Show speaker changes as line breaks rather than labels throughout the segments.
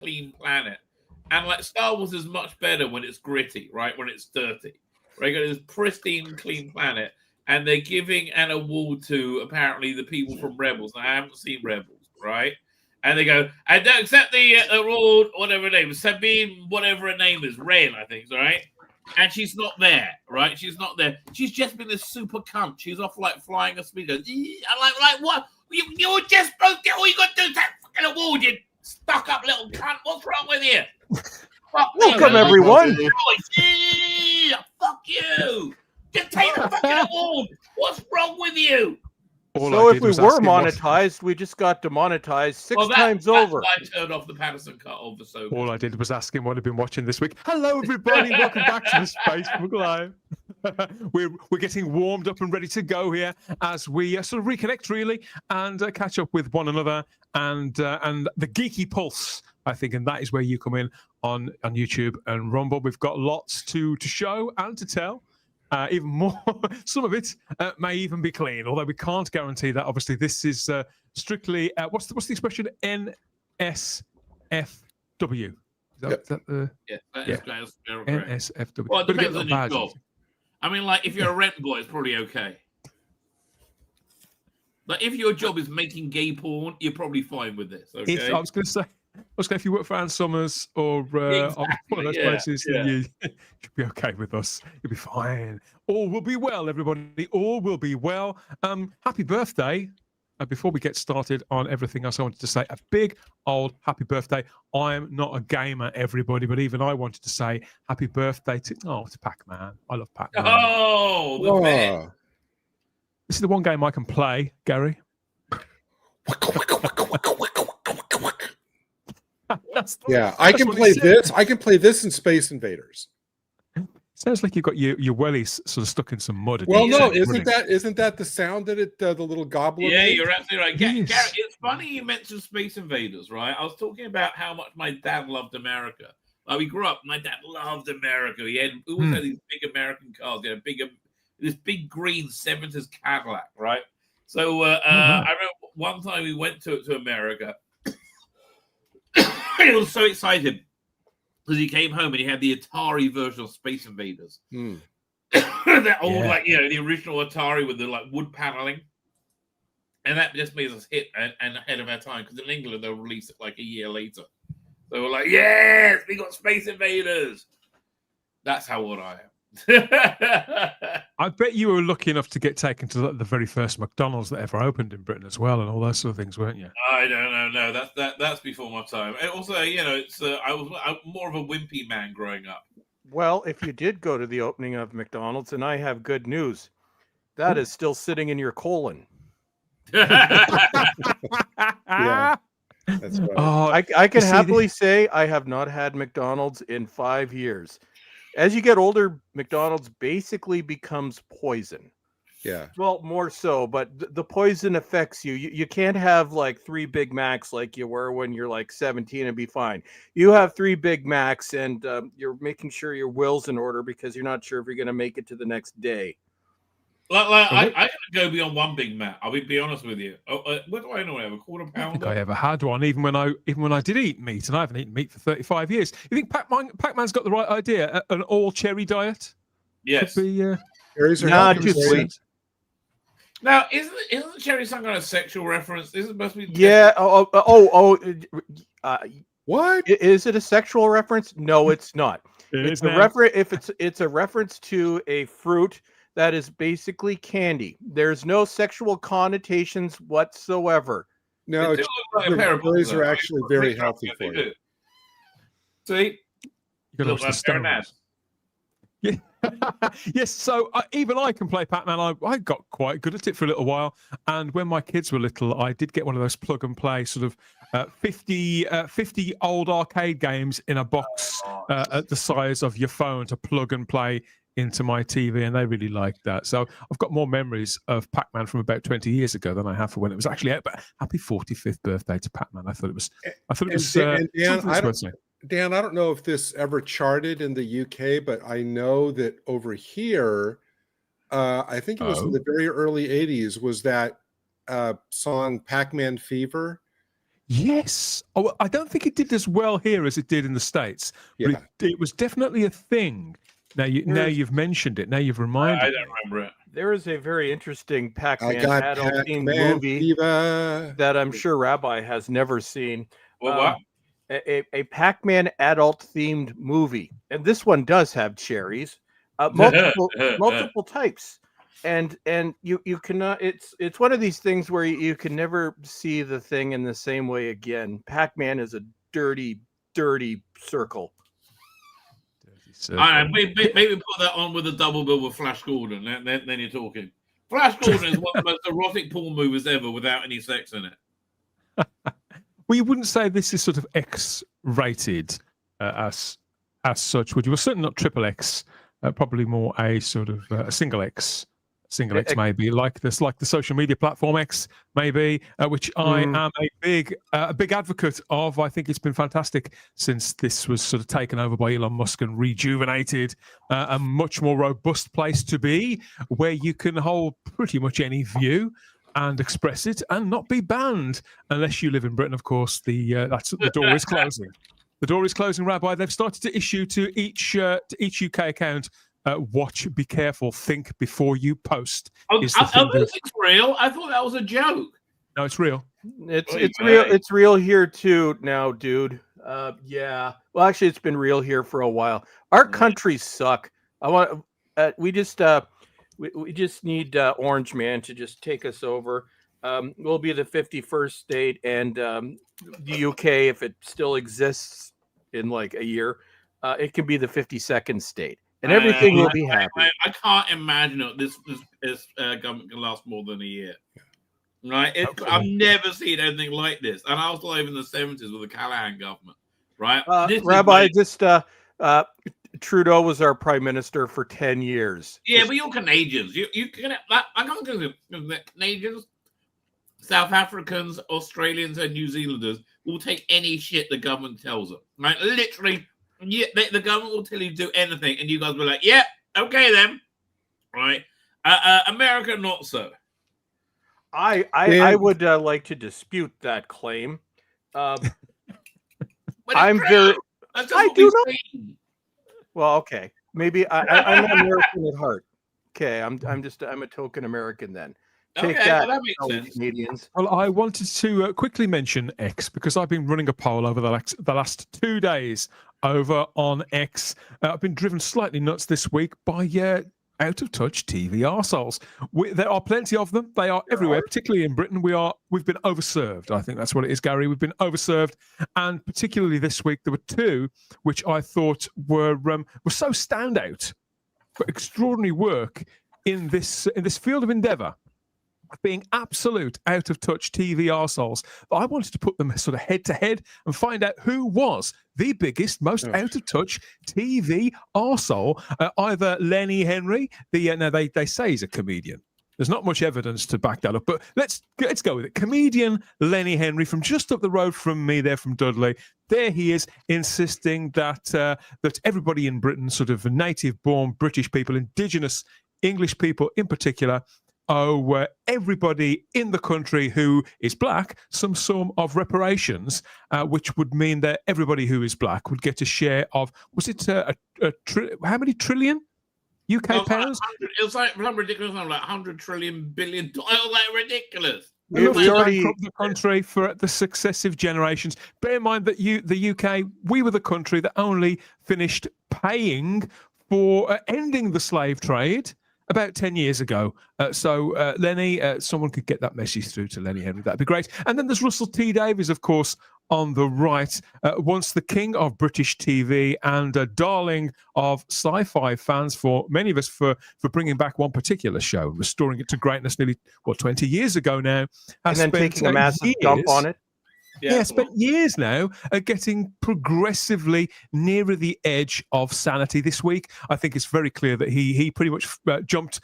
clean planet. And like Star Wars is much better when it's gritty, right? When it's dirty. Right? It's pristine, clean planet. And they're giving an award to apparently the people from Rebels. And I haven't seen Rebels, right? And they go, I don't accept the award, whatever her name is, Sabine, whatever her name is, Ren, I think, right? And she's not there, right? She's not there. She's just been this super cunt. She's off like flying a speeder. I'm like what? You were just supposed to, all you got to do is that fucking award, you stuck up little cunt. What's wrong with you?
Welcome, everyone.
Fuck you. Just take the fucking award. What's wrong with you?
So if we were monetized, we just got demonetized six times over.
I turned off the Patterson cut over. So
all I did was ask him what he'd been watching this week. Hello, everybody. Welcome back to the Spacebook Live. We're getting warmed up and ready to go here as we sort of reconnect, really, and catch up with one another and the geeky pulse, I think, and that is where you come in on YouTube and Rumble. We've got lots to show and to tell. Even more, some of it may even be clean, although we can't guarantee that. Obviously, this is strictly what's the expression? NSFW. Is that the NSFW?
Well, it depends on your job. I mean, like if you're a rent boy, it's probably okay. Like if your job is making gay porn, you're probably fine with this. Okay?
I was going to say. If you work for Ann Summers or one of those places, then you should be okay with us. You'll be fine. All will be well, everybody. All will be well. Happy birthday. Before we get started on everything else, I wanted to say a big old happy birthday. I am not a gamer, everybody, but even I wanted to say happy birthday to Pac-Man. I love Pac-Man.
Oh,
this is the one game I can play, Gary.
I can play this. I can play this in Space Invaders.
Sounds like you've got your wellies sort of stuck in some mud.
Well, no, isn't that the sound that the little gobbler?
Yeah, you're absolutely right. Gary, it's funny you mentioned Space Invaders, right? I was talking about how much my dad loved America. Like we grew up, my dad loved America. He always had these big American cars. He had this big green 70s Cadillac, right? So I remember one time we went to America. He was so excited because he came home and he had the Atari version of Space Invaders. That old, the original Atari with the wood paneling, and that just made us hit and ahead of our time because in England they'll release it like a year later. So we're like, yes, we got Space Invaders. That's how old I am.
I bet you were lucky enough to get taken to the very first McDonald's that ever opened in Britain as well, and all those sort of things, weren't you?
I don't know. No, that's before my time. And also, it's I was more of a wimpy man growing up.
Well, if you did go to the opening of McDonald's, and I have good news, that is still sitting in your colon.
Yeah, that's right.
I can happily say I have not had McDonald's in 5 years. As you get older, McDonald's basically becomes poison.
Yeah.
Well, more so, but the poison affects you. You can't have like 3 Big Macs like you were when you're like 17 and be fine. You have 3 Big Macs and you're making sure your will's in order because you're not sure if you're going to make it to the next day.
I can go beyond 1 Big Mac. I'll be honest with you. What do I know? I have a quarter pounder.
I think I ever had one, even when I did eat meat, and I haven't eaten meat for 35 years. You think Pac-Man's got the right idea? An all cherry diet?
Yes.
Cherries are
not too sweet.
Now, isn't cherry some kind of sexual reference? This is supposed to be.
Yeah.
What?
Is it a sexual reference? No, it's not.
It's
a reference. If it's a reference to a fruit that is basically candy. There's no sexual connotations whatsoever.
No, cherries are actually very healthy for you.
See?
You got to stones. Yeah. Yes, so even I can play Pac-Man. I got quite good at it for a little while. And when my kids were little, I did get one of those plug and play sort of 50 old arcade games in a box at the size of your phone to plug and play into my TV, and they really liked that. So I've got more memories of Pac-Man from about 20 years ago than I have for when it was actually out. But happy 45th birthday to Pac-Man. I thought it was
Dan, I don't know if this ever charted in the UK, but I know that over here, I think it was in the very early 80s, was that song Pac-Man Fever.
Yes. Oh, I don't think it did as well here as it did in the States,
Yeah.
but it was definitely a thing. Now you've mentioned it. Now you've
I
reminded
don't
me.
remember it.
There is a very interesting
I
Pac-Man
got
adult-themed
Pac-Man
movie
fever.
that I'm sure Rabbi has never seen.
What?
A Pac-Man adult-themed movie, and this one does have cherries, multiple types, and you cannot. It's one of these things where you can never see the thing in the same way again. Pac-Man is a dirty circle.
All right, maybe put that on with a double bill with Flash Gordon. Then you're talking. Flash Gordon is one of the most erotic porn movies ever without any sex in it.
Well, you wouldn't say this is sort of X-rated as such, would you? Well, certainly not triple X. Probably more a sort of a single X. Single X maybe, like the social media platform X, maybe, which I am a big advocate of. I think it's been fantastic since this was sort of taken over by Elon Musk and rejuvenated, a much more robust place to be, where you can hold pretty much any view and express it and not be banned, unless you live in Britain, of course. The door is closing. The door is closing, Rabbi. They've started to issue to each UK account. Watch, be careful, think before you post.
It's real. I thought that was a joke.
No, it's real.
It's real. It's real here too now, dude. Yeah. Well, actually, it's been real here for a while. Our countries suck. We just need Orange Man to just take us over. We'll be the 51st state, and the UK, if it still exists in like a year, it can be the 52nd state. And everything will be happy.
I can't imagine this government can last more than a year. Right? I've never seen anything like this. And I was alive in the 70s with the Callahan government. Right?
Rabbi, Trudeau was our prime minister for 10 years.
Yeah, but you're Canadians. I can't go to Canadians, South Africans, Australians, and New Zealanders will take any shit the government tells them. Right? Literally. Yeah, the government will tell you to do anything, and you guys will be like, "Yeah, okay then." Right? America, not so.
I would like to dispute that claim. I'm very. I do not. Well, okay, maybe I'm American at heart. Okay, I'm a token American then. Take that makes sense. Canadians.
Well, I wanted to quickly mention X because I've been running a poll over the last 2 days over on X. I've been driven slightly nuts this week by out-of-touch TV arseholes. There are plenty of them. They are everywhere, particularly in Britain. We've been overserved. I think that's what it is, Gary. We've been overserved, and particularly this week, there were two which I thought were so standout for extraordinary work in this field of endeavour, being absolute out-of-touch TV arseholes. But I wanted to put them sort of head-to-head and find out who was the biggest, most out-of-touch TV arsehole. Either Lenny Henry, they say he's a comedian. There's not much evidence to back that up, but let's go with it. Comedian Lenny Henry from just up the road from me there from Dudley. There he is, insisting that everybody in Britain, sort of native-born British people, indigenous English people in particular, everybody in the country who is black some sum of reparations, which would mean that everybody who is black would get a share of, was it how many trillion UK pounds?
It was like some ridiculous number, like 100 trillion billion. Like ridiculous.
We bankrupt the country for the successive generations. Bear in mind that the UK, we were the country that only finished paying for ending the slave trade about 10 years ago. So Lenny, someone could get that message through to Lenny Henry. That'd be great. And then there's Russell T Davies, of course, on the right, once the king of British TV and a darling of sci-fi fans for many of us for bringing back one particular show, restoring it to greatness nearly, 20 years ago now.
And then taking a massive dump on it.
Yeah, spent years now getting progressively nearer the edge of sanity. This week, I think it's very clear that he pretty much jumped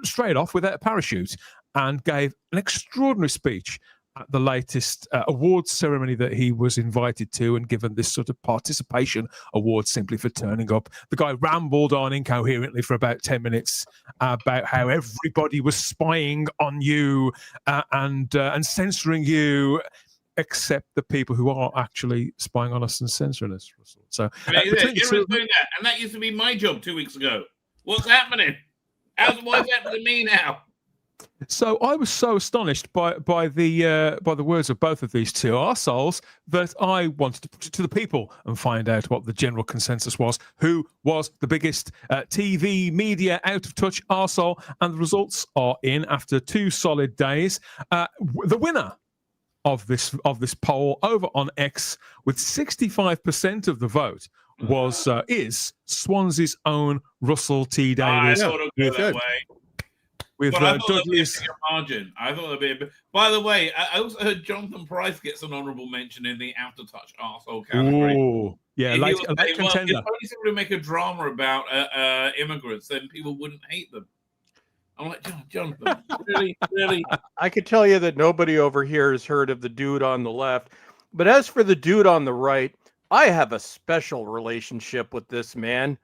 straight off without a parachute and gave an extraordinary speech at the latest awards ceremony that he was invited to and given this sort of participation award simply for turning up. The guy rambled on incoherently for about 10 minutes about how everybody was spying on you and censoring you. accept the people who are actually spying on us and censoring us, Russell. So
Doing that, and that used to be my job 2 weeks ago. What's happening? What's happening to me now?
So I was so astonished by the words of both of these two arseholes that I wanted to put it to the people and find out what the general consensus was. Who was the biggest TV media out of touch arsehole? And the results are in after 2 solid days. The winner of this poll over on X with 65% of the vote is Swansea's own Russell T Davies.
I thought it would go that way.
With
Dudley's margin. I thought there'd be a bit. By the way, I also heard Jonathan Price gets an honourable mention in the out of touch arsehole category.
Ooh, yeah, like contender.
If only somebody would make a drama about immigrants, then people wouldn't hate them. I'm like, Jonathan, really?
I could tell you that nobody over here has heard of the dude on the left. But as for the dude on the right, I have a special relationship with this man.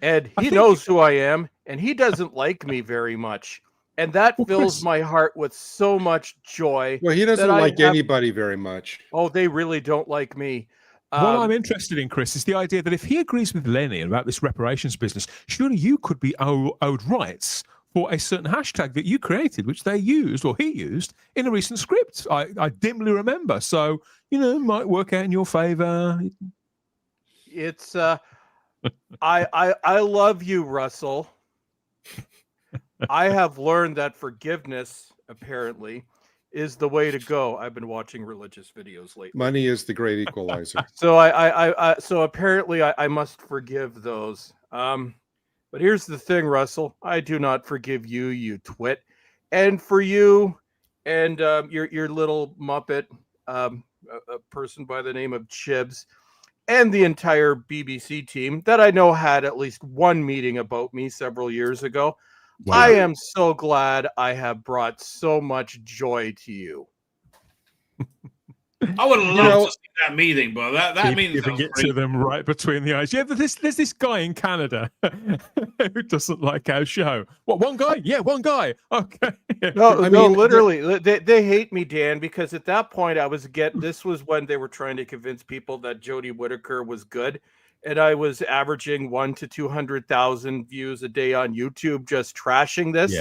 Ed, he knows who I am, and he doesn't like me very much. And that fills my heart with so much joy.
Well, he doesn't like anybody very much.
Oh, they really don't like me.
What I'm interested in, Chris, is the idea that if he agrees with Lenny about this reparations business, surely you could be owed rights for a certain hashtag that you created, which they used, or he used, in a recent script. I dimly remember. So, might work out in your favor.
It's... I love you, Russell. I have learned that forgiveness, apparently, is the way to go. I've been watching religious videos lately.
Money is the great equalizer.
So so apparently I must forgive those. But here's the thing, Russell. I do not forgive you, you twit. And for you and your little Muppet, a person by the name of Chibs, and the entire BBC team that I know had at least one meeting about me several years ago. Wow. I am so glad I have brought so much joy to you.
I would have loved to see that meeting, but that means
giving it to them right between the eyes. Yeah, but there's this guy in Canada who doesn't like our show. What, one guy? Yeah, one guy. Okay.
No, literally, they hate me, Dan, because at that point this was when they were trying to convince people that Jodie Whittaker was good, and I was averaging 100,000 to 200,000 views a day on YouTube just trashing this.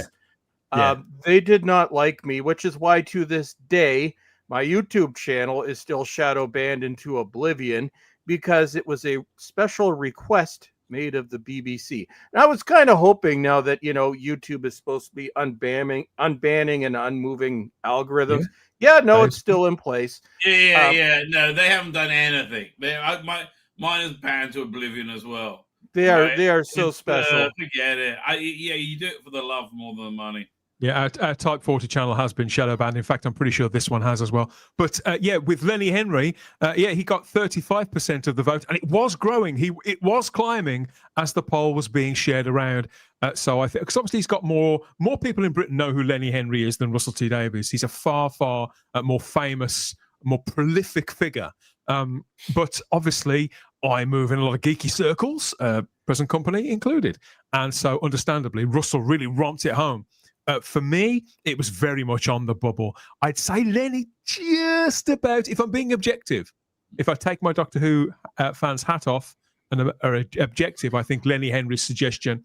Yeah. They did not like me, which is why to this day my YouTube channel is still shadow banned into oblivion because it was a special request made of the BBC. And I was kind of hoping now that, YouTube is supposed to be unbanning and unmoving algorithms. Yeah, no, it's still in place.
Yeah. No, they haven't done anything. Mine is banned to oblivion as well.
They are so special.
Forget it. You do it for the love more than the money.
Yeah, our Type 40 channel has been shadow banned. In fact, I'm pretty sure this one has as well. But with Lenny Henry, he got 35% of the vote, and it was growing. It was climbing as the poll was being shared around. So I think, because obviously he's got more people in Britain know who Lenny Henry is than Russell T Davies. He's a far more famous, more prolific figure. But obviously, I move in a lot of geeky circles, present company included, and so understandably, Russell really romped it home. For me, it was very much on the bubble. I'd say Lenny just about, if I'm being objective, if I take my Doctor Who fans hat off and are objective, I think Lenny Henry's suggestion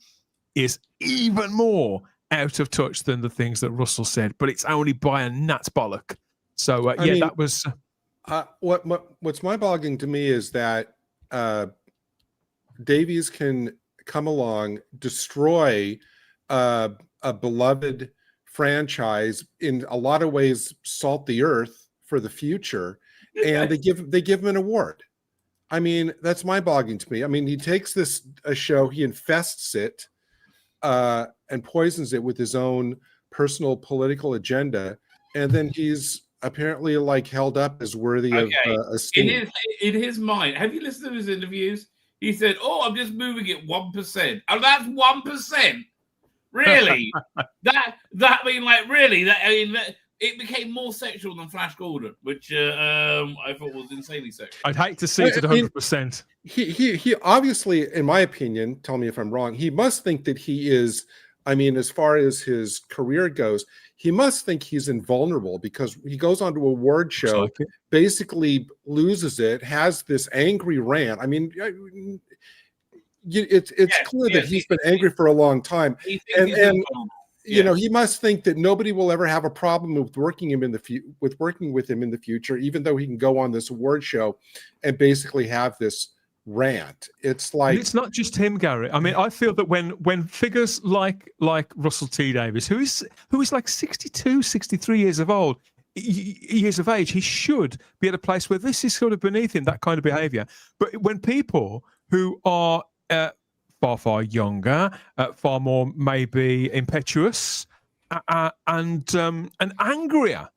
is even more out of touch than the things that Russell said, but it's only by a gnat's bollock. So, that was...
What's mind-boggling to me is that Davies can come along, destroy a beloved franchise, in a lot of ways salt the earth for the future, and they give him an award. I mean, that's mind-boggling to me. I mean, he takes a show, he infests it and poisons it with his own personal political agenda, and then he's apparently held up as worthy of esteem.
In his mind, have you listened to his interviews? He said, I'm just moving it 1%. Oh, that's 1%. Really? It became more sexual than Flash Gordon, which I thought was insanely sexual.
I'd hate to see it at 100%.
He obviously, in my opinion, tell me if I'm wrong, he must think that he is I mean, as far as his career goes, he must think he's invulnerable because he goes onto a award show, basically loses it, has this angry rant. I mean, it's clear that he's been angry for a long time, and you know, he must think that nobody will ever have a problem with working with him in the future, even though he can go on this award show and basically have this rant. It's like,
and it's not just him, Gary. I mean, I feel that when figures like Russell T Davies, who is like 62, 63 years of age, he should be at a place where this is sort of beneath him, that kind of behavior. But when people who are far younger, far more maybe impetuous, and angrier,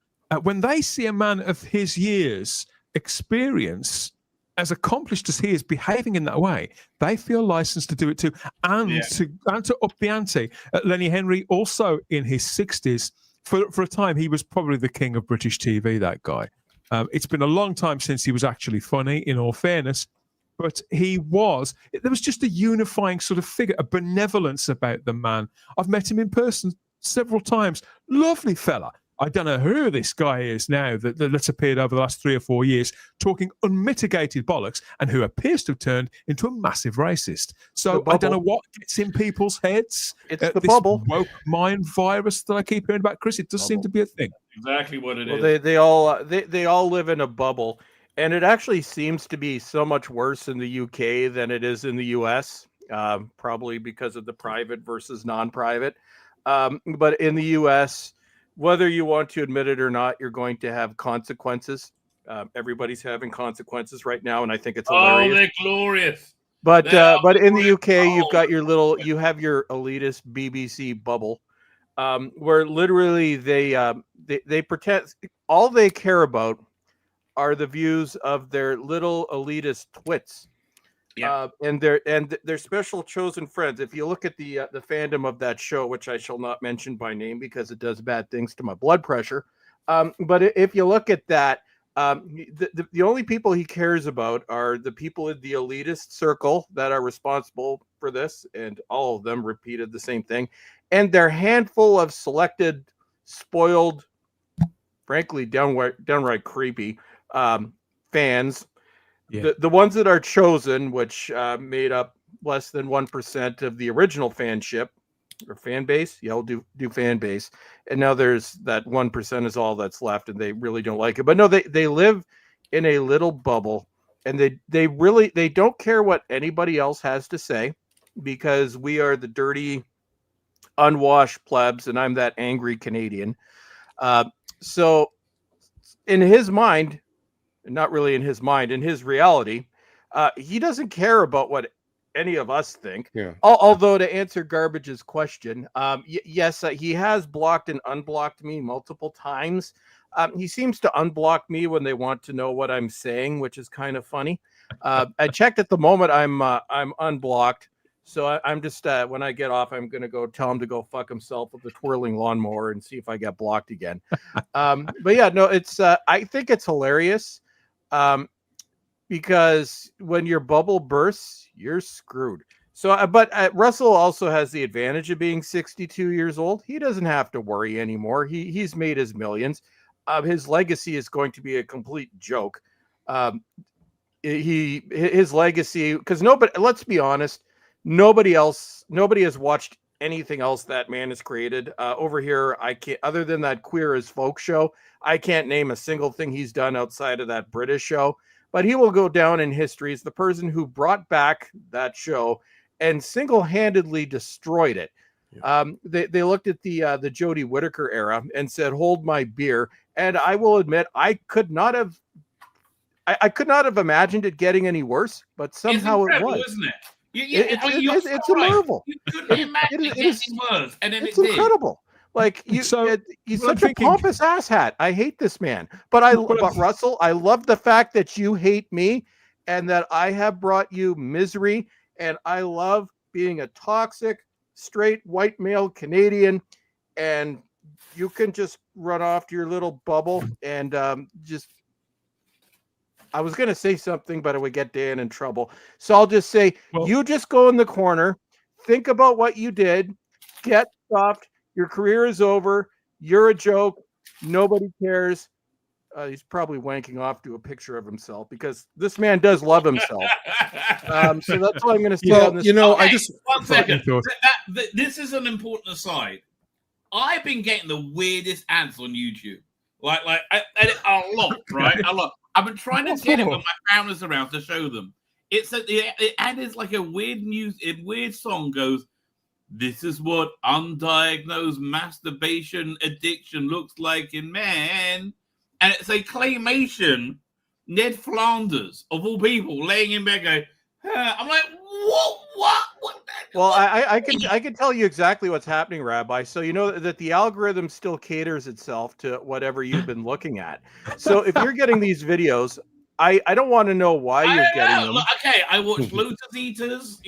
when they see a man of his years experience, as accomplished as he is, behaving in that way, they feel licensed to do it too, and to up the ante. Lenny Henry, also in his 60s, for a time he was probably the king of British TV. That guy. It's been a long time since he was actually funny, in all fairness. But there was just a unifying sort of figure, a benevolence about the man. I've met him in person several times. Lovely fella. I don't know who this guy is now that's appeared over the last 3 or 4 years, talking unmitigated bollocks, and who appears to have turned into a massive racist. So I don't know what gets in people's heads.
It's the
this
bubble.
Woke mind virus that I keep hearing about, Chris. It does seem to be a thing.
Exactly what it is.
They all live in a bubble. And it actually seems to be so much worse in the UK than it is in the US, probably because of the private versus non-private. But in the US, whether you want to admit it or not, you're going to have consequences. Everybody's having consequences right now, and I think it's hilarious.
Oh, they're glorious.
But in the UK, you have your elitist BBC bubble, where literally they pretend all they care about are the views of their little elitist twits, and their special chosen friends. If you look at the fandom of that show, which I shall not mention by name because it does bad things to my blood pressure, but if you look at that, the only people he cares about are the people in the elitist circle that are responsible for this, and all of them repeated the same thing, and their handful of selected, spoiled, frankly downright creepy fans, the ones that are chosen, which made up less than 1% of the original fanship or fan base. We'll do fan base, and now there's that 1% is all that's left, and they really don't like it. But no, they live in a little bubble, and they don't care what anybody else has to say, because we are the dirty, unwashed plebs, and I'm that angry Canadian. So in his mind, not really in his mind, in his reality, he doesn't care about what any of us think. Although, to answer Garbage's question, yes, he has blocked and unblocked me multiple times. He seems to unblock me when they want to know what I'm saying, which is kind of funny. I checked at the moment. I'm unblocked. So I'm just when I get off, I'm going to go tell him to go fuck himself with the twirling lawnmower and see if I get blocked again. But yeah, no, it's I think it's hilarious, because when your bubble bursts, you're screwed. So, but Russell also has the advantage of being 62 years old. He doesn't have to worry anymore. He's made his millions. His legacy is going to be a complete joke. His legacy, because nobody, let's be honest, nobody has watched anything else that man has created. Over here, I can't, other than that Queer as Folk show, I can't name a single thing he's done outside of that British show. But he will go down in history as the person who brought back that show and single-handedly destroyed it. They looked at the Jodie Whittaker era and said, "Hold my beer." And I will admit, I could not have imagined it getting any worse, but somehow it was.
Isn't it?
It's a marvel.
You couldn't imagine it getting worse, and then
it's incredible. Like he's such a pompous asshat. I hate this man, but Russell, I love the fact that you hate me, and that I have brought you misery, and I love being a toxic, straight white male Canadian, and you can just run off to your little bubble and just. I was going to say something, but it would get Dan in trouble. So I'll just say, you just go in the corner, think about what you did, get off. Your career is over. You're a joke. Nobody cares. He's probably wanking off to a picture of himself because this man does love himself. So that's all I'm going to say on this.
Okay,
I just
1 second. This is an important aside. I've been getting the weirdest ads on YouTube. Like a lot, right? A lot. I've been trying to get it when my family's around to show them. The ad is like a weird song goes, "This is what undiagnosed masturbation addiction looks like in men." And it's a claymation, Ned Flanders, of all people, laying in bed going, I'm like, what?
Well, I can tell you exactly what's happening, Rabbi. So you know that the algorithm still caters itself to whatever you've been looking at. So if you're getting these videos, I don't want to know why you're getting them.
Look, okay, I watch Lotus Eaters,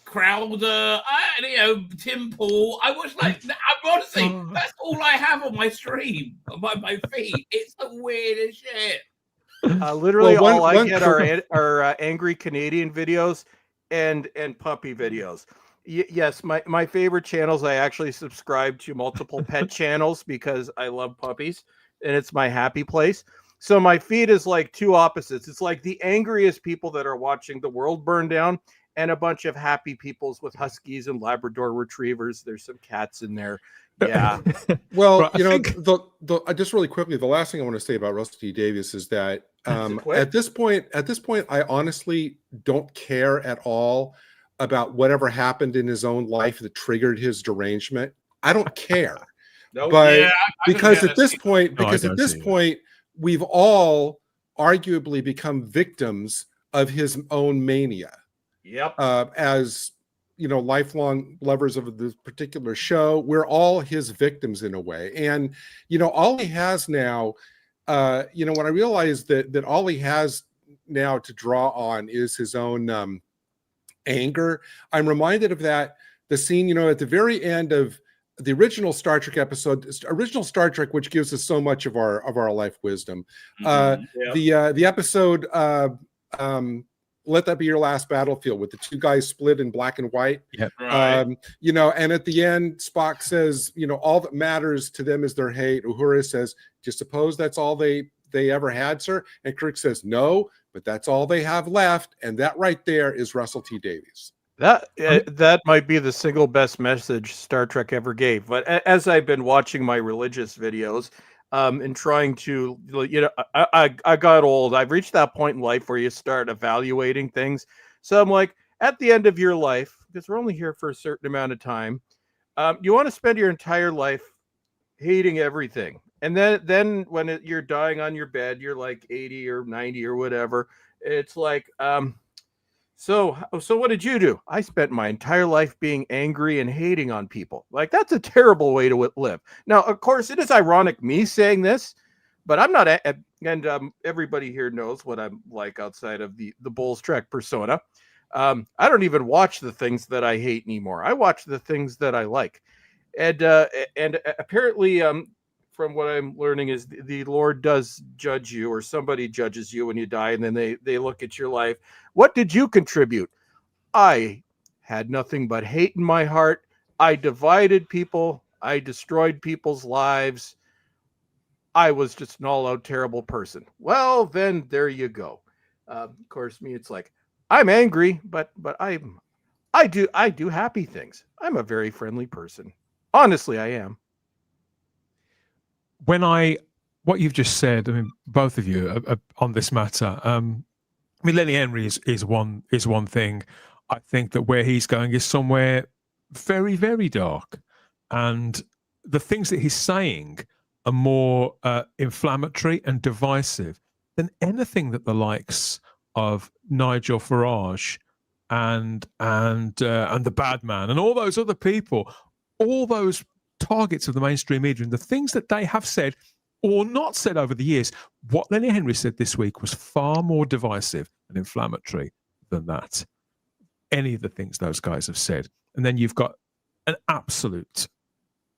Crowder, Tim Paul. I watch honestly, that's all I have on my stream, on my feed. It's the weirdest shit.
Literally, all I get are angry Canadian videos and puppy videos. Yes, my favorite channels. I actually subscribe to multiple pet channels because I love puppies, and it's my happy place. So my feed is like two opposites. It's like the angriest people that are watching the world burn down, and a bunch of happy peoples with huskies and Labrador retrievers. There's some cats in there. Yeah.
Well, just really quickly, the last thing I want to say about Russell T Davies is that at this point, I honestly don't care at all about whatever happened in his own life that triggered his derangement. I don't care. Because at this point, we've all arguably become victims of his own mania.
Yep.
As lifelong lovers of this particular show, we're all his victims in a way. And all he has now, when I realized that all he has now to draw on is his own anger, I'm reminded of the scene, at the very end of the original Star Trek episode, which gives us so much of our life wisdom. The episode Let That Be Your Last Battlefield, with the two guys split in black and white.
Yep.
Right.
And at the end, Spock says, all that matters to them is their hate. Uhura says, "Do you suppose that's all they ever had, sir?" And Kirk says, "No, but that's all they have left." And that right there is Russell T Davies.
That might be the single best message Star Trek ever gave. But as I've been watching my religious videos, and trying to, I got old. I've reached that point in life where you start evaluating things. So I'm like, at the end of your life, because we're only here for a certain amount of time, you want to spend your entire life hating everything. And then when you're dying on your bed, you're like 80 or 90 or whatever. It's like, so what did you do? I spent my entire life being angry and hating on people. Like, that's a terrible way to live. Now, of course, it is ironic me saying this, but I'm not, and everybody here knows what I'm like outside of the Bulls Trek persona. I don't even watch the things that I hate anymore. I watch the things that I like. And apparently, from what I'm learning, is the Lord does judge you, or somebody judges you when you die, and then they look at your life. What did you contribute? I had nothing but hate in my heart. I divided people. I destroyed people's lives. I was just an all-out terrible person. Well, then there you go. Of course, me, it's like, I'm angry, but I do happy things. I'm a very friendly person. Honestly, I am.
What you've just said, I mean, both of you are on this matter. I mean, Lenny Henry is one thing. I think that where he's going is somewhere very, very dark, and the things that he's saying are more inflammatory and divisive than anything that the likes of Nigel Farage and the Bad Man and all those other people, all those targets of the mainstream media, and the things that they have said or not said over the years. What Lenny Henry said this week was far more divisive and inflammatory than that. Any of the things those guys have said. And then you've got an absolute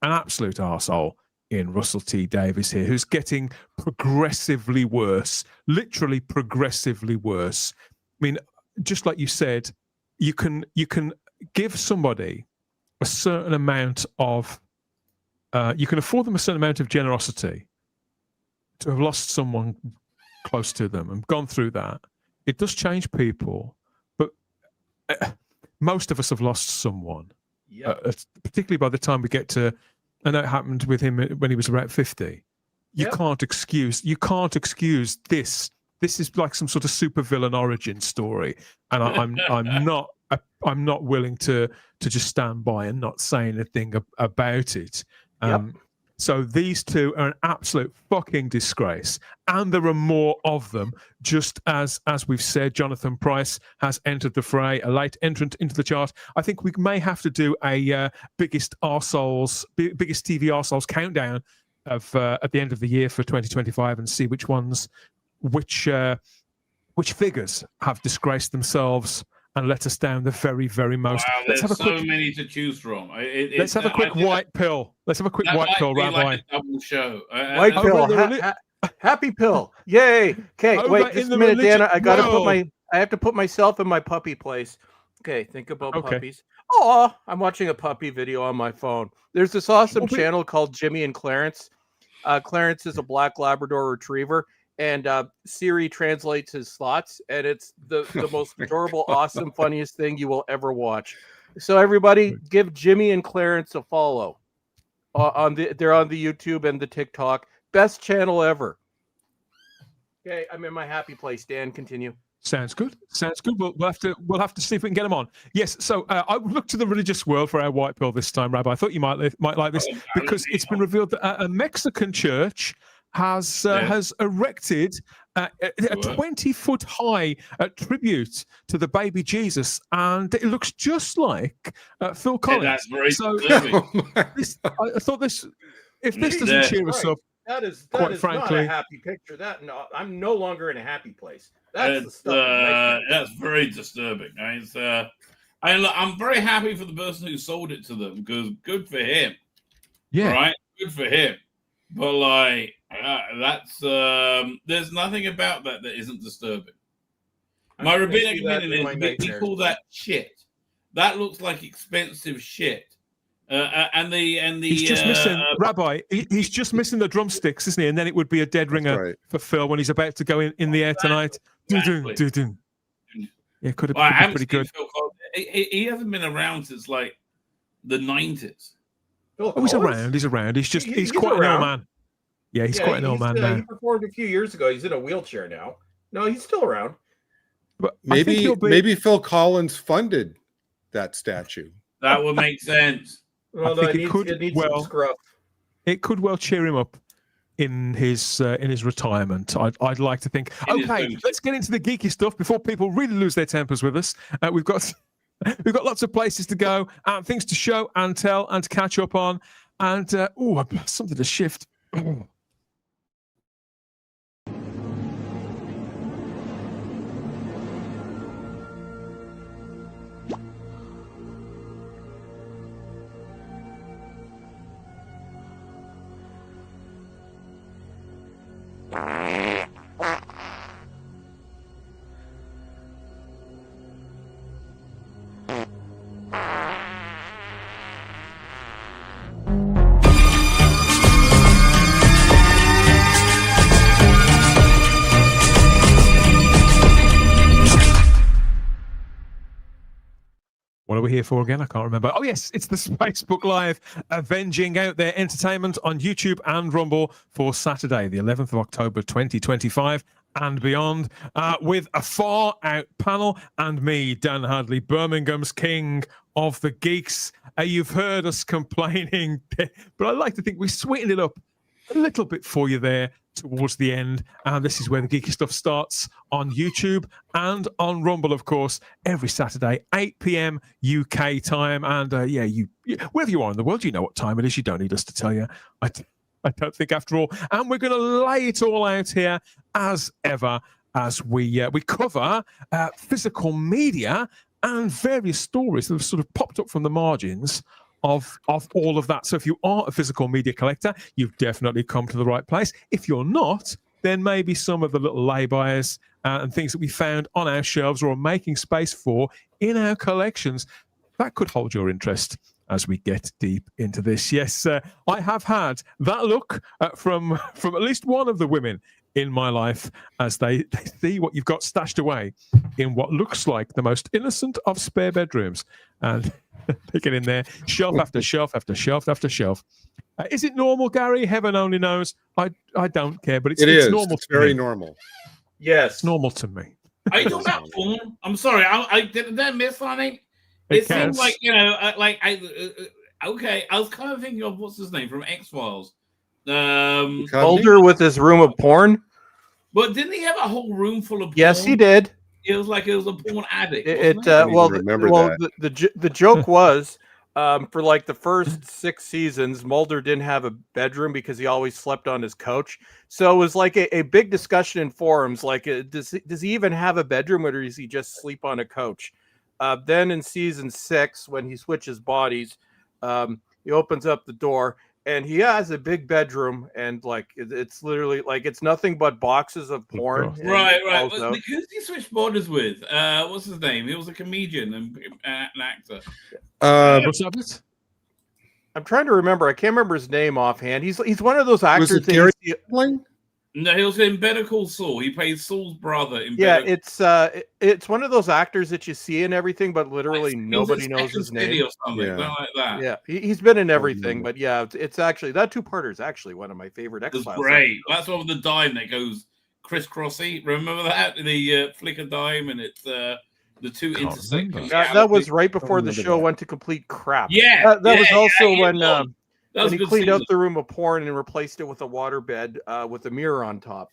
arsehole in Russell T Davies here, who's getting progressively worse, literally progressively worse. I mean, just like you said, you can give somebody a certain amount of, you can afford them a certain amount of generosity to have lost someone close to them and gone through that. It does change people, but most of us have lost someone. Particularly by the time we get to, I know it happened with him when he was about 50. You can't excuse this. This is like some sort of supervillain origin story, and I'm not willing to just stand by and not say anything about it. So these two are an absolute fucking disgrace, and there are more of them. Just as we've said, Jonathan Pryce has entered the fray, a late entrant into the chart. I think we may have to do a biggest TV arseholes countdown of at the end of the year for 2025 and see which figures have disgraced themselves and let us down the very, very most.
Wow, there's so many to choose from.
Let's have a quick white pill. Let's have a quick white pill, Rabbi.
Like a double show.
White pill. Happy pill. Yay. Okay, wait just a minute, Dan. I have to put myself in my puppy place. Okay, think about puppies. Oh, I'm watching a puppy video on my phone. There's this awesome channel called Jimmy and Clarence. Clarence is a black Labrador retriever, and Siri translates his thoughts, and it's the most adorable, awesome, funniest thing you will ever watch. So everybody, give Jimmy and Clarence a follow. They're on the YouTube and the TikTok. Best channel ever. Okay, I'm in my happy place. Dan, continue.
Sounds good. We'll have to see if we can get them on. Yes. So I looked to the religious world for our white pill this time, Rabbi. I thought you might like this because it's been revealed that a Mexican church has erected a 20-foot high tribute to the baby Jesus, and it looks just like Phil Collins.
That's very
I thought this. If this doesn't cheer us up,
that is
frankly,
not a happy picture. I'm no longer in a happy place. That's the stuff.
That's very disturbing. I'm very happy for the person who sold it to them because good for him.
Yeah,
right, good for him. But like, that's there's nothing about that isn't disturbing. My rabbinic opinion is we call that shit. That looks like expensive shit. And he's
just missing Rabbi. He's just missing the drumsticks, isn't he? And then it would be a dead ringer for Phil when he's about to go in the air tonight.
Exactly.
Yeah, could have been pretty good.
He hasn't been around since like the 90s.
He's around. He's quite an old man. Yeah, he's quite an old man now.
He performed a few years ago. He's in a wheelchair now. No, he's still around.
But
maybe Phil Collins funded that statue.
That would make sense.
Well,
I think it could well cheer him up in his retirement. I'd like to think. Okay, let's get into the geeky stuff before people really lose their tempers with us. We've got lots of places to go, things to show and tell and to catch up on, and something to shift. What are we here for again? I can't remember. Oh, yes, it's the Spacebook Live, avenging out their entertainment on YouTube and Rumble for Saturday, the 11th of October, 2025 and beyond, with a far-out panel and me, Dan Hadley, Birmingham's king of the geeks. You've heard us complaining, but I like to think we sweetened it up a little bit for you there towards the end, and this is where the geeky stuff starts on YouTube and on Rumble, of course, every Saturday, 8 p.m. UK time. And wherever you are in the world, you know what time it is. You don't need us to tell you. I don't think, after all. And we're going to lay it all out here as ever as we cover physical media and various stories that have sort of popped up from the margins of all of that. So if you are a physical media collector, you've definitely come to the right place. If you're not, then maybe some of the little lay-bys and things that we found on our shelves or are making space for in our collections, that could hold your interest. as we get deep into this. Yes, I have had that look from at least one of the women in my life as they see what you've got stashed away in what looks like the most innocent of spare bedrooms. And they get in there, shelf after shelf after shelf after shelf. Is it normal, Gary? Heaven only knows. I don't care, but it's normal.
It's very normal.
Yes.
It's normal to me.
Are you talking about porn? I'm sorry, I did I miss something? It seems like, you know, okay, I was kind of thinking of what's his name from X-Files.
Mulder with his room of porn.
But didn't he have a whole room full of porn?
Yes, he did.
It was like it was a porn addict.
The joke was for like the first 6 seasons, Mulder didn't have a bedroom because he always slept on his couch. So it was like a big discussion in forums, like does he even have a bedroom, or does he just sleep on a couch? Then in season 6, when he switches bodies, he opens up the door and he has a big bedroom, and like it's literally like it's nothing but boxes of porn.
Right. Well, who's he switched borders with? What's his name? He was a comedian and an actor.
What's up?
I'm trying to remember. I can't remember his name offhand. He's one of those actors.
Was it Gary Shandling?
No, he was in Better Call Saul. He played Saul's brother in
it's one of those actors that you see in everything, but literally nobody knows his name.
Or something like that.
Yeah, he's been in everything, but yeah, it's actually that 2-parter is actually one of my favorite X-Files.
It's great. That's one with the dime that goes crisscrossy. Remember that? The flicker dime, and it's the two intersecting.
That was right before the show went to complete crap.
Yeah,
that was also when he cleaned out
season.
the room of porn and replaced it with a waterbed with a mirror on top.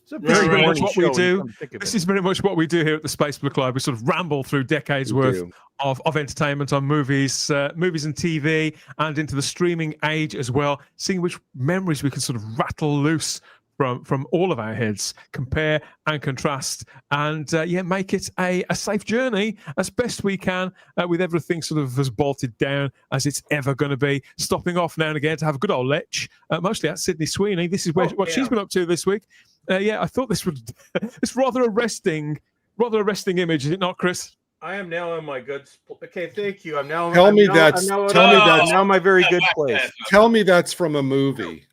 It's a
This is
very
very much
corny
what
show
we
when you
do.
come to think of
This
it.
is very much what we do here at the Spacebook Live. We sort of ramble through decades worth of entertainment on movies and TV, and into the streaming age as well, seeing which memories we can sort of rattle loose from all of our heads, compare and contrast, and make it a safe journey as best we can, with everything sort of as bolted down as it's ever going to be. Stopping off now and again to have a good old lech, mostly at Sydney Sweeney. This is what she's been up to this week. I thought this would it's rather arresting image, is it not, Chris?
I am now in my good. Okay, thank you. I'm now.
Tell me
I'm
that's
now my very good place.
Tell me that's from a movie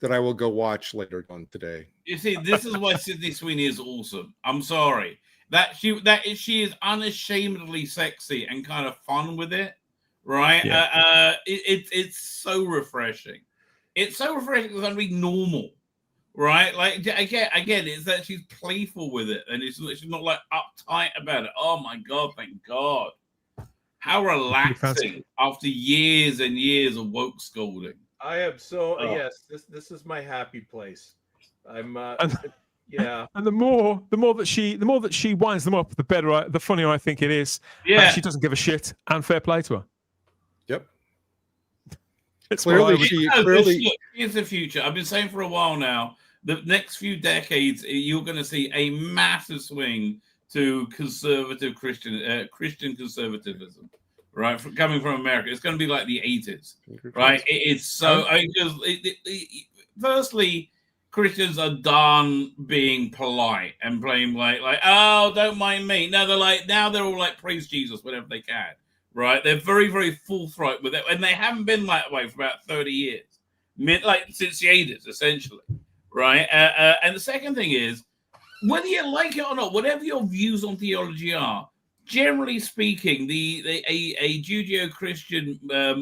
that I will go watch later on today.
You see, this is why Sydney Sweeney is awesome. I'm sorry that she is unashamedly sexy and kind of fun with it, right? Yeah. It's so refreshing. It's so refreshing. It's going to be normal, right? Like again, it's that she's playful with it, and she's not like uptight about it. Oh my god, thank God! How relaxing after years and years of woke scolding.
I am so yes. This is my happy place. I'm yeah.
And the more that she winds them up, the better. The funnier I think it is.
Yeah,
she doesn't give a shit, and fair play to her.
Yep.
It's
clearly
here's the future. I've been saying for a while now. The next few decades, you're going to see a massive swing to conservative Christian conservatism. Right, coming from America, it's going to be like the 80s, right? It's so. Firstly, Christians are done being polite and playing like, oh, don't mind me. Now they're all like, praise Jesus whenever they can, right? They're very, very forthright with it, and they haven't been that way for about 30 years, like since the 80s, essentially, right? And the second thing is, whether you like it or not, whatever your views on theology are. Generally speaking, a Judeo-Christian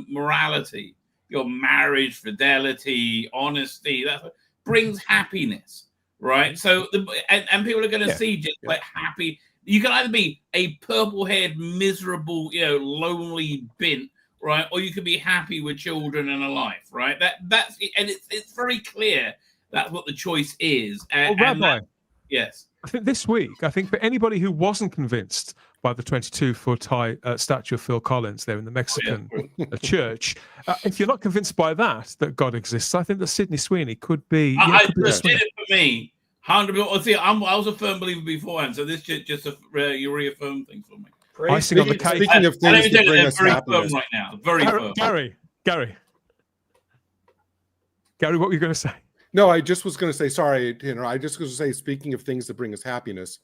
morality, your marriage, fidelity, honesty, that brings happiness, right? So, and people are going to see just like happy. You can either be a purple-haired, miserable, lonely bint, right, or you can be happy with children and a life, right? That's and it's very clear that's what the choice is.
Rabbi,
yes.
I think this week, for anybody who wasn't convinced by the 22-foot high statue of Phil Collins there in the Mexican church, if you're not convinced by that God exists, I think that Sydney Sweeney could be.
Did it for me. 100%. See, I was a firm believer beforehand, so this just you reaffirm things for me.
Icing on the cake.
Speaking of things that bring us happiness,
right now, very firm.
Gary, what were you going to say?
No, I just was going to say, sorry, I just was going to say, speaking of things that bring us happiness,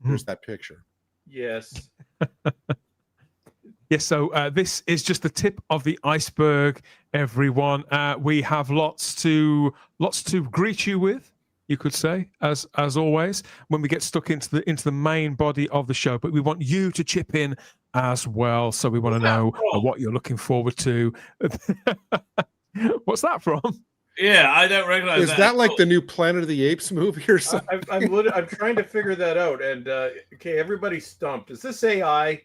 there's that picture.
Yes.
Yes, so this is just the tip of the iceberg, everyone. We have lots to greet you with, you could say, as always, when we get stuck into the main body of the show. But we want you to chip in as well. So we want to know what you're looking forward to. What's that from?
Yeah, I don't recognize
Is that like the new Planet of the Apes movie or something?
I'm trying to figure that out. And okay, everybody's stumped. Is this AI?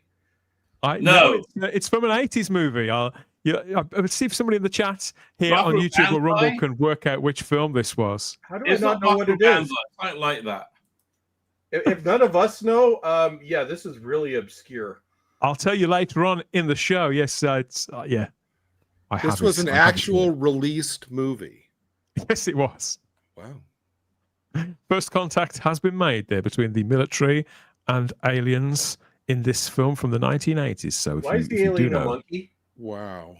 No.
It's from an 80s movie. I would see if somebody in the chat here on
Michael
YouTube or Rumble
Banzai?
can work out which film this was.
How do I
It's
not
not
know what
Michael
it is?
Banzai. I don't like that.
If none of us know, yeah, this is really obscure.
I'll tell you later on in the show. Yes, it's yeah.
This was an actual released movie.
Yes, it was.
Wow.
First contact has been made there between the military and aliens in this film from the 1980s. So if
Why is the
if you do
alien a
know,
monkey?
Wow.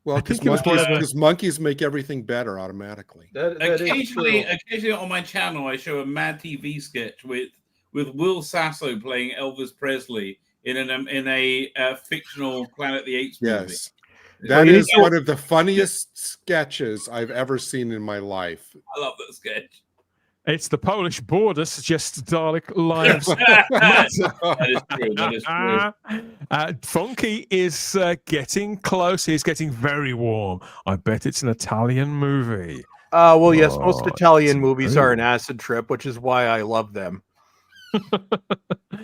Well,
I think it was
because monkeys make everything better automatically.
That is
Occasionally
true.
on my channel, I show a Mad TV sketch with Will Sasso playing Elvis Presley in a fictional Planet of the Apes movie.
Yes. That is one of the funniest sketches I've ever seen in my life.
I love that sketch.
it's the Polish border suggests Dalek lives.
That is true. That is true.
Funky is getting close. He's getting very warm. I bet it's an Italian movie.
Well, yes, most Italian
it's
movies
very
are an acid trip, which is why I love them.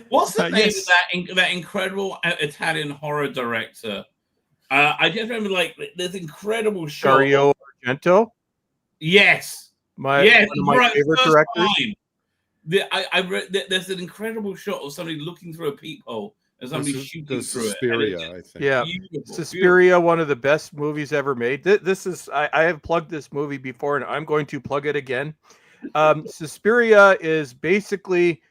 What's the name
yes.
of that incredible Italian horror director? I just remember this incredible shot.
Dario Argento.
Yes.
One of my favorite directors.
There's an incredible shot of somebody looking through a peephole and somebody shooting through
Suspiria,
it.
I think.
Yeah,
Beautiful,
Suspiria, one of the best movies ever made. This is I have plugged this movie before, and I'm going to plug it again. Suspiria is basically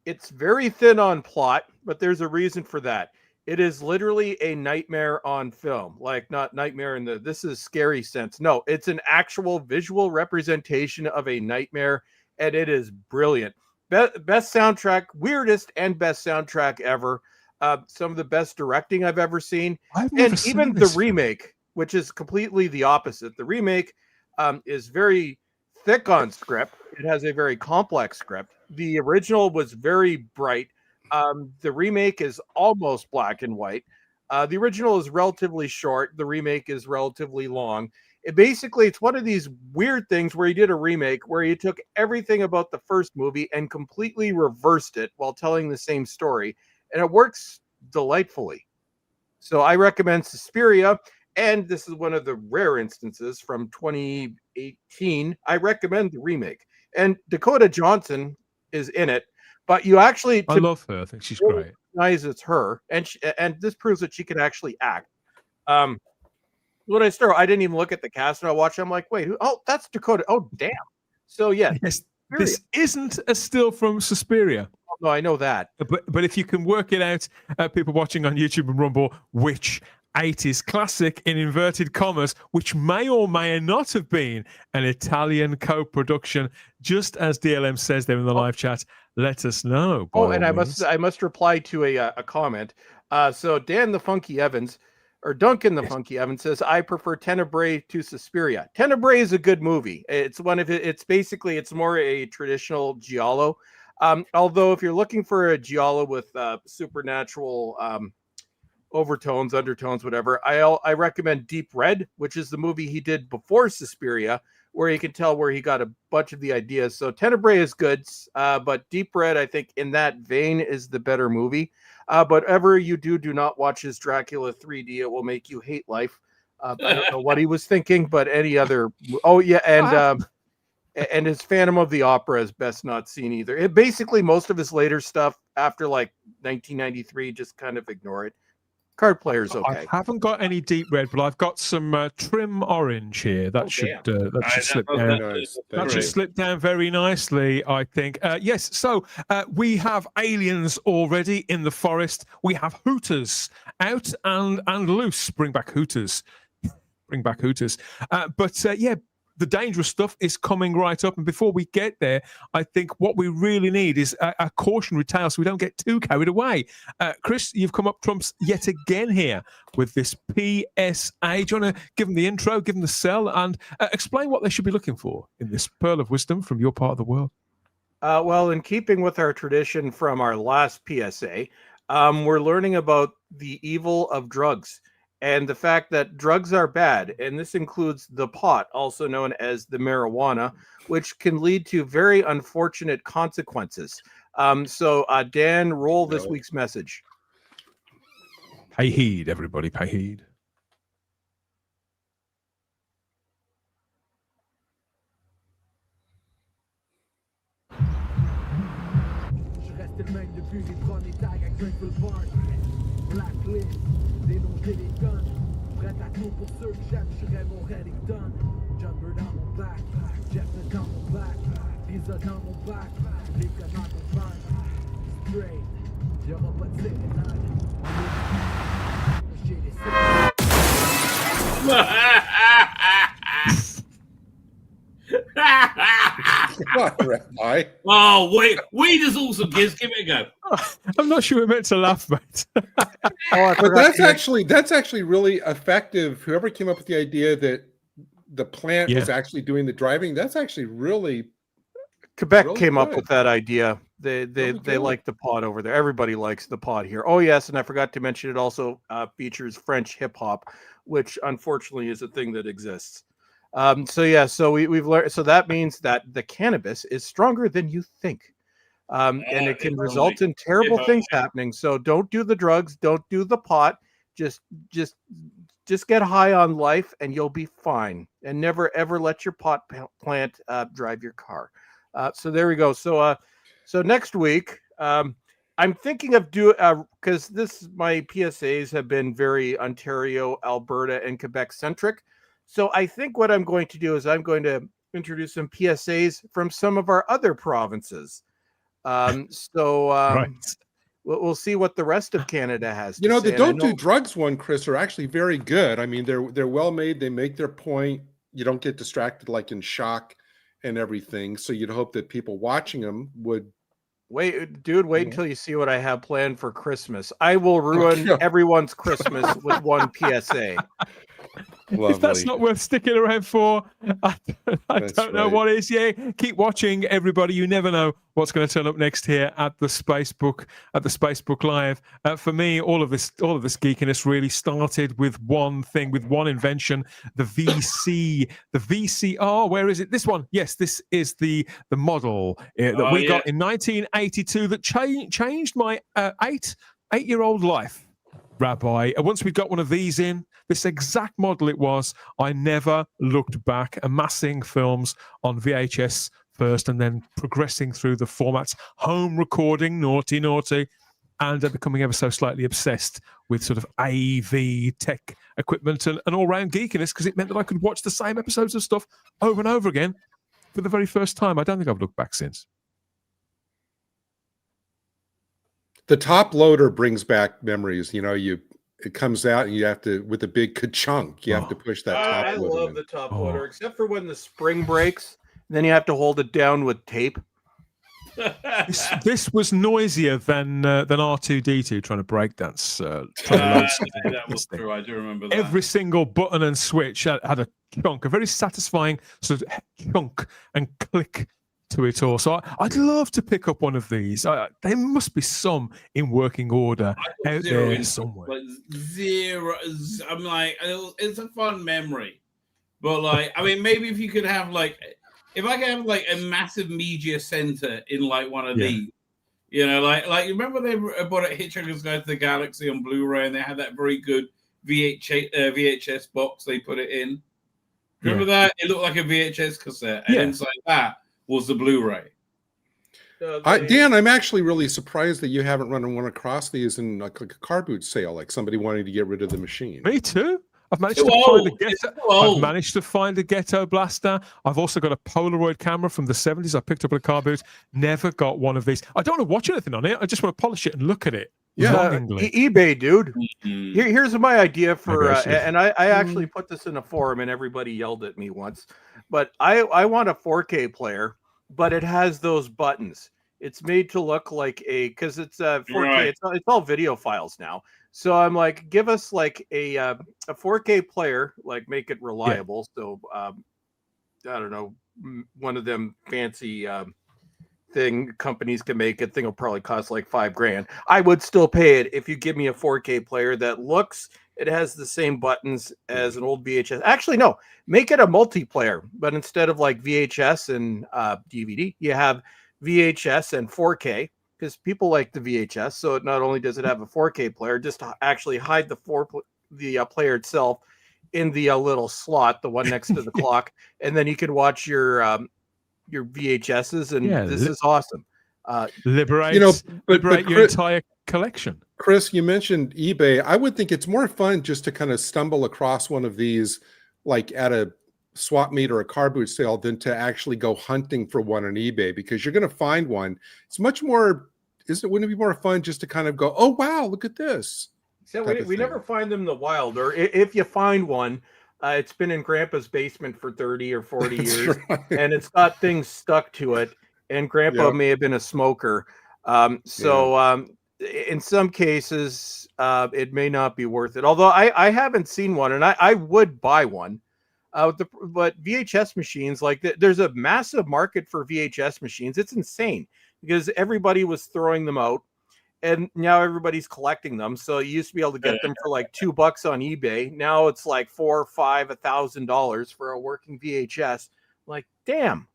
it's very thin on plot, but there's a reason for that. It is literally a nightmare on film, like not nightmare in the this is scary sense. No, it's an actual visual representation of a nightmare, and it is brilliant. Best soundtrack, weirdest and best soundtrack ever. Some of the best directing I've ever seen. And even the remake, which is completely the opposite. The remake is very thick on script. It has a very complex script. The original was very bright. The remake is almost black and white. The original is relatively short. The remake is relatively long. It's one of these weird things where he did a remake where he took everything about the first movie and completely reversed it while telling the same story. And it works delightfully. So I recommend Suspiria. And this is one of the rare instances from 2018. I recommend the remake. And Dakota Johnson is in it. But you actually...
I love her. I think she's great.
Recognize it's her. And this proves that she can actually act. When I started, I didn't even look at the cast, and I watched it. I'm like, wait, that's Dakota. Oh, damn. So, yeah.
Yes, this isn't a still from Suspiria.
No, I know that.
But if you can work it out, people watching on YouTube and Rumble, which 80s classic in inverted commas, which may or may not have been an Italian co-production, just as DLM says there in the live chat, let us know.
And I must reply to a comment. So Dan the Funky Evans, or Duncan the Funky Evans says, I prefer Tenebrae to Suspiria. Tenebrae is a good movie. It's it's more a traditional giallo. Although if you're looking for a giallo with supernatural overtones, undertones, whatever, I recommend Deep Red, which is the movie he did before Suspiria, where you can tell where he got a bunch of the ideas. So Tenebrae is good, but Deep Red, I think, in that vein, is the better movie. But ever you do not watch his Dracula 3D. It will make you hate life. I don't know what he was thinking, but any other... Oh, yeah, and his Phantom of the Opera is best not seen either. Basically, most of his later stuff after, 1993, just kind of ignore it. Card Player's okay.
I haven't got any Deep Red, but I've got some trim orange here. That should slip down. That should slip down very nicely, I think. Yes, so we have aliens already in the forest. We have Hooters out and loose. Bring back Hooters. Bring back Hooters. the dangerous stuff is coming right up. And before we get there, I think what we really need is a cautionary tale so we don't get too carried away. Chris, you've come up trumps yet again here with this PSA. Do you want to give them the intro, give them the sell, and explain what they should be looking for in this pearl of wisdom from your part of the world?
Well, in keeping with our tradition from our last PSA, we're learning about the evil of drugs and the fact that drugs are bad. And this includes the pot, also known as the marijuana, which can lead to very unfortunate consequences. So, Dan, roll this week's message.
Pay heed, everybody, pay heed.
Prête à tout pour ceux que j'aime, je serai mon Reddington. Jumper dans mon backpack, Jeff dans mon backpack, Lisa dans mon backpack, les gars dans mon backpack. Straight, y'aura pas de sérénade. J'ai des
Oh, wait, weed is awesome, kids. Give it a go.
I'm not sure we're meant to laugh, mate.
But that's actually really effective. Whoever came up with the idea that the plant was actually doing the driving, that's actually really
Quebec
really
came up
good.
with that idea. They like the pod over there. Everybody likes the pod here. Oh yes, and I forgot to mention it also features French hip hop, which unfortunately is a thing that exists. So we've learned. So that means that the cannabis is stronger than you think, and it can result in terrible things happening. So don't do the drugs. Don't do the pot. Just get high on life, and you'll be fine. And never ever let your pot plant drive your car. So there we go. So next week, I'm thinking of because my PSAs have been very Ontario, Alberta, and Quebec centric. So I think what I'm going to do is I'm going to introduce some PSAs from some of our other provinces. Right. We'll see what the rest of Canada has.
You know, the don't do drugs one, Chris, are actually very good. I mean, they're well made. They make their point. You don't get distracted like in shock and everything. So you'd hope that people watching them would.
Wait until you see what I have planned for Christmas. I will ruin everyone's Christmas with one PSA.
If that's not worth sticking around for, I don't know what is. Yeah, keep watching, everybody. You never know what's going to turn up next here at the Spacebook Live. For me, all of this geekiness really started with one thing, with one invention: the VC. The VCR. Where is it? This one. Yes, this is the model that we got in 1982 that changed my eight-year-old life. Rabbi, once we got one of these in, this exact model it was, I never looked back, amassing films on VHS first and then progressing through the formats, home recording, naughty, and becoming ever so slightly obsessed with sort of AV tech equipment and all-round geekiness, because it meant that I could watch the same episodes of stuff over and over again for the very first time. I don't think I've looked back since.
The top loader brings back memories. You know, it comes out and you have to, with a big ka-chunk, you have to push that top loader.
I love the top loader, except for when the spring breaks, then you have to hold it down with tape.
This was noisier than R2-D2 trying to breakdance.
That was true. I do remember that.
Every single button and switch had a chunk, a very satisfying sort of chunk and click to it all. So I'd love to pick up one of these. There must be some in working order out there somewhere.
Like zero. I'm like, it's a fun memory, but like, I mean, maybe if you could have like, if I could have like a massive media center in like one of these, you know, like you remember they bought it Hitchhiker's Guide to the Galaxy on Blu-ray, and they had that very good VHS box they put it in. Remember that? It looked like a VHS cassette, and inside that was the Blu-ray.
Dan, I'm actually really surprised that you haven't run one across these in like a car boot sale, like somebody wanting to get rid of the machine.
Me too. I've managed to find a ghetto blaster. I've also got a Polaroid camera from the 70s. I picked up at a car boot. Never got one of these. I don't want to watch anything on it. I just want to polish it and look at it.
Yeah.
Longingly.
eBay, dude.
Mm.
Here's my idea for,
Maybe I should.
and I actually put this in a forum, and everybody yelled at me once. But I want a 4K player, but it has those buttons. It's made to look like because it's 4K.
Right.
It's all video files now. So I'm like, give us like a 4K player, like make it reliable. So I don't know, one of them fancy thing companies can make it. Thing will probably cost like $5,000. I would still pay it if you give me a 4K player that looks. It has the same buttons as an old VHS. Actually, no, make it a multiplayer, but instead of like VHS and DVD, you have VHS and 4K because people like the VHS. So not only does it have a 4K player, just to actually hide the player itself in the little slot, the one next to the clock, and then you can watch your VHSs, and this is awesome.
Liberate,
but
your entire collection.
Chris, you mentioned eBay. I would think it's more fun just to kind of stumble across one of these, like at a swap meet or a car boot sale, than to actually go hunting for one on eBay, because you're going to find one. It's much more. Wouldn't it be more fun just to kind of go, oh wow, look at this?
So we never find them in the wild, or if you find one, it's been in Grandpa's basement for 30 or 40 years,
right.
and it's got things stuck to it. And Grandpa may have been a smoker, in some cases, it may not be worth it. Although I haven't seen one, and I would buy one. But VHS machines, like there's a massive market for VHS machines. It's insane because everybody was throwing them out, and now everybody's collecting them. So you used to be able to get them for like $2 on eBay. Now it's like $4,000, $5,000, $1,000 for a working VHS. Like, damn.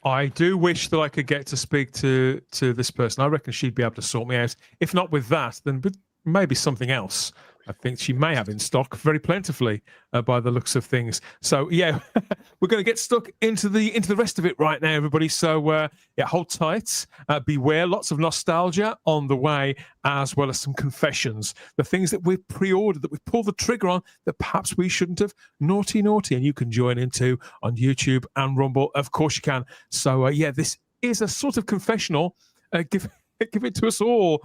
I do wish that I could get to speak to this person. I reckon she'd be able to sort me out. If not with that, then maybe something else. I think she may have in stock very plentifully by the looks of things. So yeah, we're going to get stuck into the rest of it right now, everybody. So hold tight. Beware, lots of nostalgia on the way, as well as some confessions. The things that we've pre-ordered, that we've pulled the trigger on, that perhaps we shouldn't have. Naughty, and you can join in too on YouTube and Rumble. Of course you can. So this is a sort of confessional. Give it to us all.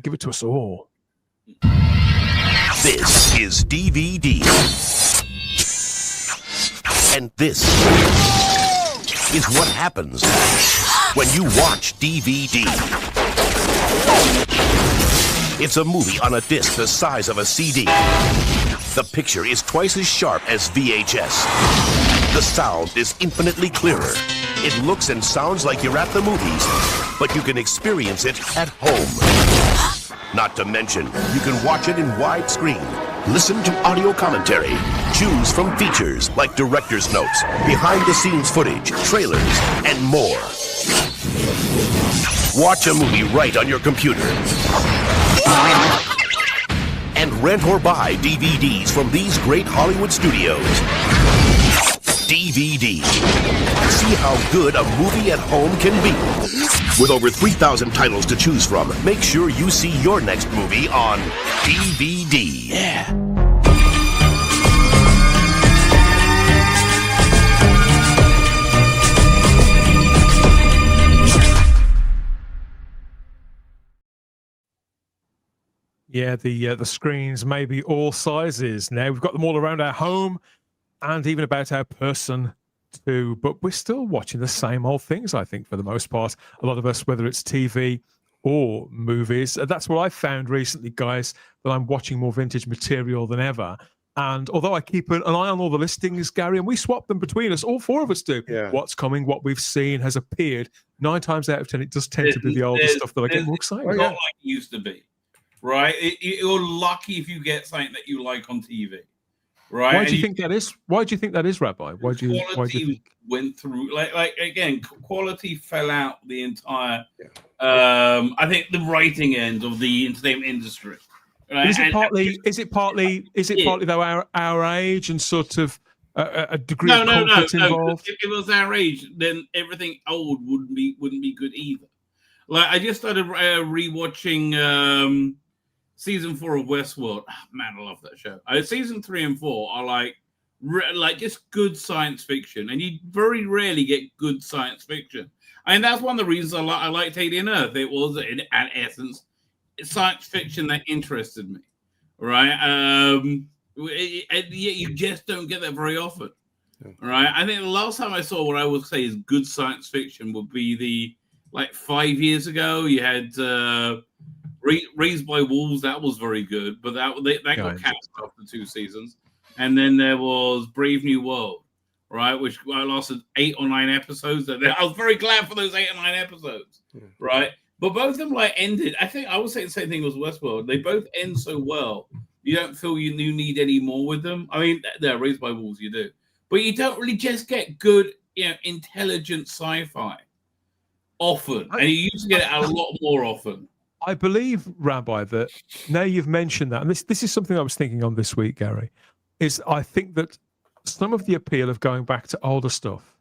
Give it to us all.
This is DVD. And this is what happens when you watch DVD. It's a movie on a disc the size of a CD. The picture is twice as sharp as VHS. The sound is infinitely clearer. It looks and sounds like you're at the movies, but you can experience it at home. Not to mention, you can watch it in widescreen, listen to audio commentary, choose from features like director's notes, behind-the-scenes footage, trailers, and more. Watch a movie right on your computer. And rent or buy DVDs from these great Hollywood studios. DVD. See how good a movie at home can be. With over 3,000 titles to choose from, make sure you see your next movie on DVD. Yeah.
Yeah, the screens may be all sizes now. We've got them all around our home and even about our person too, but we're still watching the same old things, I think, for the most part. A lot of us, whether it's TV or movies. That's what I found recently, guys, that I'm watching more vintage material than ever. And although I keep an eye on all the listings, Gary, and we swap them between us, all four of us do.
Yeah.
What's coming, what we've seen has appeared. 9 times out of 10, it does tend to be the older stuff that I get more excited
It's
about.
not like it used to be, right? You're lucky if you get something that you like on TV, right?
Why do you think that is? Why do you think that is, Rabbi? Why do you think?
Went through like again, quality fell out the entire. I think the writing end of the entertainment industry. Right?
Is it partly though our age and sort of a degree of conflict involved?
If it was our age, then everything old wouldn't be good either. Like I just started rewatching season 4 of Westworld. Oh, man, I love that show. Season 3 and 4 are like just good science fiction, and you very rarely get good science fiction. And that's one of the reasons I liked Alien Earth. It was, in essence, science fiction that interested me, right? And yet you just don't get that very often, right? I think the last time I saw what I would say is good science fiction would be like 5 years ago. You had Raised by Wolves. That was very good, but that got cast after 2 seasons. And then there was Brave New World, right, which lasted 8 or 9 episodes. I was very glad for those 8 or 9 episodes, right? But both of them like ended. I think I would say the same thing as Westworld. They both end so well, you don't feel you need any more with them. I mean, they're Raised by Wolves, you do, but you don't really just get good, intelligent sci-fi often, and you used to get it a lot more often.
I believe, Rabbi, that now you've mentioned that, and this is something I was thinking on this week, Gary, is I think that some of the appeal of going back to older stuff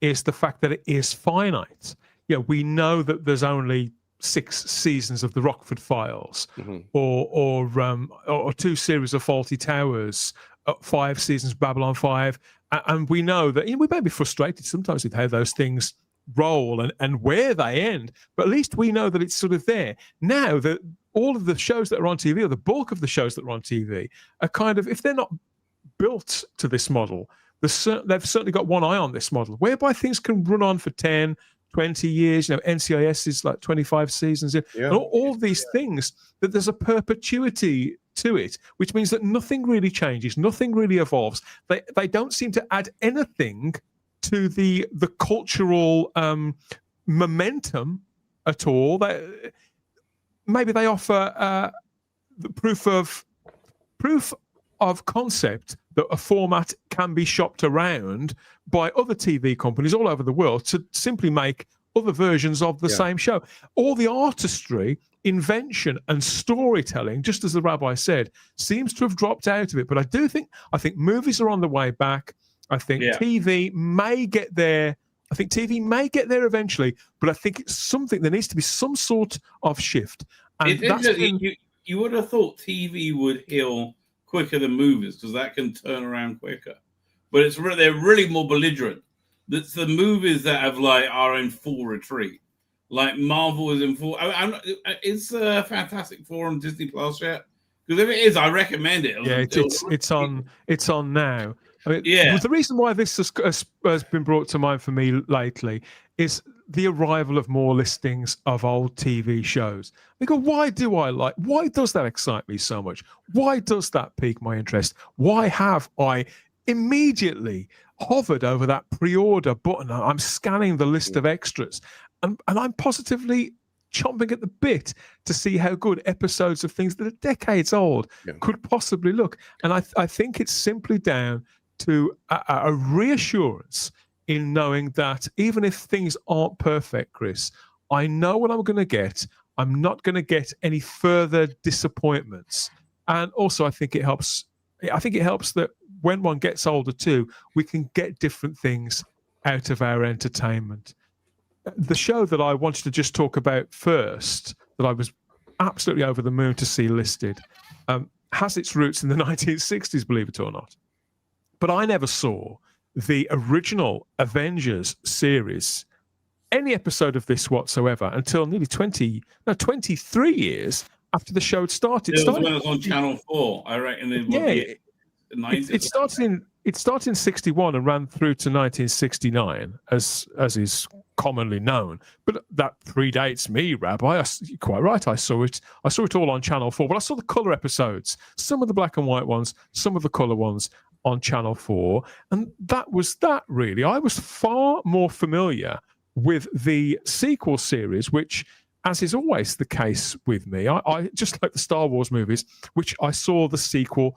is the fact that it is finite. We know that there's only 6 seasons of the Rockford Files, or 2 series of Fawlty Towers, 5 seasons of Babylon 5, and we know that we may be frustrated sometimes with how those things roll and where they end, but at least we know that it's sort of there. Now that all of the shows that are on TV, or the bulk of the shows that are on TV, are kind of, if they're not built to this model, they've certainly got one eye on this model, whereby things can run on for 10, 20 years. NCIS is like 25 seasons, and all these things, that there's a perpetuity to it, which means that nothing really changes, nothing really evolves. They don't seem to add anything to the cultural momentum at all. Maybe they offer the proof of concept that a format can be shopped around by other TV companies all over the world to simply make other versions of the same show. All the artistry, invention, and storytelling, just as the rabbi said, seems to have dropped out of it. But I think movies are on the way back. I think TV may get there. I think TV may get there eventually, but I think it's something. There needs to be some sort of shift. And
you would have thought TV would heal quicker than movies, because that can turn around quicker. But they're really more belligerent. That's the movies that are in full retreat. Like Marvel is in full. Is Fantastic Four on Disney Plus yet? Because if it is, I recommend it.
It's on now. I mean, the reason why this has been brought to mind for me lately is the arrival of more listings of old TV shows. I go, why does that excite me so much? Why does that pique my interest? Why have I immediately hovered over that pre-order button? I'm scanning the list of extras, and I'm positively chomping at the bit to see how good episodes of things that are decades old could possibly look. And I think it's simply down to a reassurance in knowing that even if things aren't perfect, Chris, I know what I'm going to get. I'm not going to get any further disappointments. And also, I think it helps that when one gets older too, we can get different things out of our entertainment. The show that I wanted to just talk about first, that I was absolutely over the moon to see listed, has its roots in the 1960s, believe it or not. But I never saw the original Avengers series, any episode of this whatsoever, until nearly 23 years after the show had started.
It was on Channel 4, I reckon.
It started in 61 and ran through to 1969, as is commonly known. But that predates me, Rabbi. You're quite right. I saw it all on Channel 4. But I saw the colour episodes, some of the black and white ones, some of the colour ones on Channel 4. And that was that, really. I was far more familiar with the sequel series, which, as is always the case with me, I just like the Star Wars movies, which I saw the sequel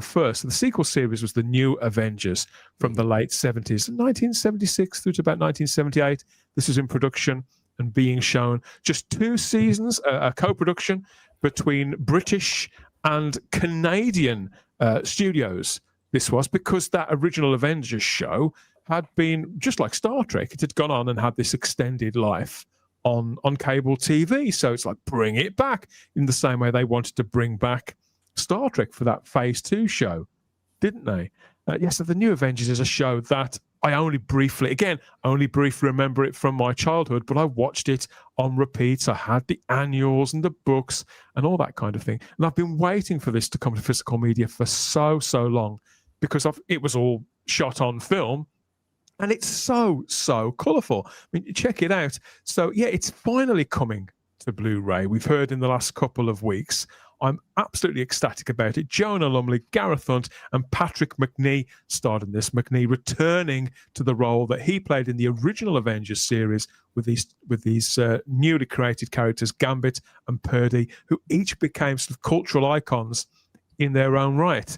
first. The sequel series was the New Avengers from the late 70s, 1976 through to about 1978. This was in production and being shown. Just 2 seasons, a co-production between British and Canadian studios. This was because that original Avengers show had been, just like Star Trek, it had gone on and had this extended life on cable TV. So it's like, bring it back, in the same way they wanted to bring back Star Trek for that Phase 2 show, didn't they? So the New Avengers is a show that I only briefly remember it from my childhood, but I watched it on repeats. I had the annuals and the books and all that kind of thing. And I've been waiting for this to come to physical media for so long, because it was all shot on film. And it's so colourful. I mean, check it out. So, yeah, it's finally coming to Blu-ray. We've heard in the last couple of weeks. I'm absolutely ecstatic about it. Jonah Lumley, Gareth Hunt, and Patrick Macnee starred in this. Macnee returning to the role that he played in the original Avengers series with these newly created characters, Gambit and Purdy, who each became sort of cultural icons in their own right.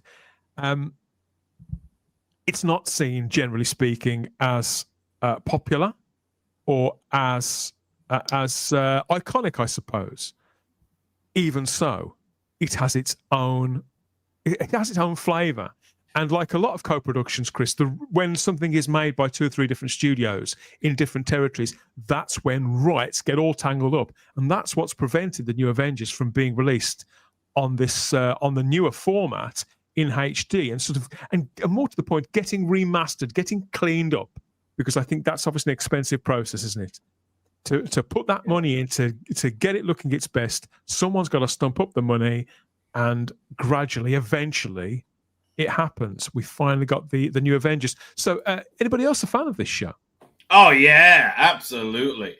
It's not seen, generally speaking, as popular or as iconic, I suppose. Even so, it has its own flavour. And like a lot of co-productions, Chris, when something is made by 2 or 3 different studios in different territories, that's when rights get all tangled up, and that's what's prevented the new Avengers from being released on this on the newer format in HD, and more to the point, getting remastered, getting cleaned up, because I think that's obviously an expensive process, isn't it? To put that money in to get it looking its best, someone's got to stump up the money, and gradually, eventually, it happens. We finally got the new Avengers. So, anybody else a fan of this show?
Oh yeah, absolutely.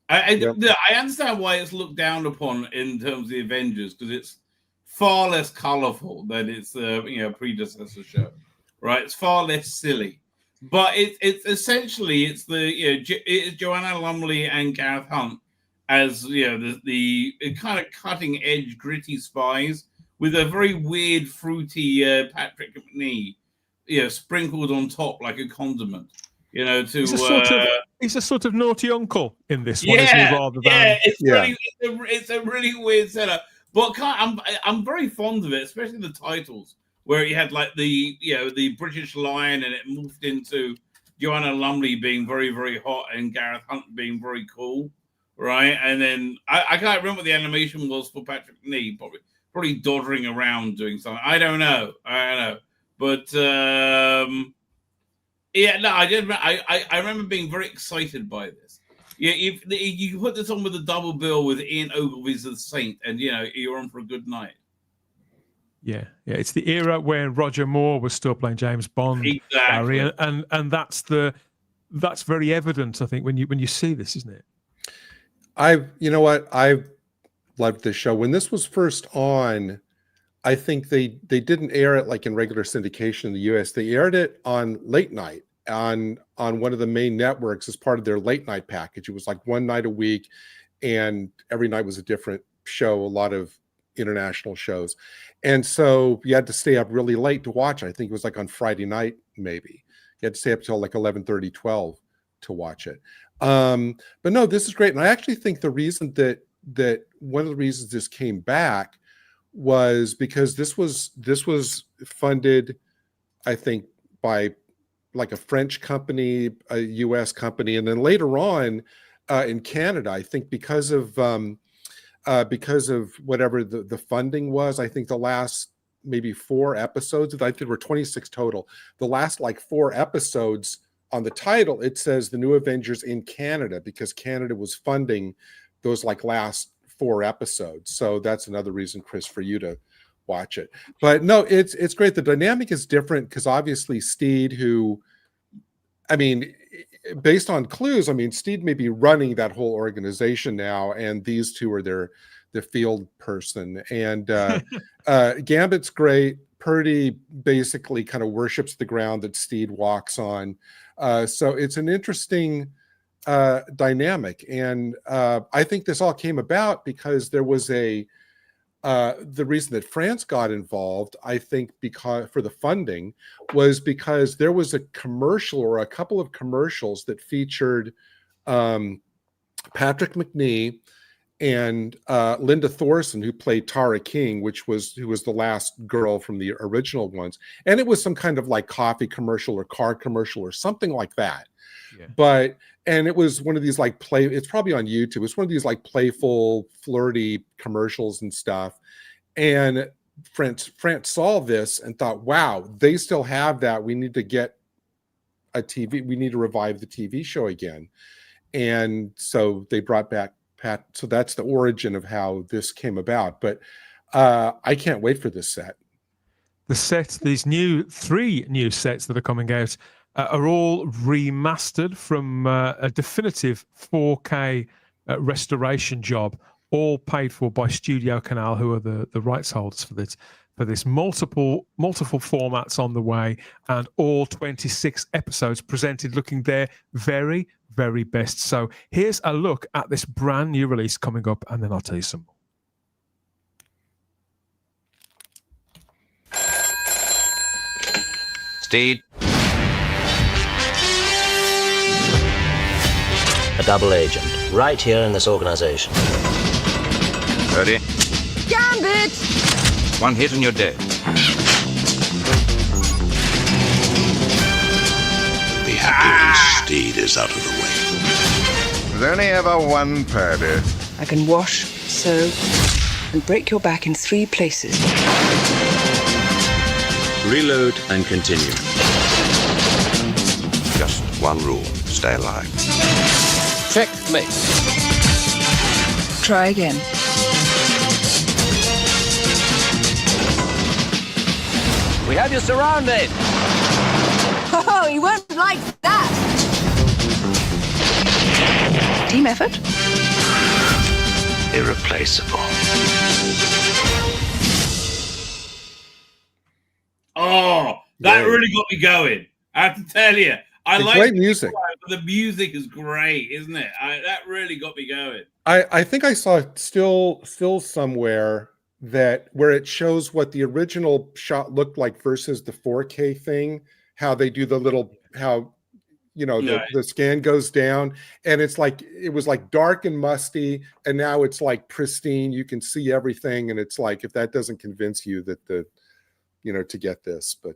I understand why it's looked down upon in terms of the Avengers, because it's far less colorful than its predecessor show, right? It's far less silly, but it's essentially it's Joanna Lumley and Gareth Hunt as the kind of cutting edge gritty spies with a very weird fruity Patrick Macnee sprinkled on top like a condiment. He's
a sort of naughty uncle in this one, isn't he? Rather than
it's a really weird setup. But I'm very fond of it, especially the titles, where you had like the British Lion, and it morphed into Joanna Lumley being very, very hot and Gareth Hunt being very cool, right? And then I can't remember what the animation was for Patrick Macnee, probably doddering around doing something. I don't know. But I remember being very excited by this. Yeah, if you put this on with a double bill with Ian Ogilvy's The Saint, and you're on for a good night.
Yeah, it's the era when Roger Moore was still playing James Bond,
exactly,
Barry, and that's very evident, I think, when you see this, isn't it?
I loved this show when this was first on. I think they didn't air it like in regular syndication in the US. They aired it on late night on one of the main networks as part of their late night package. It was like one night a week, and every night was a different show, a lot of international shows. And so you had to stay up really late to watch. I think it was like on Friday night, maybe. You had to stay up till like 11:30, 12 to watch it. But no, this is great. And I actually think the reason that one of the reasons this came back was because this was funded, I think, by like a French company, a US company, and then later on in Canada, I think because of whatever the funding was, I think the last maybe 4 episodes, I think there were 26 total. The last like 4 episodes on the title, it says The New Avengers in Canada, because Canada was funding those like last 4 episodes. So that's another reason, Chris, for you to watch it. But no, it's great. The dynamic is different because obviously Steed, who, I mean, based on clues, I mean, Steed may be running that whole organization now, and these two are their field person. And Gambit's great. Purdy basically kind of worships the ground that Steed walks on. So it's an interesting dynamic. And I think this all came about because there was the reason that France got involved, I think, because for the funding, was because there was a commercial or a couple of commercials that featured Patrick Macnee and Linda Thorson, who played Tara King, who was the last girl from the original ones. And it was some kind of like coffee commercial or car commercial or something like that. Yeah. And it was one of these like it's probably on YouTube. It's one of these like playful, flirty commercials and stuff. And France saw this and thought, wow, they still have that. We need to get a TV. We need to revive the TV show again, and so they brought back Pat. So that's the origin of how this came about. But I can't wait for this set.
The set, these three new sets that are coming out, are all remastered from a definitive 4K restoration job, all paid for by Studio Canal, who are the rights holders for this. Multiple formats on the way, and all 26 episodes presented looking their very, very best. So here's a look at this brand new release coming up, and then I'll tell you some more.
Steed. A double agent, right here in this organization.
Ready?
Gambit!
One hit and you're dead.
Be happy when Steed is out of the way.
There's only ever one purdy.
I can wash, sew, and break your back in 3 places.
Reload and continue. Just one rule, stay alive.
Checkmate.
Try again.
We have you surrounded.
Oh, you won't like that! Team effort?
Irreplaceable.
Oh, that really got me going. I have to tell you. I like
great music.
The music is great, isn't it? That really got me going.
I think I saw still somewhere that where it shows what the original shot looked like versus the 4K thing, how they do the little, how, you know, the scan goes down, and it's like, it was like dark and musty, and now it's like pristine. You can see everything, and it's like, if that doesn't convince you that to get this, but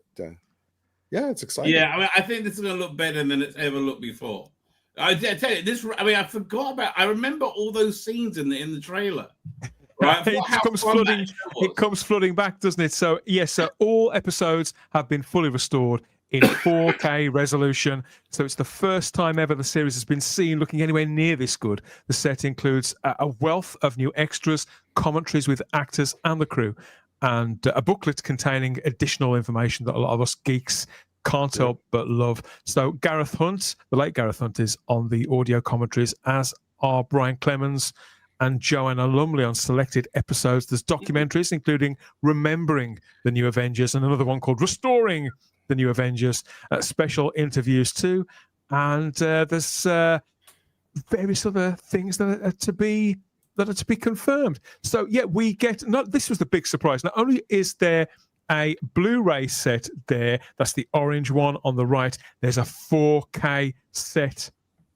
yeah, it's exciting.
Yeah, I mean, I think this is going to look better than it's ever looked before. I tell you, this. I mean, I forgot about. I remember all those scenes in the trailer. Right,
it comes flooding back, doesn't it? So yes, so all episodes have been fully restored in 4K resolution. So it's the first time ever the series has been seen looking anywhere near this good. The set includes a wealth of new extras, commentaries with actors and the crew, and a booklet containing additional information that a lot of us geeks can't help but love. So Gareth Hunt, the late Gareth Hunt, is on the audio commentaries, as are Brian Clemens and Joanna Lumley on selected episodes. There's documentaries, including Remembering the New Avengers, and another one called Restoring the New Avengers, special interviews too. And there's various other things that are to be confirmed. So yeah, we get, this was the big surprise. Not only is there a Blu-ray set there, that's the orange one on the right, there's a 4K set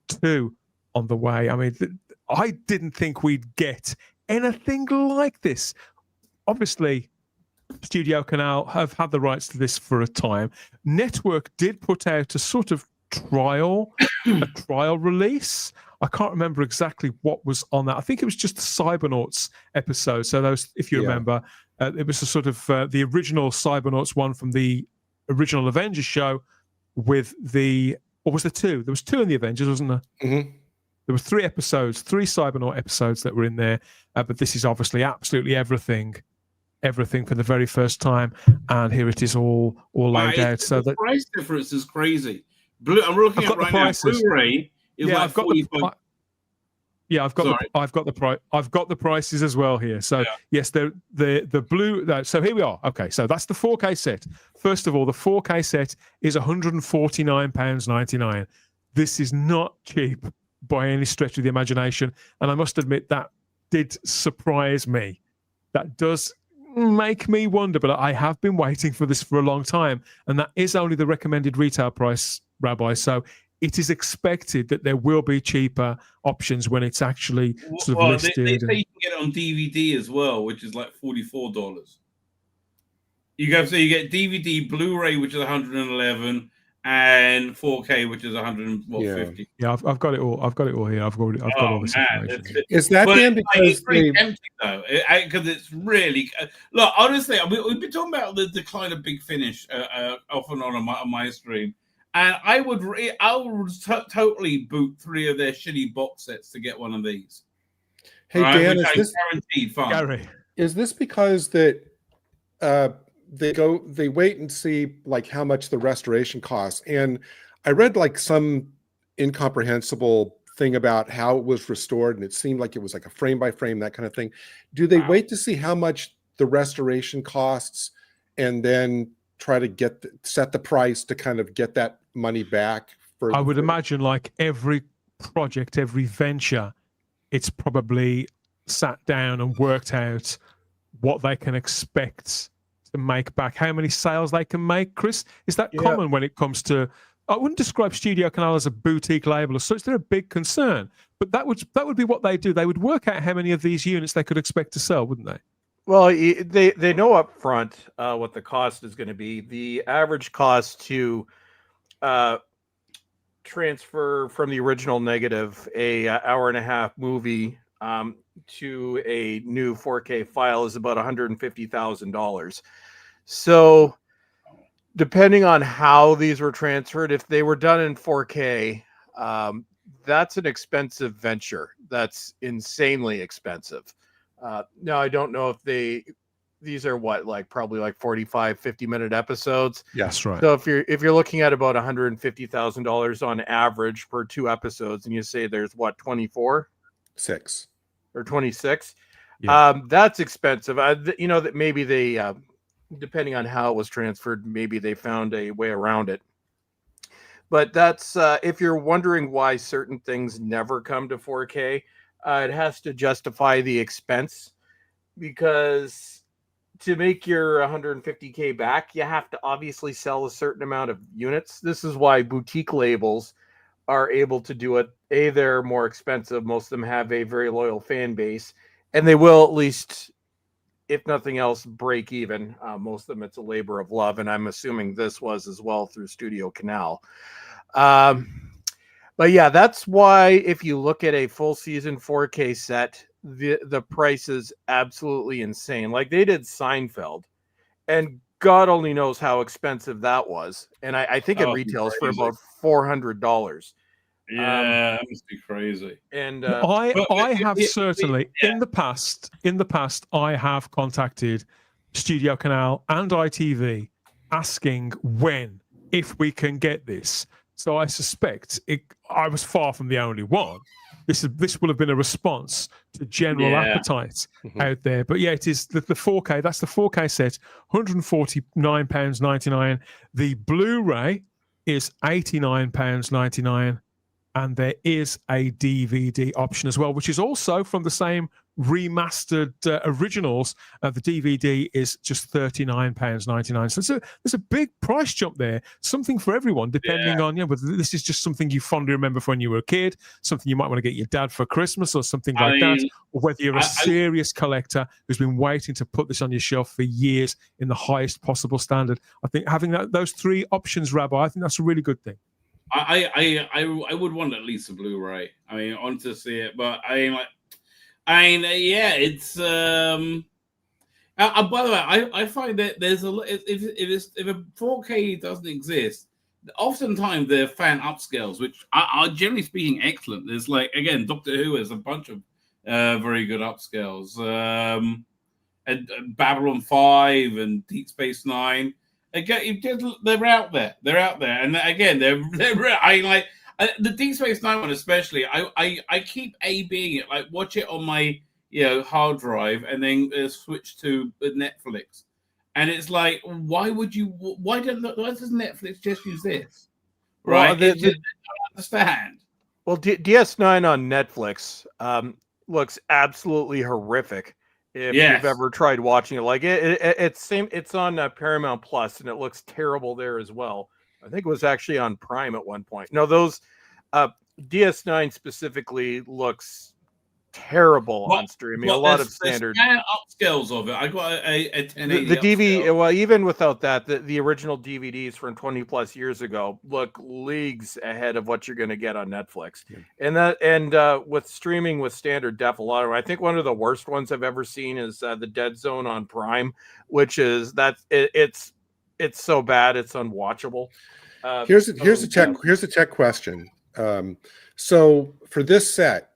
too on the way. I mean, I didn't think we'd get anything like this. Obviously, Studio Canal have had the rights to this for a time. Network did put out a sort of trial release. I can't remember exactly what was on that. I think it was just the Cybernauts episode. So those, if you remember, it was a sort of the original Cybernauts one from the original Avengers show with the, or was there 2? There was 2 in the Avengers, wasn't there?
Mm-hmm.
There were 3 episodes, 3 Cybernaut episodes that were in there. But this is obviously absolutely everything for the very first time. And here it is all laid out. So
the
that
price difference is crazy. I'm looking at right now. Blu-ray is like
I've got
45.
I've got the prices as well here. So yes, the blue. So here we are. Okay, so that's the 4K set. First of all, the 4K set is £149.99. This is not cheap by any stretch of the imagination, and I must admit that did surprise me. That does make me wonder, but I have been waiting for this for a long time, and that is only the recommended retail price, Rabbi. So it is expected that there will be cheaper options when it's actually sort of listed.
They say you can get it on DVD as well, which is like $44. You get DVD, Blu-ray, which is 111, and 4K, which is 150.
Yeah, I've got it all. I've got it all here. I've got all this information.
Is that then because
it's pretty tempting though? Because it's really look. Honestly, we've been talking about the decline of Big Finish off and on my stream. And I would totally boot 3 of their shitty box sets to get one of these.
Hey,
right?
Dan,
Which
is
I
this
guaranteed fun.
Gary.
Is this because that they wait and see like how much the restoration costs? And I read like some incomprehensible thing about how it was restored, and it seemed like it was like a frame by frame, that kind of thing. Do they wait to see how much the restoration costs and then try to set the price to kind of get that money back?
I would imagine like every project, every venture, it's probably sat down and worked out what they can expect to make back, how many sales they can make. Chris, is that common when it comes to? I wouldn't describe Studio Canal as a boutique label as such. They're a big concern, but that would be what they do. They would work out how many of these units they could expect to sell, wouldn't they?
Well, they know up front what the cost is going to be. The average cost to transfer from the original negative a hour and a half movie to a new 4K file is about $150,000. So depending on how these were transferred, if they were done in 4K, that's an expensive venture. That's insanely expensive. Now, I don't know if these are probably like 45, 50-minute episodes.
Yes, right.
So if you're looking at about $150,000 on average per 2 episodes, and you say there's 24?
6
or 26,
Yeah.
that's expensive. That maybe they, depending on how it was transferred, maybe they found a way around it. But that's if you're wondering why certain things never come to 4K, it has to justify the expense, because to make your 150K back, you have to obviously sell a certain amount of units. This is why boutique labels are able to do it. They're more expensive. Most of them have a very loyal fan base, and they will, at least, if nothing else, break even. Most of them, it's a labor of love, and I'm assuming this was as well through Studio Canal. But yeah, that's why if you look at a full season 4K set, the price is absolutely insane. Like they did Seinfeld, and God only knows how expensive that was. And I think it retails for about $400.
Yeah, that must be crazy.
And
I have certainly in the past, I have contacted Studio Canal and ITV asking if we can get this. So I suspect I was far from the only one. This will have been a response to general appetite out there. But yeah, it is the 4K. That's the 4K set, £149.99. The Blu-ray is £89.99. And there is a DVD option as well, which is also from the same remastered originals. The DVD is just £39.99. So there's a big price jump there. Something for everyone, depending on whether this is just something you fondly remember from when you were a kid, something you might want to get your dad for Christmas, or something like that, or whether you're a serious collector who's been waiting to put this on your shelf for years in the highest possible standard. I think having those 3 options, Rabbi, I think that's a really good thing.
I would want at least a Blu-ray. I mean, I want to see it, but it's. By the way, I find that there's if a 4K doesn't exist, oftentimes they're fan upscales, which are generally speaking excellent. There's again, Doctor Who has a bunch of very good upscales, and Babylon 5 and Deep Space Nine. Again, they're out there. And again, they're the Deep Space Nine one especially. I keep A/Bing it, watch it on my hard drive, and then switch to Netflix. And it's like, why does Netflix just use this? Right? I don't understand.
Well, DS9 on Netflix looks absolutely horrific. If you've ever tried watching it, it's on Paramount Plus, and it looks terrible there as well. I think it was actually on Prime at one point. No, those DS9 specifically looks terrible on streaming. A lot of standard
upscales of it. I got a 1080.
The DVD. Well, even without that, the original DVDs from 20 plus years ago look leagues ahead of what you're going to get on Netflix. Yeah. And with streaming with standard def, a lot of, I think one of the worst ones I've ever seen is the Dead Zone on Prime, which is it's so bad it's unwatchable.
Here's a tech question. So for this set,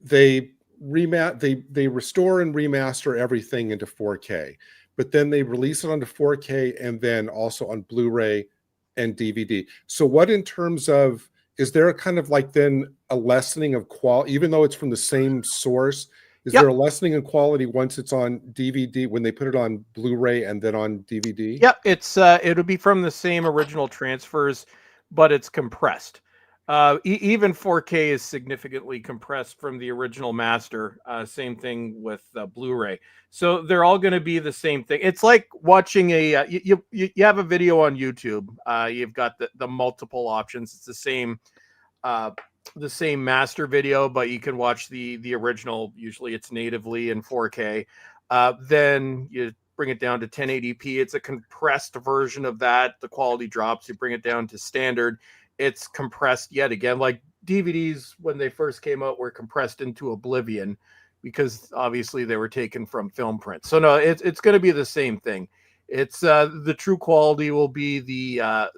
they restore and remaster everything into 4K, but then they release it onto 4K and then also on Blu-ray and DVD. So what in terms of, is there a kind of like then a lessening of quality, even though it's from the same source? Is there a lessening in quality once it's on DVD, when they put it on Blu-ray and then on DVD?
Yep, it'll be from the same original transfers, but it's compressed. Even 4K is significantly compressed from the original master. Same thing with Blu-ray. So they're all going to be the same thing. It's like watching you have a video on YouTube. You've got the multiple options. It's the same master video, but you can watch the original. Usually it's natively in 4K. Then you bring it down to 1080p. It's a compressed version of that. The quality drops. You bring it down to standard. It's compressed yet again. Like DVDs, when they first came out, were compressed into oblivion because obviously they were taken from film print. So no, it's going to be the same thing. It's the true quality will be the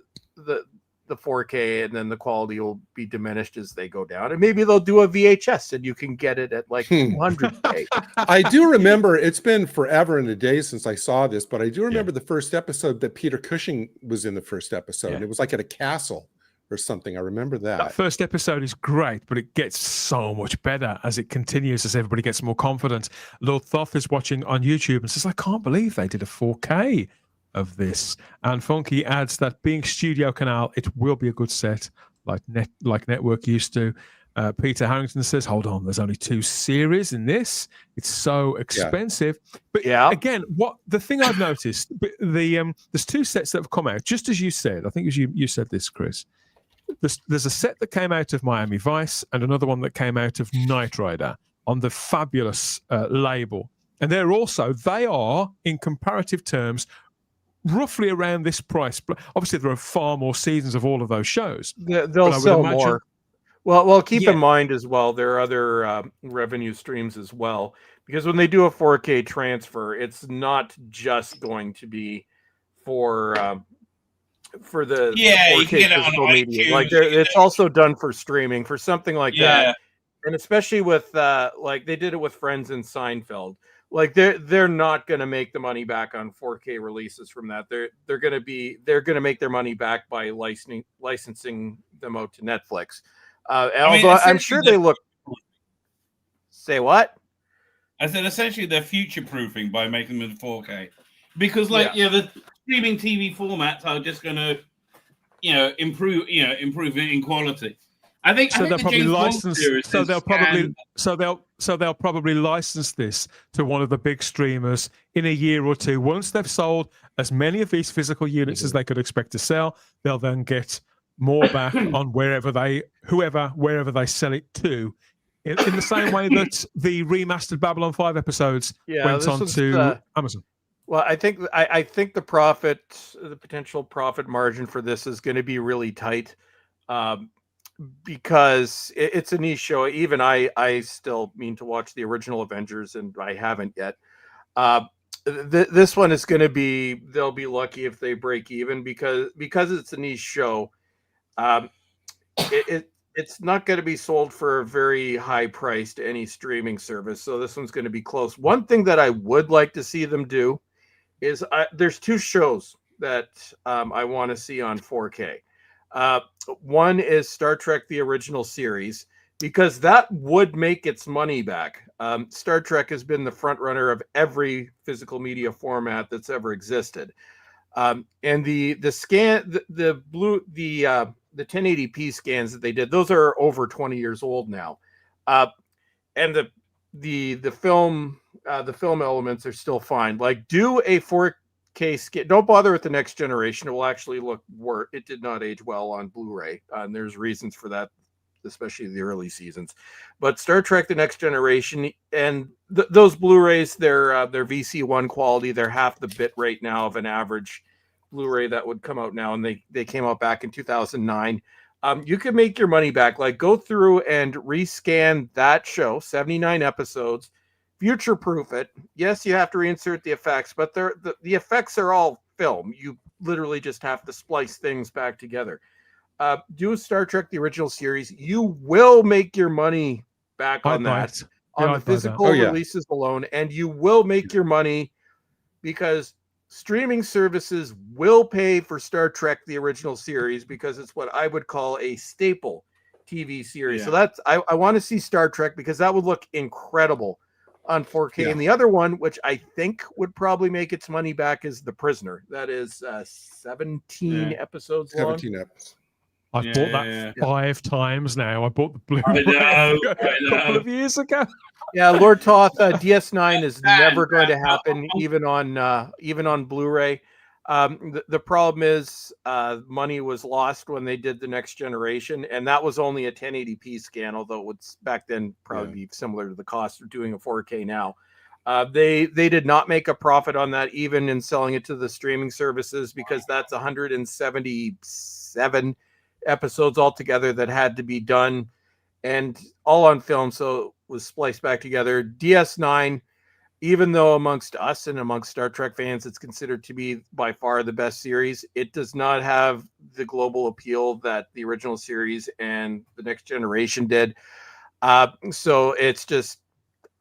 4K, and then the quality will be diminished as they go down. And maybe they'll do a VHS and you can get it at like 200K.
I do remember, it's been forever and a day since I saw this, but I do remember the first episode that Peter Cushing was in the first episode. And it was like at a castle or something. I remember that.
That first episode is great, but it gets so much better as it continues, as everybody gets more confident. Lord Thoth is watching on YouTube and says, I can't believe they did a 4K of this. And Funky adds that being Studio Canal, it will be a good set like Network used to. Peter Harrington says, hold on, there's only 2 series in this. It's so expensive. But again, what the thing I've noticed, there's 2 sets that have come out, just as you said. I think it was you said this, Chris. There's a set that came out of Miami Vice and another one that came out of Knight Rider on the Fabulous label. And they are, in comparative terms, roughly around this price. Obviously, there are far more seasons of all of those shows.
They'll sell more. Well, keep in mind as well, there are other revenue streams as well. Because when they do a 4K transfer, it's not just going to be for the 4K physical media. Like it's also done for streaming, for something like that. And especially with like they did it with Friends and Seinfeld. Like they're not going to make the money back on 4K releases from that. They're going to make their money back by licensing them out to Netflix. Although I'm sure they look. Say what?
I said essentially they're future proofing by making them in 4K, because the streaming TV formats are just going to improve it in quality. I think
they'll probably license.
So
they'll probably license this to one of the big streamers in a year or two. Once they've sold as many of these physical units as they could expect to sell, they'll then get more back on wherever they sell it to. In the same way that the remastered Babylon 5 episodes went on to Amazon.
Well, I think the potential profit margin for this is going to be really tight. Because it's a niche show. Even I still mean to watch the original Avengers, and I haven't yet. This one is going to be, they'll be lucky if they break even because it's a niche show. It's not going to be sold for a very high price to any streaming service. So this one's going to be close. One thing that I would like to see them do is there's 2 shows that I want to see on 4K. One is Star Trek, the original series, because that would make its money back. Star Trek has been the front runner of every physical media format that's ever existed. And the 1080p scans that they did, those are over 20 years old now. And the film elements are still fine. Like, do a 4K scan. Don't bother with the next generation. It will actually look worse. It did not age well on Blu-ray, and there's reasons for that, especially the early seasons. But Star Trek: The Next Generation and those Blu-rays, they're VC1 quality. They're half the bit rate now of an average Blu-ray that would come out now, and they came out back in 2009. You can make your money back. Like, go through and rescan that show, 79 episodes. Future-proof it. Yes, you have to reinsert the effects, but the effects are all film. You literally just have to splice things back together. do a Star Trek the original series. You will make your money back on that, on the physical releases alone, and you will make your money because streaming services will pay for Star Trek the original series because it's what I would call a staple TV series. So that's I want to see Star Trek because that would look incredible on 4K. And the other one, which I think would probably make its money back, is The Prisoner. That is 17 episodes long.
17 episodes.
I've bought that 5 times now. I bought the Blu-ray
I
a couple of years ago.
Yeah, Lord Toth, DS9 is never going to happen, even on Blu-ray. The problem is money was lost when they did the Next Generation, and that was only a 1080p scan, although it would back then probably be similar to the cost of doing a 4K now. They did not make a profit on that, even in selling it to the streaming services, because that's 177 episodes altogether that had to be done, and all on film, so it was spliced back together. DS9, even though amongst us and amongst Star Trek fans, it's considered to be by far the best series, it does not have the global appeal that the original series and the Next Generation did. So it's just,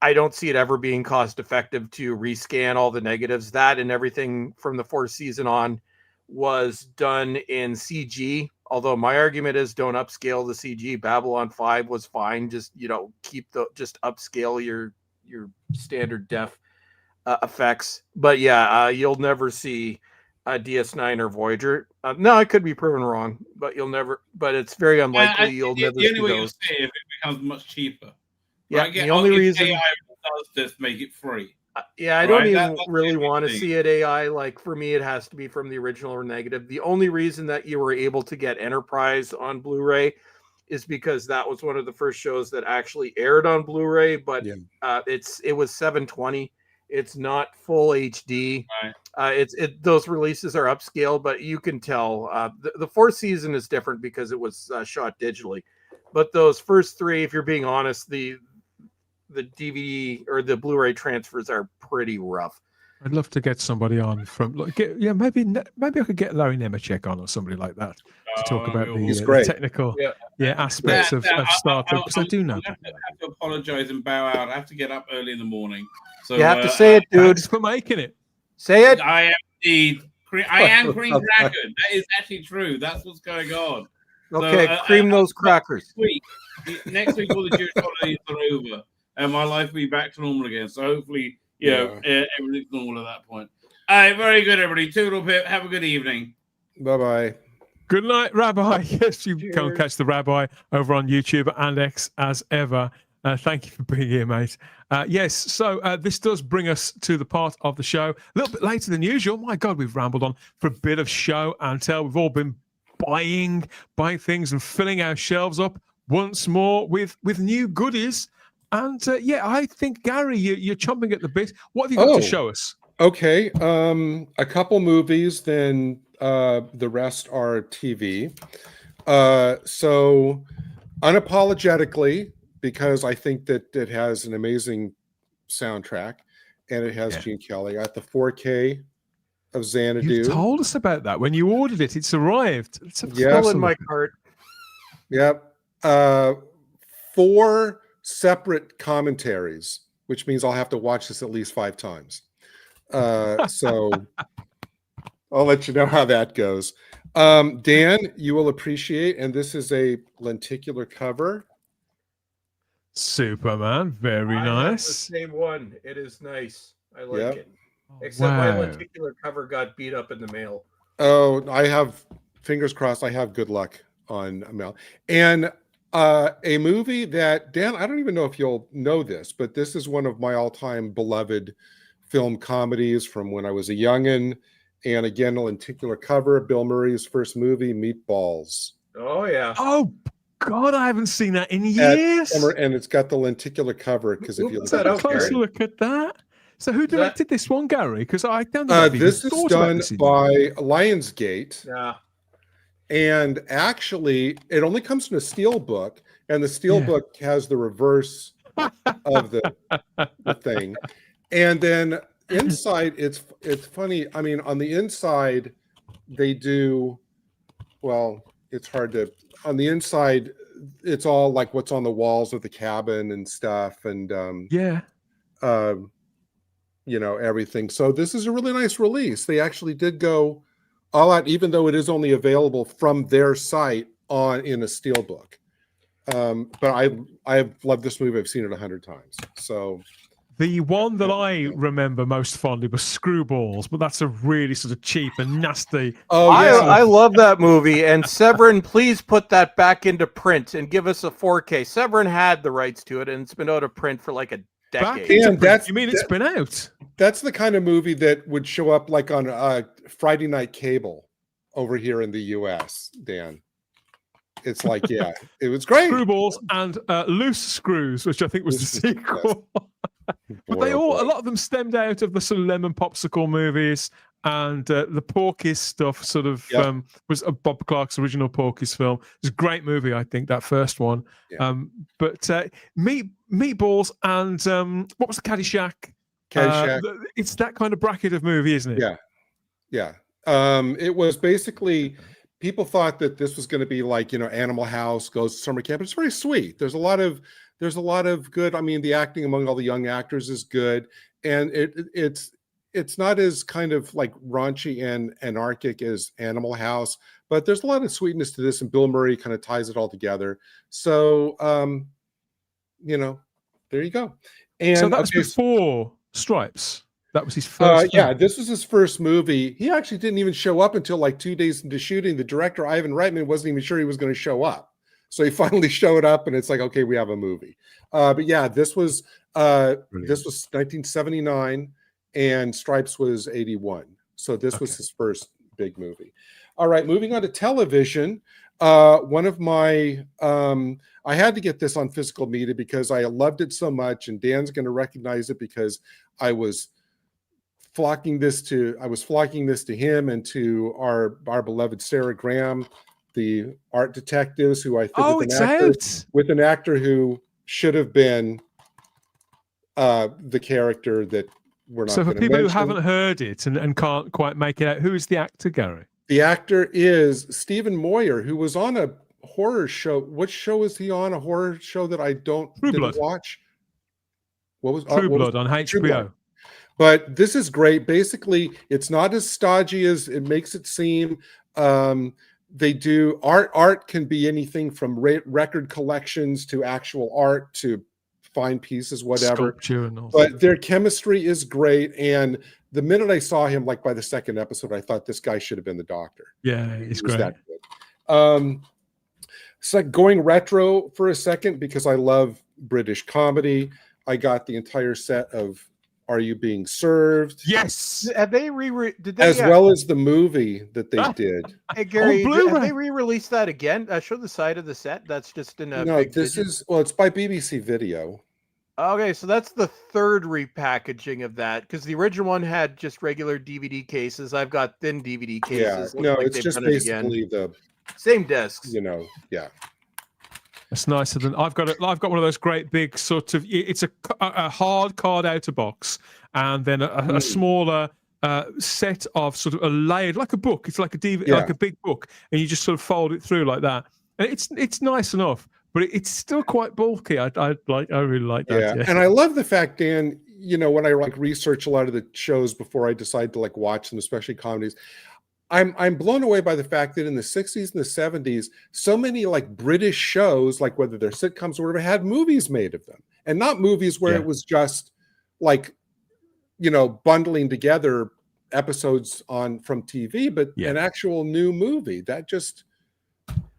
I don't see it ever being cost effective to rescan all the negatives. That and everything from the 4th season on was done in CG. Although my argument is don't upscale the CG. Babylon 5 was fine. Just, just upscale your standard def effects. But you'll never see a DS9 or Voyager. No, I could be proven wrong, but but it's very unlikely you'll never see those.
The only way you'll see it if it becomes much cheaper.
Yeah, right? The only reason
AI does just make it free.
I don't even really want to see it AI. Like, for me, it has to be from the original or negative. The only reason that you were able to get Enterprise on Blu-ray is because that was one of the first shows that actually aired on Blu-ray, but it was 720. It's not full HD. Right. Those releases are upscale, but you can tell the 4th season is different because it was shot digitally. But those first 3, if you're being honest, the DVD or the Blu-ray transfers are pretty rough.
I'd love to get somebody on from, maybe I could get Larry Nemeczek on or somebody like that to talk about the technical aspects of Star Trek, because I do know.
I have to apologize and bow out. I have to get up early in the morning. So
you have to say it, dude.
Thanks for making it.
Say it.
I am indeed. I am Cream Dragon. That is actually true. That's what's going on.
Okay, so, cream those crackers.
Next week, all the Jewish holidays are over, and my life will be back to normal again. So hopefully, everything's normal at that point. All right, very good, everybody. Toodle pip. Have a good evening.
Bye-bye.
Good night, Rabbi. Yes, you can catch the Rabbi over on YouTube and X as ever. Thank you for being here, mate. So this does bring us to the part of the show a little bit later than usual. My God, we've rambled on for a bit of show and tell. We've all been buying things and filling our shelves up once more with new goodies. And I think, Gary, you're chomping at the bit. What have you got to show us?
Okay, a couple movies, then the rest are TV. So unapologetically, because I think that it has an amazing soundtrack and it has Gene Kelly at the 4K of Xanadu.
You told us about that when you ordered it. It's arrived. It's
still in my cart.
Yep. 4 separate commentaries, which means I'll have to watch this at least 5 times. So I'll let you know how that goes. Dan, you will appreciate, and this is a lenticular cover.
Superman, very nice.
The same one. It is nice. I like it. Except my lenticular cover got beat up in the mail.
Oh, I have, fingers crossed, I have good luck on mail. And a movie that, Dan, I don't even know if you'll know this, but this is one of my all-time beloved film comedies from when I was a youngin'. And again, a lenticular cover, Bill Murray's first movie, Meatballs.
Oh, yeah.
Oh, God, I haven't seen that in years.
And it's got the lenticular cover because if you
look at look at that. So who directed this one, Gary? Because I don't know.
This is done by Lionsgate.
Yeah.
And actually, it only comes in a steel book, and the steel book has the reverse of the thing. And then inside, it's funny. I mean, on the inside, they do, well, it's hard to on the inside. It's all like what's on the walls of the cabin and stuff, and everything. So this is a really nice release. They actually did go all out, even though it is only available from their site in a steelbook. But I've loved this movie. I've seen it 100 times. So
the one that I remember most fondly was Screwballs, but that's a really sort of cheap and nasty.
Oh, yeah. I love that movie. And Severin, please put that back into print and give us a 4K. Severin had the rights to it, and it's been out of print for like a decade.
You mean it's been out?
That's the kind of movie that would show up like on Friday night cable over here in the US, Dan. It's like, yeah, it was great.
Screwballs and Loose Screws, which I think was the sequel. But they all, a lot of them stemmed out of the sort of Lemon Popsicle movies, and the Porky's stuff sort of was Bob Clark's original Porky's film. It was a great movie, I think, that first one.
Yeah.
But Meatballs and what was the Caddyshack? It's that kind of bracket of movie, isn't it?
Yeah. Yeah. It was basically, people thought that this was going to be like, Animal House, Goes to Summer Camp. It's very sweet. There's a lot of good. I mean, the acting among all the young actors is good, and it's not as kind of like raunchy and anarchic as Animal House, but there's a lot of sweetness to this, and Bill Murray kind of ties it all together. So, there you go. And
so that was before Stripes. That was his first.
Yeah, this was his first movie. He actually didn't even show up until like 2 days into shooting. The director, Ivan Reitman, wasn't even sure he was going to show up. So he finally showed up, and it's like, okay, we have a movie. But yeah, this was 1979, and Stripes was 81. So this was his first big movie. All right, moving on to television. One of my, I had to get this on physical media because I loved it so much, and Dan's going to recognize it because I was flocking this to him and to our beloved Sarah Graham, the art detectives, who I think with an actor who should have been the character that we're not.
So for people who haven't heard it and can't quite make it out, who is the actor, Gary?
The actor is Stephen Moyer, who was on a horror show. What show is he on? A horror show that I didn't watch. What was
True Blood on HBO?
Blood. But this is great. Basically, it's not as stodgy as it makes it seem. They do art can be anything from record collections to actual art to fine pieces, whatever. But their chemistry is great. And the minute I saw him, like by the second episode, I thought this guy should have been the Doctor.
Yeah, he's great.
That good. So going retro for a second, because I love British comedy. I got the entire set of Are You Being Served?
Yes. Have they
well as the movie that they did.
Hey Gary, have they re-released that again? Show the side of the set. That's just in a.
No, this is it's by BBC Video.
Okay, so that's the third repackaging of that, because the original one had just regular DVD cases. I've got thin DVD cases.
Yeah, no, it's just basically the
same discs.
Yeah.
It's nicer than I've got one of those great big sort of. It's a hard card outer box, and then a smaller set of sort of a layered, like a book. It's like a DVD, like a big book, and you just sort of fold it through like that. And it's nice enough, but it's still quite bulky. I really like that.
Yeah, and I love the fact, Dan. When I research a lot of the shows before I decide to watch them, especially comedies. I'm blown away by the fact that in the 60s and the 70s, so many British shows, whether they're sitcoms or whatever, had movies made of them, and not movies where it was just bundling together episodes from TV, but an actual new movie. That just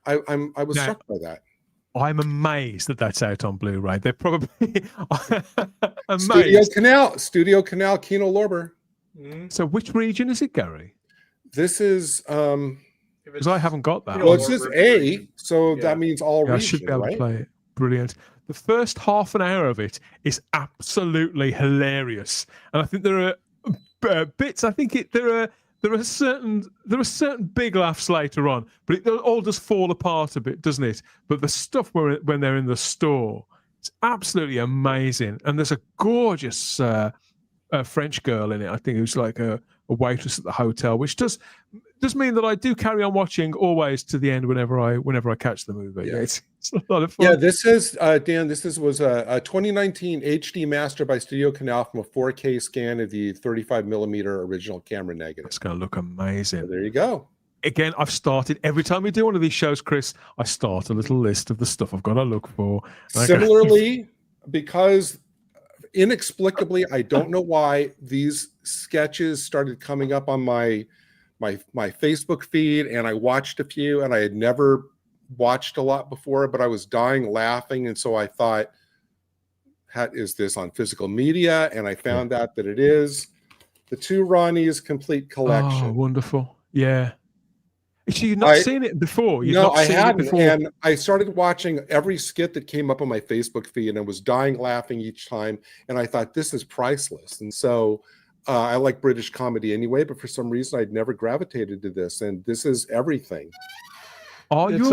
I was struck by that.
I'm amazed that that's out on Blu-ray. They're probably amazed.
Studio Canal, Kino Lorber.
So which region is it, Gary?
This is
because I haven't got that.
Well, it says A, so that means all region,
I should be able to play it. Brilliant. The first half an hour of it is absolutely hilarious, and I think there are bits. I think there are certain big laughs later on, but it all just fall apart a bit, doesn't it? But the stuff when they're in the store, it's absolutely amazing, and there's a gorgeous French girl in it. I think who's like a waitress at the hotel, which does does mean that I do carry on watching always to the end whenever I catch the movie.
Yeah.
It's a lot of fun.
Yeah, this is Dan. Was a 2019 HD master by Studio Canal from a 4K scan of the 35 millimeter original camera negative.
It's going to look amazing.
So there you go.
Again, I've started every time we do one of these shows, Chris. I start a little list of the stuff I've got to look for.
Similarly, because inexplicably, I don't know why these sketches started coming up on my Facebook feed, and I watched a few, and I had never watched a lot before, but I was dying laughing, and so I thought, is this on physical media? And I found out that it is the Two Ronnies complete collection.
Oh, wonderful! Yeah. So you've not seen it before?
No, I hadn't. And I started watching every skit that came up on my Facebook feed, and I was dying laughing each time. And I thought, this is priceless. And so I like British comedy anyway, but for some reason I'd never gravitated to this. And this is everything.
Are you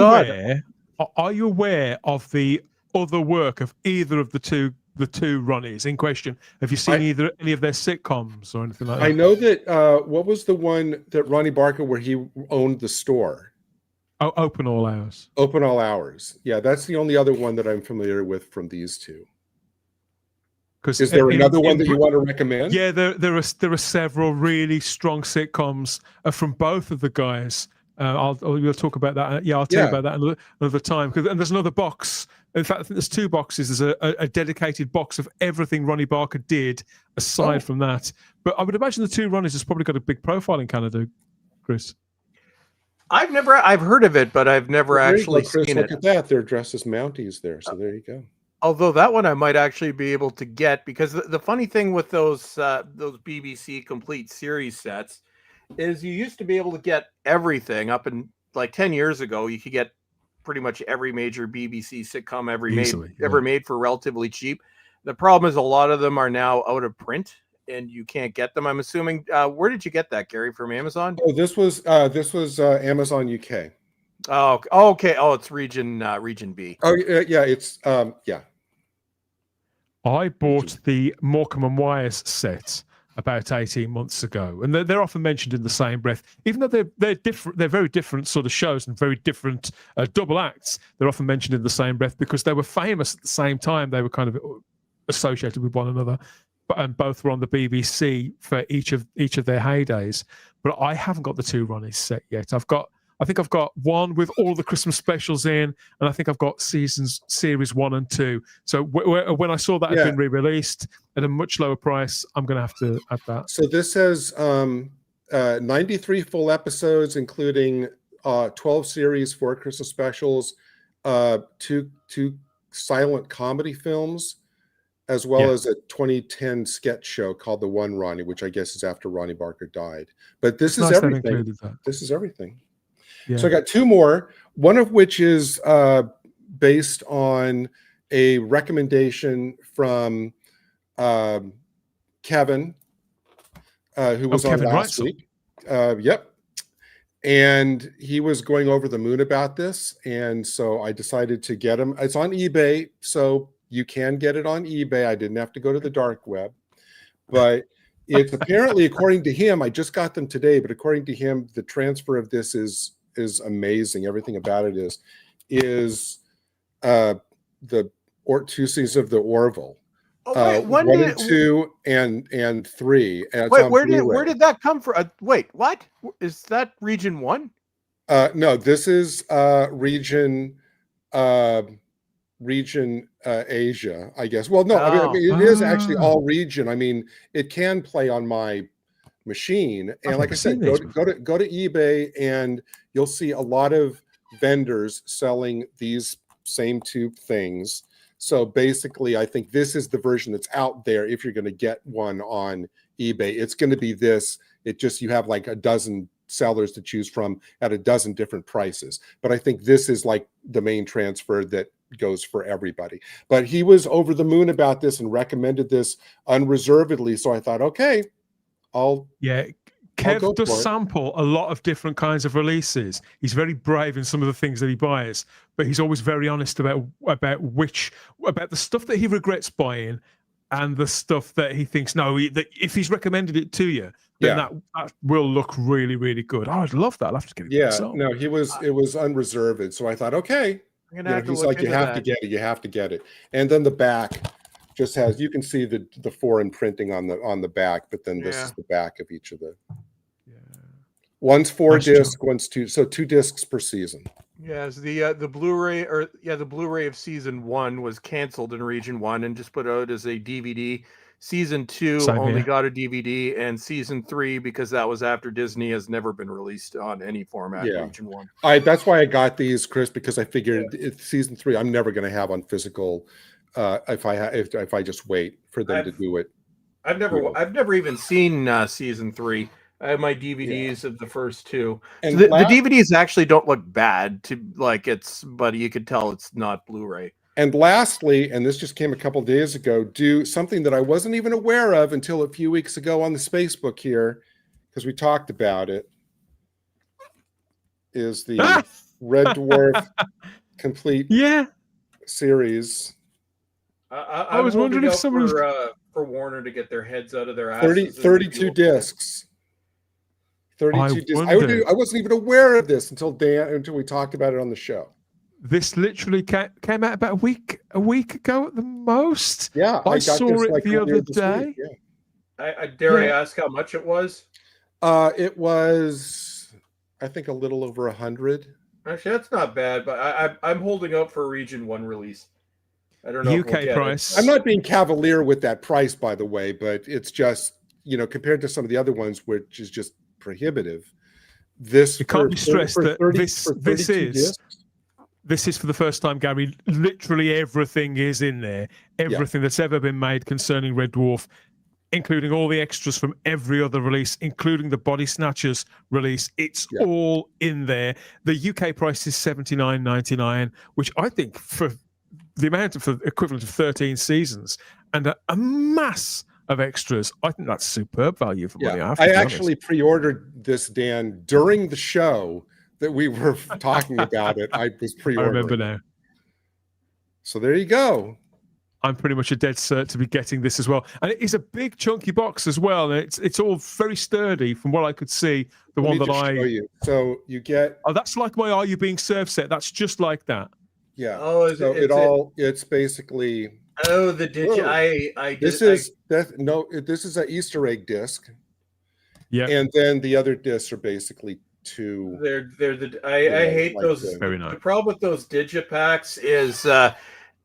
aware of the other work of either of the two Ronnies in question? Have you seen any of their sitcoms or anything like that?
I know that what was the one that Ronnie Barker where he owned the store?
Oh, Open All Hours.
Open All Hours. Yeah, that's the only other one that I'm familiar with from these two. Is there another one that you want to recommend?
Yeah, there are several really strong sitcoms from both of the guys. We'll talk about that. Yeah, I'll tell you about that another time. And there's another box. In fact, I think there's two boxes. There's a dedicated box of everything Ronnie Barker did aside from that. But I would imagine the Two Ronnies has probably got a big profile in Canada, Chris.
I've heard of it, but I've never actually seen it.
Look at that. They're dressed as Mounties there. So there you go.
Although that one I might actually be able to get, because the funny thing with those BBC complete series sets is you used to be able to get everything up in like 10 years ago. You could get pretty much every major BBC sitcom ever made for relatively cheap. The problem is a lot of them are now out of print and you can't get them. I'm assuming. Where did you get that, Gary? From Amazon?
Oh, this was Amazon UK.
Oh, okay. Oh, it's region B.
Oh, yeah. It's yeah.
I bought the Morecambe and Wise set about 18 months ago, and they're often mentioned in the same breath, even though they're different. They're very different sort of shows and very different double acts. They're often mentioned in the same breath because they were famous at the same time. They were kind of associated with one another, and both were on the BBC for each of their heydays. But I haven't got the Two Ronnies set yet. I think I've got one with all the Christmas specials in, and I think I've got series 1 and 2. So when I saw that had been re-released at a much lower price, I'm going to have to add that.
So this has 93 full episodes, including 12 series, 4 Christmas specials, two silent comedy films, as well as a 2010 sketch show called The One Ronnie, which I guess is after Ronnie Barker died. But this is everything. This is everything. Yeah. So I got 2 more, one of which is based on a recommendation from Kevin, who was on last week. Yep. And he was going over the moon about this. And so I decided to get him. It's on eBay. So you can get it on eBay. I didn't have to go to the dark web. But it's apparently, according to him, I just got them today, but according to him, the transfer of this is amazing. Everything about it is the 2 seasons of the Orville. 1 and 2 and 3. And
wait, where did that come from? Wait, what is that? Region 1?
No, this is region Asia, I guess. Well, no, I mean it is actually all region. I mean, it can play on my machine, and like I said, go to eBay, and you'll see a lot of vendors selling these same 2 things. So basically, I think this is the version that's out there. If you're going to get one on eBay, it's going to be this. It just, you have like a dozen sellers to choose from at a dozen different prices. But I think this is like the main transfer that goes for everybody. But he was over the moon about this and recommended this unreservedly. So I thought, okay, Kev does sample a lot of different kinds of releases. He's very brave in some of the things that he buys, but he's always very honest about the stuff that he regrets buying
and the stuff that he thinks that if he's recommended it to you, then that will look really, really good. Oh, I'd love that. I'll have to get it.
Yeah, no, it was unreserved. So I thought, okay, he's like, you have to get it, you have to get it. And then the back just has, you can see the foreign printing on the back, but then this is the back of each of the. One's 4 discs, one's 2, so 2 discs per season.
Yes, the Blu-ray the Blu-ray of season 1 was canceled in region 1 and just put out as a DVD. Season 2 only got a DVD, and season 3, because that was after Disney, has never been released on any format in region 1.
That's why I got these, Chris, because I figured season 3 I'm never going to have on physical if I just wait for them to do it.
I've never even seen season 3. I have my DVDs of the first 2. And so the DVDs actually don't look bad but you could tell it's not Blu-ray.
And lastly, and this just came a couple days ago, do something that I wasn't even aware of until a few weeks ago on the Spacebook here, because we talked about it, is the Red Dwarf complete series.
I was wondering if someone for Warner to get their heads out of their asses.
32 discs. 32 discs. I wasn't even aware of this until we talked about it on the show.
This literally came out about a week ago at the most.
Yeah,
I saw it the other day.
I dare I ask how much it was?
It was, I think, a little over 100.
Actually, that's not bad, but I'm holding out for a region 1 release. I don't know
UK price.
I'm not being cavalier with that price, by the way, but it's just, compared to some of the other ones, which is just prohibitive. This,
you can't be stressed that this is for the first time, Gary. Literally everything is in there. Everything that's ever been made concerning Red Dwarf, including all the extras from every other release, including the Body Snatchers release. It's all in there. The UK price is $79.99, which I think for the amount of equivalent of 13 seasons and a mass of extras, I think that's superb value for money.
I actually pre-ordered this, Dan, during the show that we were talking about it. I was pre-ordering.
I remember now.
So there you go.
I'm pretty much a dead cert to be getting this as well, and it is a big chunky box as well. And it's all very sturdy from what I could see. The one that
show you. So you get.
Oh, that's like my "Are You Being Served" set. That's just like that.
Yeah.
Oh,
it's basically.
Oh, the digit.
This is an Easter egg disc.
Yeah.
And then the other discs are basically 2.
I hate those.
Very nice.
The problem with those digipacks is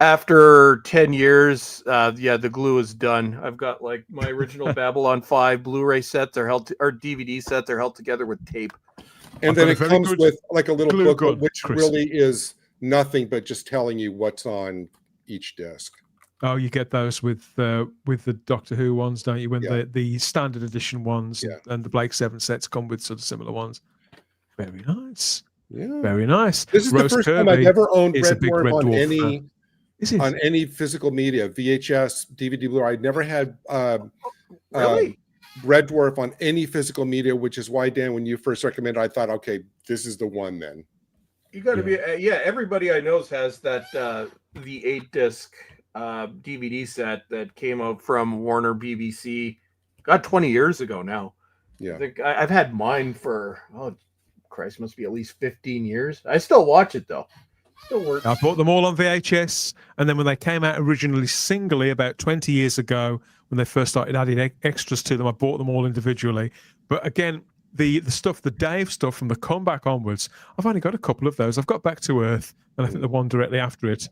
after 10 years, the glue is done. I've got like my original Babylon 5 Blu-ray sets or DVD sets are held together with tape.
And then it comes with like a little booklet, which really is nothing but just telling you what's on each disc.
Oh, you get those with the Doctor Who ones, don't you? When the standard edition ones and the Blake 7 sets come with sort of similar ones. Very nice.
Yeah.
Very nice.
This is
Rose
the first
Kirby
time I've ever owned Red
Dwarf
on any physical media, VHS, DVD, Blu-ray. I'd never had Red Dwarf on any physical media, which is why, Dan, when you first recommended, I thought, okay, this is the one then.
You got to be, everybody I know has that, the 8-disc DVD set that came out from Warner BBC, 20 years ago now.
Yeah.
I think I've had mine for, Christ, must be at least 15 years. I still watch it though. Still works.
I bought them all on VHS, and then when they came out originally singly about 20 years ago, when they first started adding extras to them, I bought them all individually. But again, the stuff, the Dave stuff from the comeback onwards, I've only got a couple of those. I've got Back to Earth, and I think the one directly after it,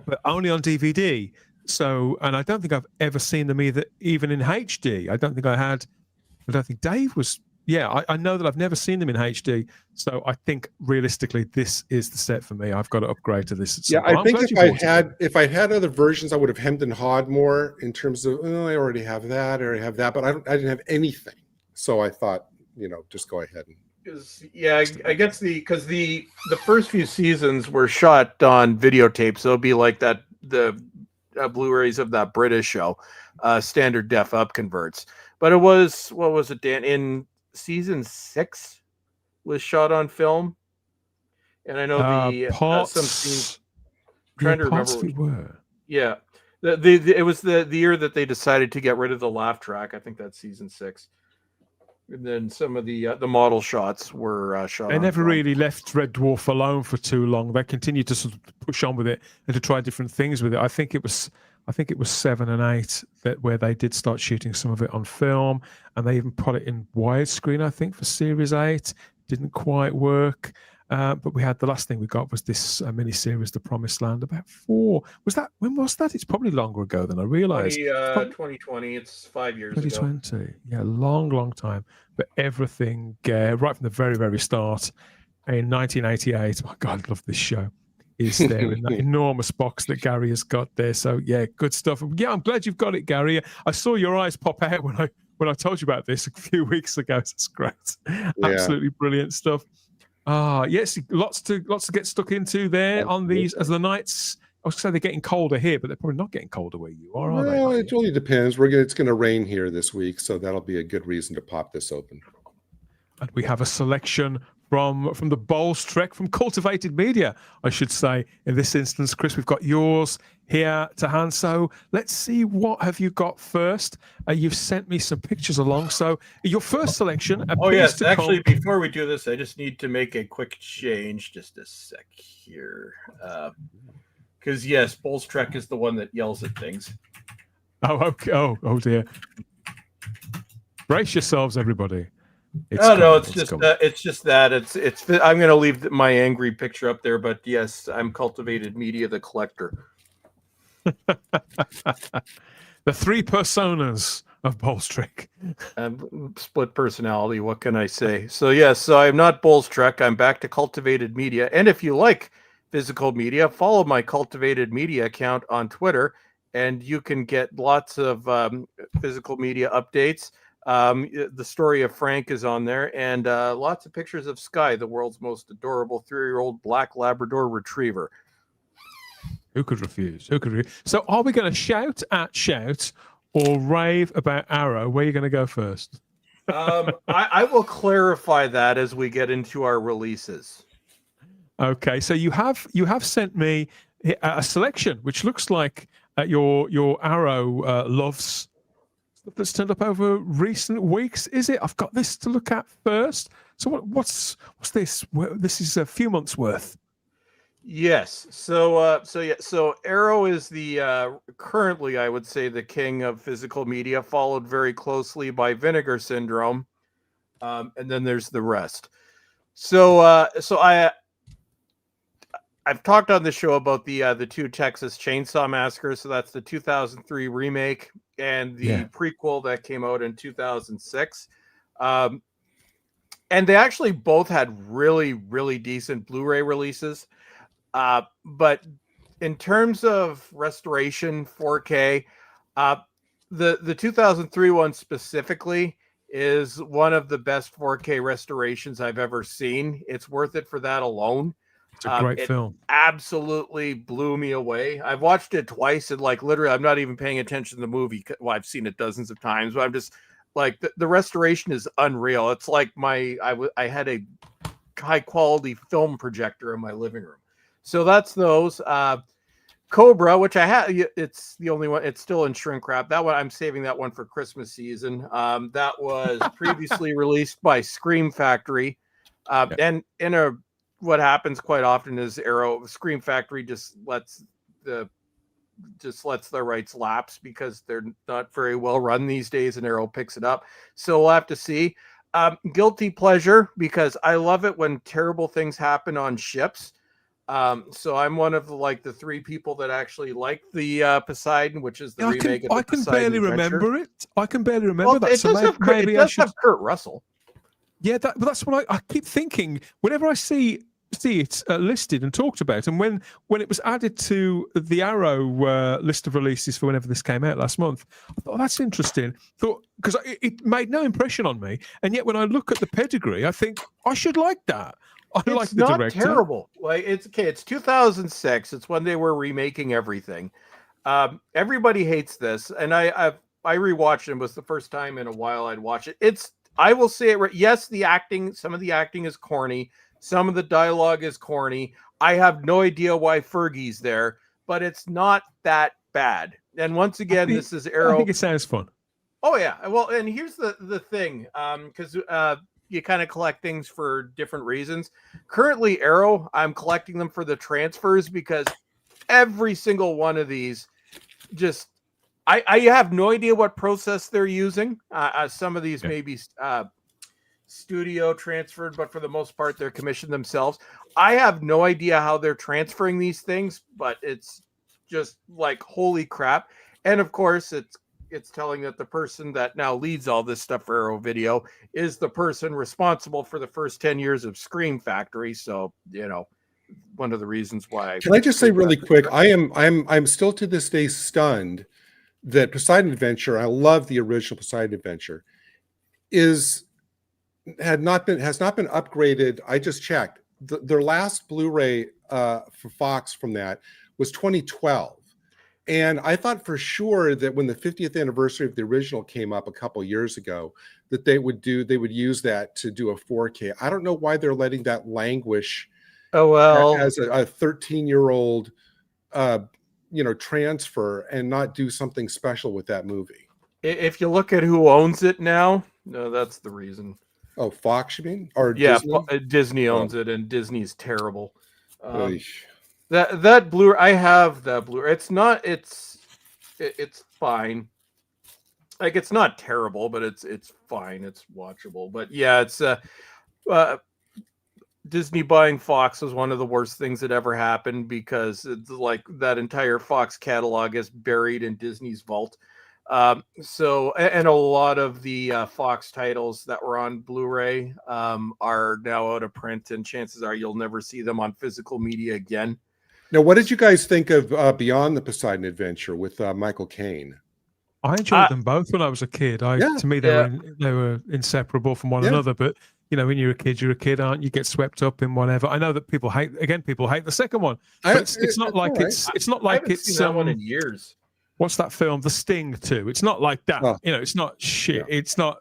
but only on DVD. So, and I don't think I've ever seen them even in HD. I don't think Dave was. Yeah, I know that I've never seen them in HD. So I think realistically, this is the set for me. I've got to upgrade to this.
I think if I had other versions, I would have hemmed and hawed more in terms of, I already have that, but I didn't have anything. So I thought, just go ahead and.
I guess because the first few seasons were shot on videotape, so it'll be like that the Blu-rays of that British show, standard def up converts. But it was, what was it, Dan? In season 6 was shot on film, and I know some scenes. Trying to remember. It was the year that they decided to get rid of the laugh track. I think that's season 6. And then some of the model shots were shot.
They
on
never
film.
really left Red Dwarf alone for too long. They continued to sort of push on with it and to try different things with it. I think it was 7 and 8 where they did start shooting some of it on film, and they even put it in widescreen. I think for Series 8 didn't quite work. But we had the last thing we got was this mini series, The Promised Land. About 4. When was that? It's probably longer ago than I realized.
2020. It's 5 years ago.
2020. Yeah, long time. But everything, right from the very, very start in 1988. My God, I love this show. Is there in that enormous box that Gary has got there? So yeah, good stuff. Yeah, I'm glad you've got it, Gary. I saw your eyes pop out when I told you about this a few weeks ago. It's great, absolutely brilliant stuff. Yes, lots to get stuck into there on these as the nights. I was going to say they're getting colder here, but they're probably not getting colder where you are they?
Well, it really depends. It's going to rain here this week, so that'll be a good reason to pop this open.
And we have a selection from the Bowls Trek from Cultivated Media, I should say. In this instance, Chris, we've got yours here to hand. So let's see, what have you got first? You've sent me some pictures along. So your first selection.
Yes. Actually, before we do this, I just need to make a quick change. Just a sec here. Because, yes, Bowls Trek is the one that yells at things.
Oh, okay. Oh dear. Brace yourselves, everybody.
It's just that I'm going to leave my angry picture up there, but yes, I'm Cultivated Media, the collector.
The 3 personas of Bowls Trek.
Split personality. What can I say? So yes, so I'm not Bowls Trek. I'm back to Cultivated Media, and if you like physical media, follow my Cultivated Media account on Twitter, and you can get lots of physical media updates. The story of Frank is on there, and lots of pictures of Sky, the world's most adorable 3-year-old black Labrador retriever.
Who could refuse? So are we going to shout or rave about Arrow? Where are you going to go first?
I will clarify that as we get into our releases.
Okay, so you have sent me a selection which looks like your Arrow loves that's turned up over recent weeks. Is it? I've got this to look at first. So what's this? This is a few months worth.
Yes. So Arrow is the currently, I would say, the king of physical media, followed very closely by Vinegar Syndrome, and then there's the rest. I've talked on the show about the 2 Texas Chainsaw Massacres. So that's the 2003 remake and the prequel that came out in 2006. And they actually both had really, really decent Blu-ray releases. But in terms of restoration, 4K, the 2003 one specifically is one of the best 4K restorations I've ever seen. It's worth it for that alone.
It's a great film.
Absolutely blew me away. I've watched it twice, and literally, I'm not even paying attention to the movie. Well, I've seen it dozens of times, but I'm just like the restoration is unreal. It's like I had a high quality film projector in my living room. So that's those. Cobra, which I had, it's the only one. It's still in shrink wrap. That one, I'm saving that one for Christmas season. That was previously released by Scream Factory, and what happens quite often is Scream Factory just lets their rights lapse because they're not very well run these days, and Arrow picks it up. So we'll have to see. Guilty pleasure, because I love it when terrible things happen on ships. So I'm one of the 3 people that actually like the Poseidon, which is the remake of the Poseidon
barely
Adventure.
remember it. I can barely remember that.
It does have Kurt Russell.
Yeah, that's what I keep thinking whenever I see it listed and talked about, and when it was added to the Arrow list of releases for whenever this came out last month, I thought, that's interesting. Because it made no impression on me, and yet when I look at the pedigree, I think I should like that. I like the director. It's not
terrible. It's okay. It's 2006. It's when they were remaking everything. Everybody hates this, and I rewatched it. It was the first time in a while I'd watch it. I will say it. Yes, some of the acting is corny. Some of the dialogue is corny. I have no idea why Fergie's there, but it's not that bad. And once again, this is
I
Arrow.
think it sounds fun.
Oh yeah. Well, and here's the thing, because you kind of collect things for different reasons. Currently, Arrow, I'm collecting them for the transfers because every single one of these just I have no idea what process they're using. Some of these may be studio transferred, but for the most part, they're commissioned themselves. I have no idea how they're transferring these things, but it's just like holy crap. And of course, it's telling that the person that now leads all this stuff for Arrow Video is the person responsible for the first 10 years of Scream Factory. So, one of the reasons why.
Can I just say really quick, I'm still to this day stunned that Poseidon Adventure, I love the original Poseidon Adventure, has not been upgraded. I just checked. Their last Blu-ray for Fox from that was 2012. And I thought for sure that when the 50th anniversary of the original came up a couple years ago, that they would use that to do a 4K. I don't know why they're letting that languish.
Oh well,
as a 13-year-old, transfer and not do something special with that movie.
If you look at who owns it now, no, that's the reason.
Oh, Fox, you mean? Or
yeah,
Disney?
Disney owns it, and Disney's terrible.
Eesh.
That Blu-ray, I have that Blu-ray. It's fine. Like, it's not terrible, but it's fine. It's watchable. But yeah, it's Disney buying Fox was one of the worst things that ever happened, because it's like that entire Fox catalog is buried in Disney's vault. So, and a lot of the Fox titles that were on Blu-ray are now out of print, and chances are you'll never see them on physical media again.
Now, what did you guys think of Beyond the Poseidon Adventure with Michael Caine?
I enjoyed them both when I was a kid. To me, they were inseparable from one another. But when you're a kid, aren't you? Get swept up in whatever. I know that people hate the second one. But it's not like it's not like it's
that one in years.
What's that film? The Sting 2. It's not like that.
Oh.
It's not shit. Yeah. It's not.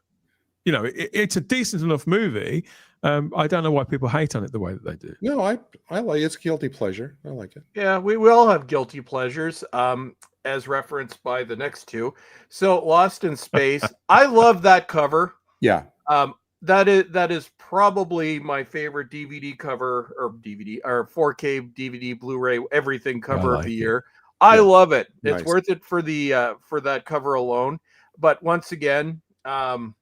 It's a decent enough movie. I don't know why people hate on it the way that they do.
No, I like it's guilty pleasure. I like it.
Yeah, we all have guilty pleasures, as referenced by the next two. So, Lost in Space, I love that cover.
Yeah.
That is probably my favorite DVD cover, or 4K DVD, Blu-ray, everything cover of the year. I love it. It's worth it for that cover alone. But once again, and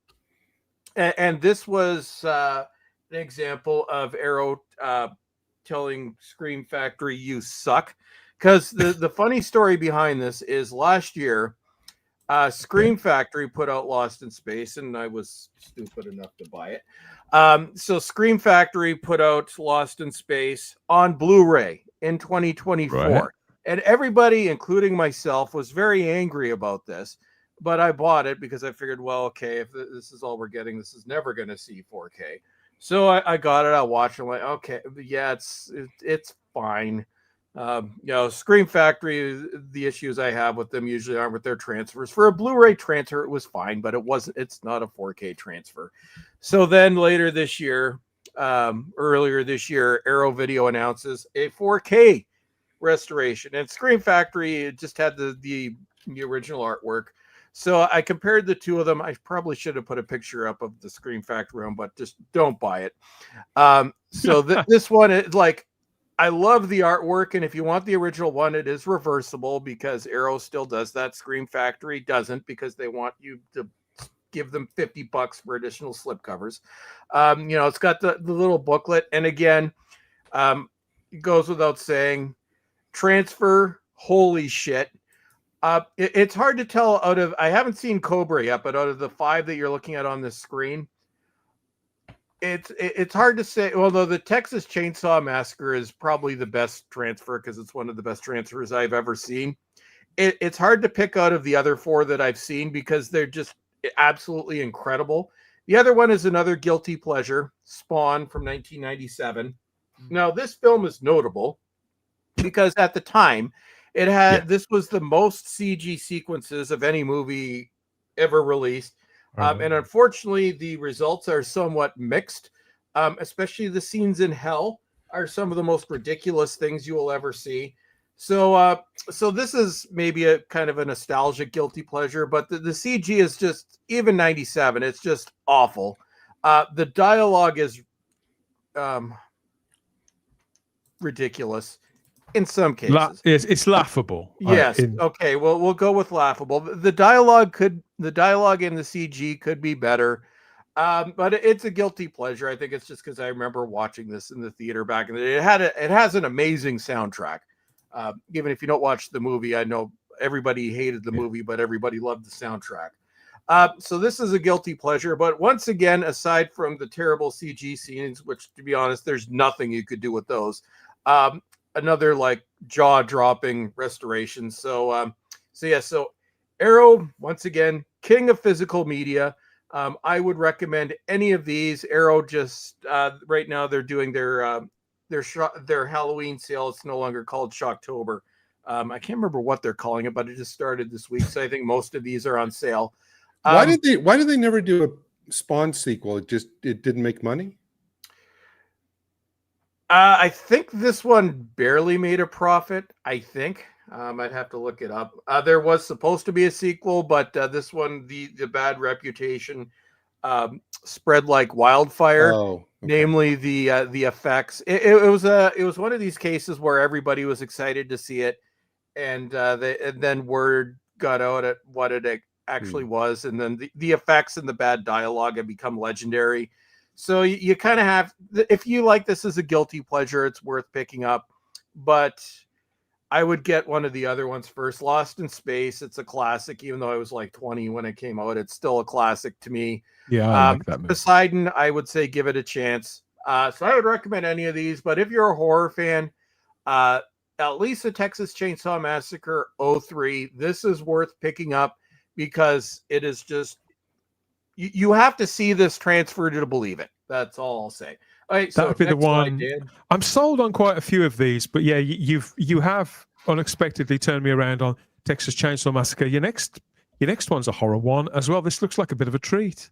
this was an example of Arrow telling Scream Factory, you suck. Because the funny story behind this is last year, Scream Factory put out Lost in Space, and I was stupid enough to buy it. So Scream Factory put out Lost in Space on Blu-ray in 2024. Right. And everybody, including myself, was very angry about this. But I bought it because I figured, well, okay, if this is all we're getting, this is never going to see 4K. So I got it. I watched it. I'm like, okay, yeah, it's fine. Scream Factory, the issues I have with them usually aren't with their transfers. For a Blu-ray transfer, it was fine, but it's not a 4K transfer. So then later this year, earlier this year, Arrow Video announces a 4K restoration, and Scream Factory just had the original artwork. So I compared the two of them. I probably should have put a picture up of the Scream Factory one, but just don't buy it. So this one is like, I love the artwork, and if you want the original one, it is reversible because Arrow still does that. Scream Factory doesn't, because they want you to give them $50 for additional slipcovers. It's got the little booklet, and again, it goes without saying, transfer, holy shit. It's hard to tell I haven't seen Cobra yet, but out of the 5 that you're looking at on this screen, it's hard to say. Although the Texas Chainsaw Massacre is probably the best transfer because it's one of the best transfers I've ever seen. It's hard to pick out of the other 4 that I've seen because they're just absolutely incredible. The other one is another guilty pleasure, Spawn from 1997. Now, this film is notable because at the time, this was the most CG sequences of any movie ever released. And unfortunately, the results are somewhat mixed, especially the scenes in hell are some of the most ridiculous things you will ever see. So this is maybe a kind of a nostalgic guilty pleasure, but the CG is just, even 97, it's just awful. The dialogue is ridiculous in some cases.
It's laughable.
Yes. Okay. Well, we'll go with laughable. The dialogue and the CG could be better. But it's a guilty pleasure. I think it's just because I remember watching this in the theater back in the day. It has an amazing soundtrack. Even if you don't watch the movie, I know everybody hated the movie, but everybody loved the soundtrack. So this is a guilty pleasure. But once again, aside from the terrible CG scenes, which to be honest, there's nothing you could do with those. Another like jaw-dropping restoration. So Arrow, once again, king of physical media. I would recommend any of these. Arrow just right now they're doing their Halloween sale. It's no longer called Shocktober. I can't remember what they're calling it, but it just started this week. So I think most of these are on sale.
Why did they never do a Spawn sequel? It didn't make money.
I think this one barely made a profit. I think I'd have to look it up. There was supposed to be a sequel, but this one, the bad reputation spread like wildfire.
Oh, okay.
Namely the effects. It was one of these cases where everybody was excited to see it, and then word got out at what it actually was, and then the effects and the bad dialogue have become legendary. So you kind of have, if you like this as a guilty pleasure, it's worth picking up. But I would get one of the other ones first. Lost in Space. It's a classic, even though I was like 20 when it came out. It's still a classic to me.
Yeah, I like that movie.
Poseidon, I would say give it a chance. So I would recommend any of these. But if you're a horror fan, at least the Texas Chainsaw Massacre 03, this is worth picking up because it is just, you have to see this transfer to believe it. That's all I'll say. All right,
that would be the one. I'm sold on quite a few of these, but yeah, you have unexpectedly turned me around on Texas Chainsaw Massacre. Your next one's a horror one as well. This looks like a bit of a treat.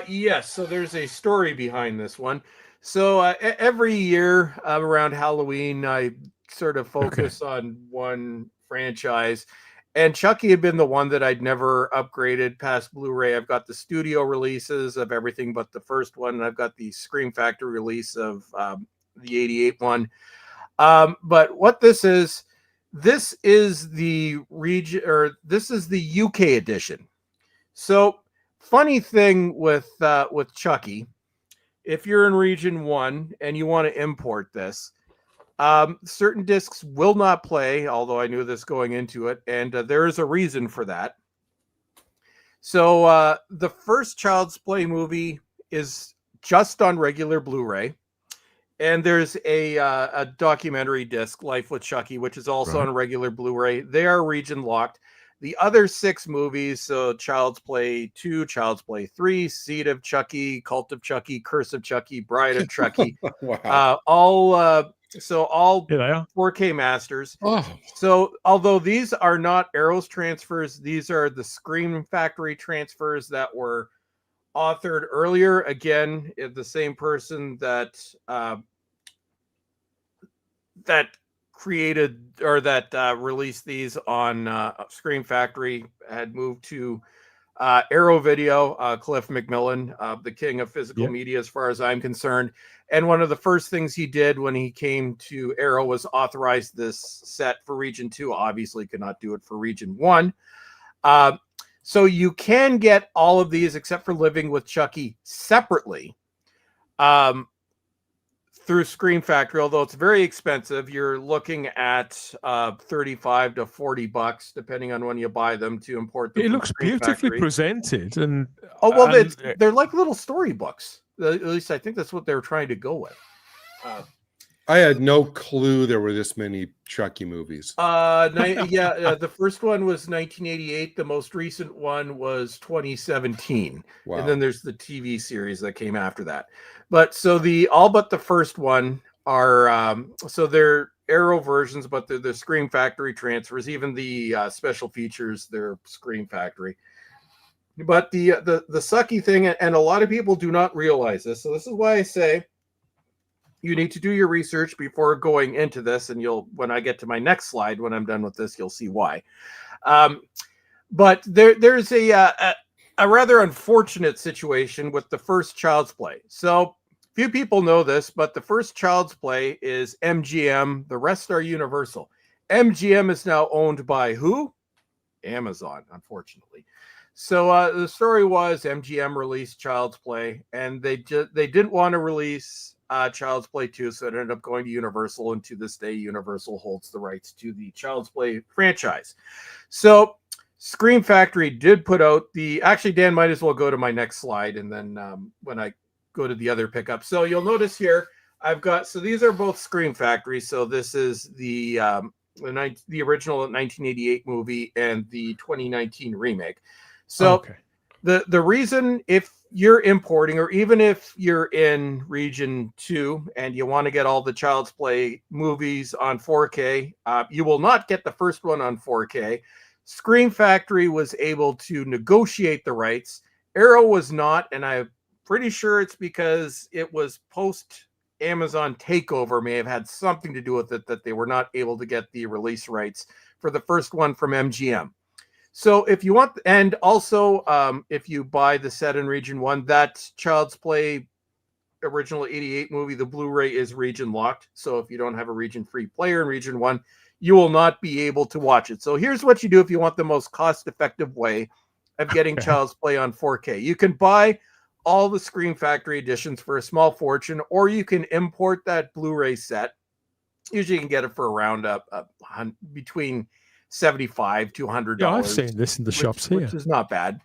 Yes, so there's a story behind this one. So every year around Halloween, I sort of focus on one franchise. And Chucky had been the one that I'd never upgraded past Blu-ray. I've got the studio releases of everything but the first one, and I've got the Scream Factory release of the 88 one. But what this is the region, or this is the UK edition. So funny thing with Chucky, if you're in region 1 and you want to import this, certain discs will not play, although I knew this going into it, and there is a reason for that. So the first Child's Play movie is just on regular Blu-ray, and there's a documentary disc, Life with Chucky, which is also on regular Blu-ray. They are region locked. The other 6 movies, so Child's Play 2, Child's Play 3, Seed of Chucky, Cult of Chucky, Curse of Chucky, Bride of Chucky,
Wow.
all 4K masters. So although these are not Arrow's transfers, these are the Scream Factory transfers that were authored earlier. Again, the same person that created or that released these on Scream Factory had moved to Arrow Video, Cliff McMillan, the king of physical media as far as I'm concerned. And one of the first things he did when he came to Arrow was authorize this set for region 2. Obviously could not do it for region 1. So you can get all of these except for Living with Chucky separately through Scream Factory, although it's very expensive. You're looking at $35 to $40 depending on when you buy them to import them.
It looks beautifully presented, and
they're like little storybooks. At least I think that's what they were trying to go with.
I had no clue there were this many Chucky movies.
The first one was 1988. The most recent one was 2017.
Wow.
And then there's the TV series that came after that. But so all but the first one are so they're Arrow versions, but they're the Scream Factory transfers. Even the special features, they're Scream Factory. But the sucky thing, and a lot of people do not realize this, so this is why I say you need to do your research before going into this, and when I get to my next slide, when I'm done with this, you'll see why. But there's a rather unfortunate situation with the first Child's Play. So few people know this, but the first Child's Play is MGM. The rest are Universal. MGM is now owned by who? Amazon, unfortunately. So the story was MGM released Child's Play, and they didn't want to release Child's Play 2, so it ended up going to Universal, and to this day, Universal holds the rights to the Child's Play franchise. So Scream Factory did put out actually, Dan, might as well go to my next slide, and then when I go to the other pickup. So you'll notice here, so these are both Scream Factory. So this is the original 1988 movie and the 2019 remake. So the reason, if you're importing, or even if you're in region 2 and you want to get all the Child's Play movies on 4K, you will not get the first one on 4K. Scream Factory was able to negotiate the rights. Arrow was not, and I'm pretty sure it's because it was post Amazon takeover, may have had something to do with it, that they were not able to get the release rights for the first one from MGM. So if you want, and also if you buy the set in region 1, that Child's Play original 88 movie, the Blu-ray is region locked. So if you don't have a region free player in region 1, you will not be able to watch it. So here's what you do if you want the most cost-effective way of getting Child's Play on 4K. You can buy all the Scream Factory editions for a small fortune, or you can import that Blu-ray set. Usually you can get it for around between $75 to $100.
Yeah, I've seen this in the shops here,
which is not bad.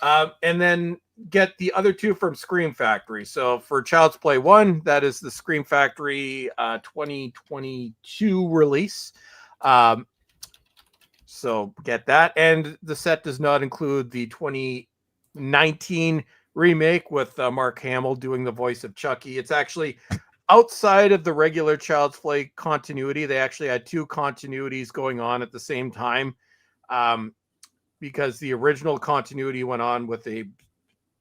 And then get the other two from Scream Factory. So for Child's Play 1, that is the Scream Factory 2022 release. So get that. And the set does not include the 2019 remake with Mark Hamill doing the voice of Chucky. It's actually outside of the regular Child's Play continuity. They actually had two continuities going on at the same time, because the original continuity went on with a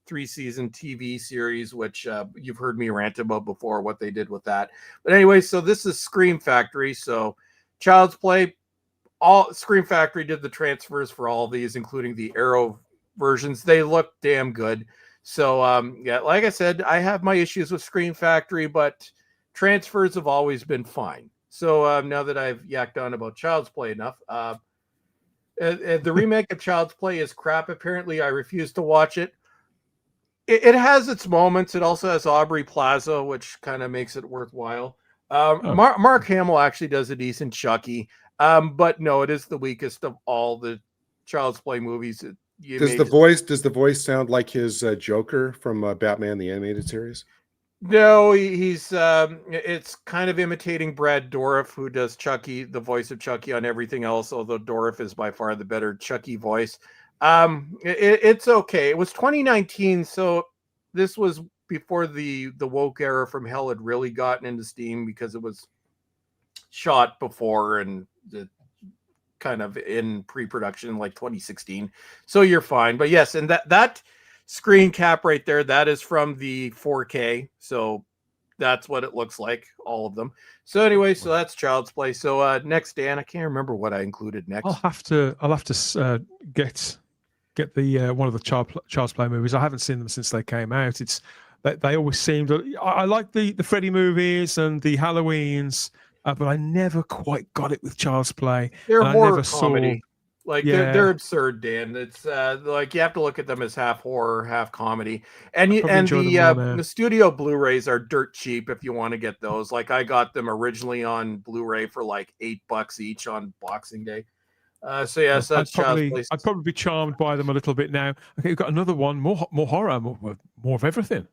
3-season TV series, which you've heard me rant about before, what they did with that. But anyway, so this is Scream Factory. So Child's Play, all Scream Factory did the transfers for all of these, including the Arrow versions. They look damn good. So yeah, like I said, I have my issues with Scream Factory, but transfers have always been fine. So now that I've yacked on about Child's Play enough, the remake of Child's Play is crap. Apparently, I refuse to watch it. It has its moments. It also has Aubrey Plaza, which kind of makes it worthwhile. Mark Hamill actually does a decent Chucky, but no, it is the weakest of all the Child's Play movies.
Does the voice sound like his Joker from Batman the Animated Series?
No, he's it's kind of imitating Brad Dourif, who does Chucky, the voice of Chucky on everything else, although Dourif is by far the better Chucky voice. It's okay. It was 2019, so this was before the woke era from hell had really gotten into steam, because it was shot before and kind of in pre-production like 2016. So you're fine. But yes, and that screen cap right there, that is from the 4K. So that's what it looks like, all of them. So anyway, so that's Child's Play. So next, Dan, I can't remember what I included next.
I'll have to get the one of the Child's Play movies. I haven't seen them since they came out. They always seemed. I like the Freddy movies and the Halloweens, but I never quite got it with Child's Play.
They're horror comedy. They're absurd, Dan. It's like you have to look at them as half horror, half comedy. And the studio Blu-rays are dirt cheap if you want to get those. Like I got them originally on Blu-ray for like $8 each on Boxing Day. So yeah, so that's
I'd probably be charmed by them a little bit now. Okay, we've got another one, more horror, more of everything.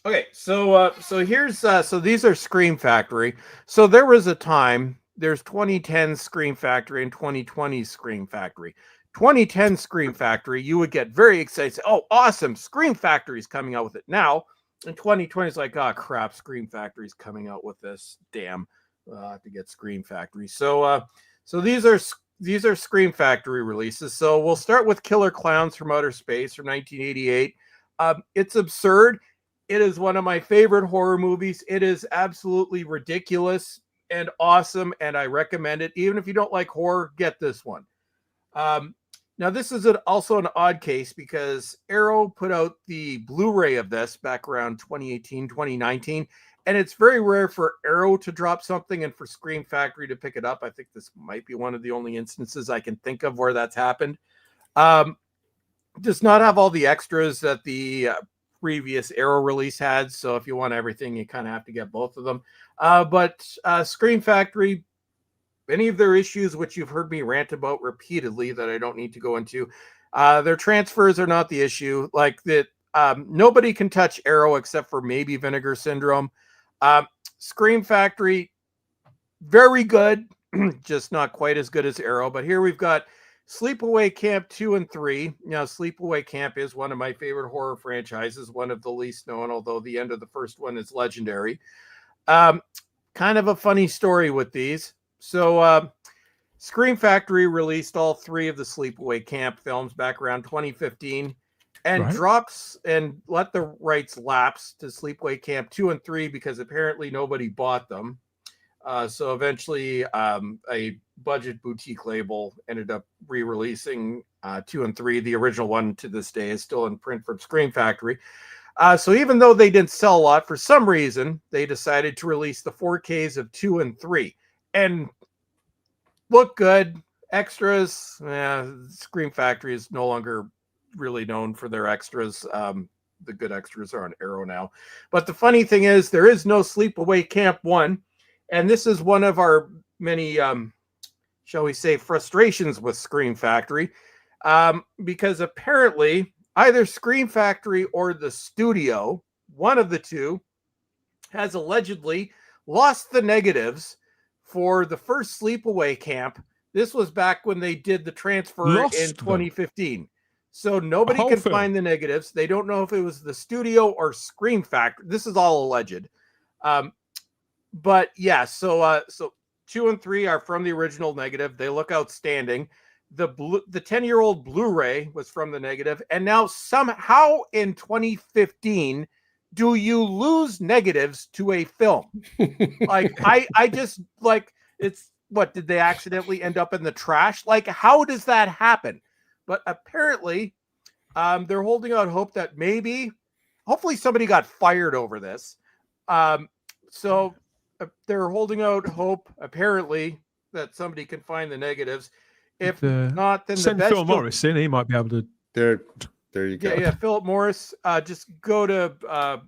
Okay, so here's so these are Scream Factory. So there was a time, there's 2010 Scream Factory and 2020 Scream Factory. 2010 Scream Factory, you would get very excited. Say, oh, awesome! Scream Factory's coming out with it now. And 2020 is like, oh crap, Scream Factory's coming out with this. Damn, I have to get Scream Factory. So these are Scream Factory releases. So we'll start with Killer Clowns from Outer Space from 1988. It's absurd. It is one of my favorite horror movies. It is absolutely ridiculous and awesome, and I recommend it. Even if you don't like horror, get this one. Now, this is also an odd case because Arrow put out the Blu-ray of this back around 2018, 2019, and it's very rare for Arrow to drop something and for Scream Factory to pick it up. I think this might be one of the only instances I can think of where that's happened. Does not have all the extras that the previous Arrow release had, so if you want everything, you kind of have to get both of them. But Scream Factory, any of their issues, which you've heard me rant about repeatedly that I don't need to go into, their transfers are not the issue. Like that, nobody can touch Arrow except for maybe Vinegar Syndrome. Scream Factory, very good, just not quite as good as Arrow. But here we've got Sleepaway Camp 2 and 3. Now, Sleepaway Camp is one of my favorite horror franchises, one of the least known, although the end of the first one is legendary. Kind of a funny story with these. So, Scream Factory released all 3 of the Sleepaway Camp films back around 2015 and drops and let the rights lapse to Sleepaway Camp 2 and 3 because apparently nobody bought them. So eventually a budget boutique label ended up re-releasing 2 and 3. The original one to this day is still in print from Scream Factory. So even though they didn't sell a lot, for some reason, they decided to release the 4Ks of 2 and 3. And look good. Extras. Scream Factory is no longer really known for their extras. The good extras are on Arrow now. But the funny thing is, there is no Sleepaway Camp 1. And this is one of our many, shall we say, frustrations with Scream Factory. Because apparently, either Scream Factory or the studio, one of the two, has allegedly lost the negatives for the first Sleepaway Camp. This was back when they did the transfer in 2015. So nobody can find the negatives. They don't know if it was the studio or Scream Factory. This is all alleged. But yeah, so 2 and 3 are from the original negative. They look outstanding. The 10-year-old Blu-ray was from the negative. And now somehow in 2015, do you lose negatives to a film? Like, I just, like, it's, what, did they accidentally end up in the trash? Like, how does that happen? But apparently, they're holding out hope that hopefully somebody got fired over this. So they're holding out hope, apparently, that somebody can find the negatives. If not, then
send Phil Morris in. He might be able to.
There you go.
Yeah, Philip Morris. Just go to.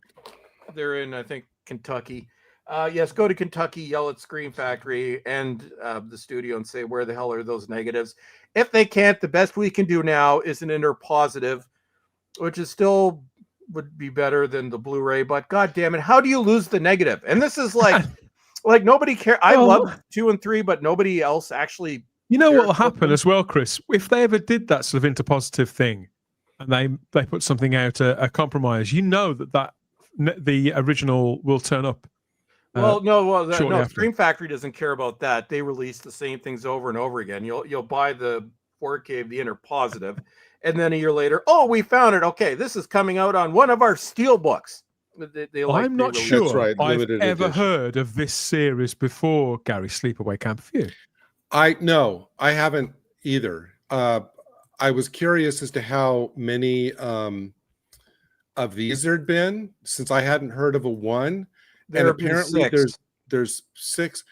They're in, I think, Kentucky. Yes, go to Kentucky, yell at Scream Factory and the studio and say, where the hell are those negatives? If they can't, the best we can do now is an interpositive, which is still would be better than the Blu-ray. But God damn it, how do you lose the negative? And this is like, like nobody cares. I love 2 and 3, but nobody else actually.
You know what will happen as well, Chris? If they ever did that sort of interpositive thing, and they put something out, a compromise, you know that the original will turn up.
No, Scream Factory doesn't care about that. They release the same things over and over again. You'll buy the 4K of the interpositive, and then a year later, oh, we found it. Okay, this is coming out on one of our steel books.
I'm not sure I've ever heard of this series before, Gary. Sleepaway Camp. Have you?
I haven't either. I was curious as to how many of these there'd been, since I hadn't heard of a one. And apparently there's 6.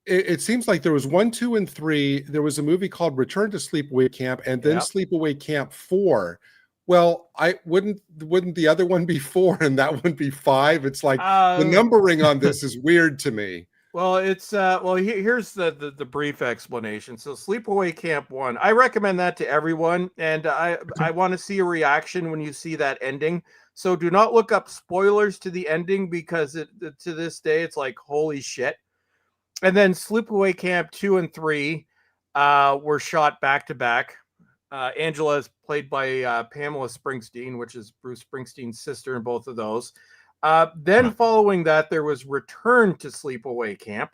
It seems like there was 1, 2, and 3. There was a movie called Return to Sleepaway Camp, and then Sleepaway Camp 4. Well, wouldn't the other one be 4 and that one be 5? It's like the numbering on this is weird to me.
Well, it's here's the brief explanation. So Sleepaway Camp 1, I recommend that to everyone, and I want to see a reaction when you see that ending. So do not look up spoilers to the ending, because to this day it's like, holy shit. And then Sleepaway Camp 2 and 3 were shot back to back. Angela is played by Pamela Springsteen, which is Bruce Springsteen's sister in both of those. Then following that, there was Return to Sleepaway Camp,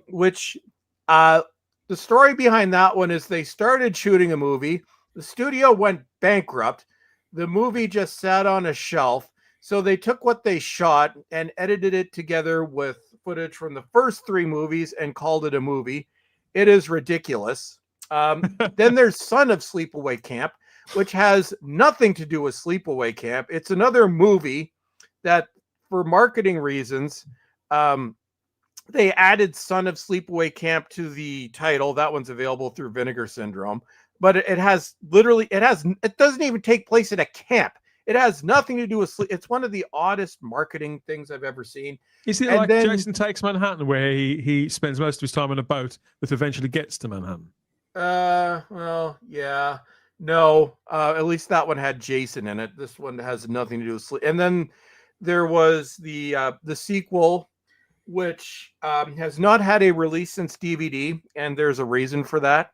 which the story behind that one is they started shooting a movie. The studio went bankrupt. The movie just sat on a shelf. So they took what they shot and edited it together with footage from the first 3 movies and called it a movie. It is ridiculous. Then there's Son of Sleepaway Camp, which has nothing to do with Sleepaway Camp. It's another movie that, for marketing reasons, they added Son of Sleepaway Camp to the title. That one's available through Vinegar Syndrome. But it doesn't even take place at a camp. It has nothing to do with sleep. It's one of the oddest marketing things I've ever seen.
Is it like Jason Takes Manhattan, where he spends most of his time on a boat that eventually gets to Manhattan?
Well, yeah. No, at least that one had Jason in it. This one has nothing to do with sleep. And then there was the sequel, which has not had a release since DVD, and there's a reason for that.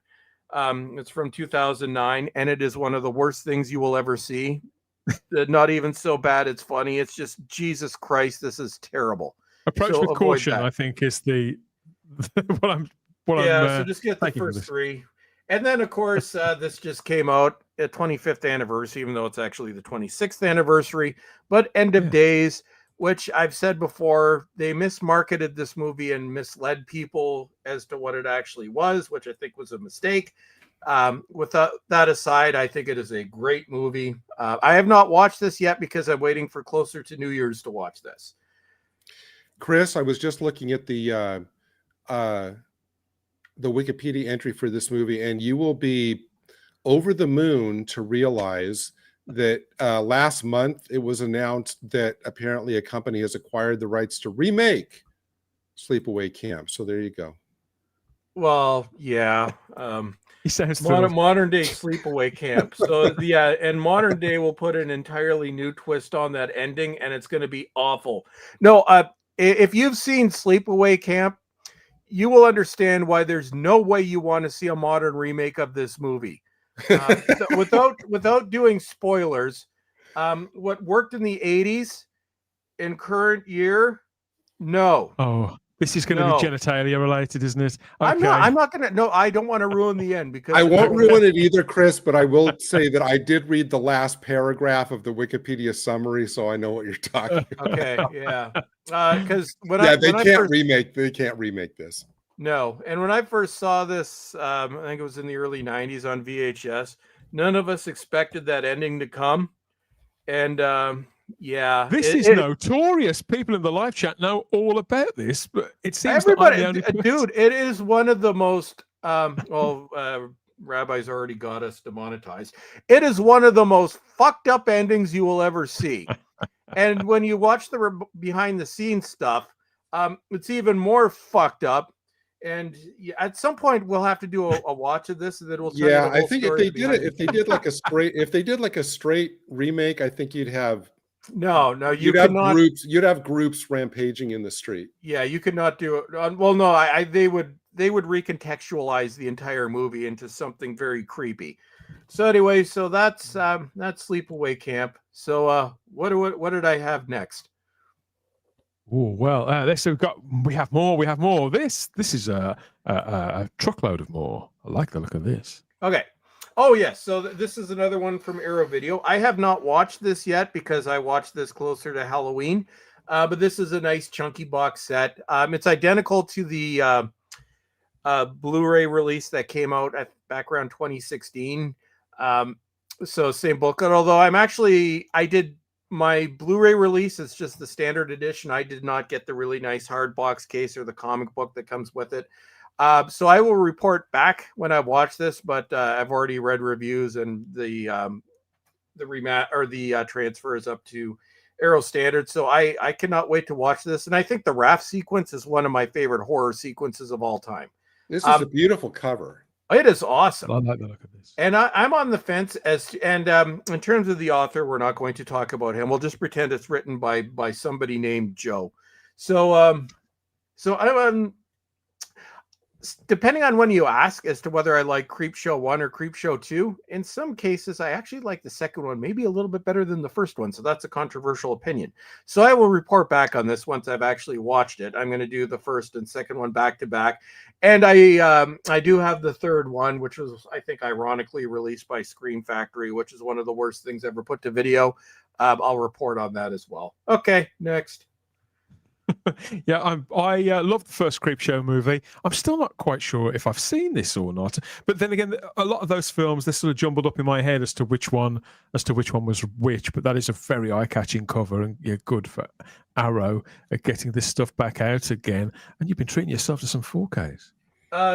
It's from 2009, and it is one of the worst things you will ever see. Not even so bad it's funny. It's just, Jesus Christ, this is terrible.
Approach with caution, I think, is the
so just get the first 3. And then, of course, this just came out at 25th anniversary, even though it's actually the 26th anniversary. But End of Days, which I've said before, they mismarketed this movie and misled people as to what it actually was, which I think was a mistake. With that aside, I think it is a great movie. I have not watched this yet because I'm waiting for closer to New Year's to watch this.
Chris, I was just looking at the Wikipedia entry for this movie, and you will be over the moon to realize that last month it was announced that apparently a company has acquired the rights to remake Sleepaway Camp. So there you go.
Well, yeah.
He says
modern day Sleepaway Camp. So yeah, and modern day will put an entirely new twist on that ending, and it's going to be awful. No, if you've seen Sleepaway Camp, you will understand why there's no way you want to see a modern remake of this movie. Without doing spoilers, what worked in the 80s in current year, no.
Oh, this is going to be genitalia related, isn't it? Okay.
I'm not going to. No, I don't want to ruin the end because
I won't ruin it either, Chris. But I will say that I did read the last paragraph of the Wikipedia summary, so I know what you're talking about.
Okay, yeah. Because
they can't remake this.
No, and when I first saw this, I think it was in the early 90s on VHS. None of us expected that ending to come, and yeah,
this is notorious. People in the live chat know all about this, but it seems everybody,
dude, it is one of the most. Rabbi's already got us demonetized. It is one of the most fucked up endings you will ever see, and when you watch the behind the scenes stuff, it's even more fucked up. And at some point we'll have to do a watch of this, and then we'll.
I think if they did like a straight remake, I think you'd have.
You'd
have groups rampaging in the street.
Yeah, you could not do it. Well, no, they would recontextualize the entire movie into something very creepy. So anyway, so that's Sleepaway Camp. So what did I have next?
Oh well, we have more. This is a truckload of more. I like the look of this.
Okay. Oh yes, so this is another one from Arrow Video. I have not watched this yet because I watched this closer to Halloween. But this is a nice chunky box set. It's identical to the Blu-ray release that came out back around 2016. So same book. Although I did my Blu-ray release, it's just the standard edition. I did not get the really nice hard box case or the comic book that comes with it. So I will report back when I watch this, but I've already read reviews, and the transfer is up to Arrow standard. So I cannot wait to watch this. And I think the raft sequence is one of my favorite horror sequences of all time.
This is a beautiful cover.
It is awesome.
I like the look of this.
And I'm on the fence in terms of the author, we're not going to talk about him. We'll just pretend it's written by somebody named Joe. So I'm depending on when you ask as to whether I like Creepshow 1 or Creepshow 2, in some cases, I actually like the second one maybe a little bit better than the first one. So that's a controversial opinion. So I will report back on this once I've actually watched it. I'm going to do the first and second one back to back. And I do have the third one, which was, I think, ironically released by Scream Factory, which is one of the worst things ever put to video. I'll report on that as well. Okay, next.
Yeah, I love the first Creepshow movie. I'm still not quite sure if I've seen this or not. But then again, a lot of those films, they're sort of jumbled up in my head as to which one was which. But that is a very eye-catching cover, and you're good for Arrow at getting this stuff back out again. And you've been treating yourself to some 4Ks.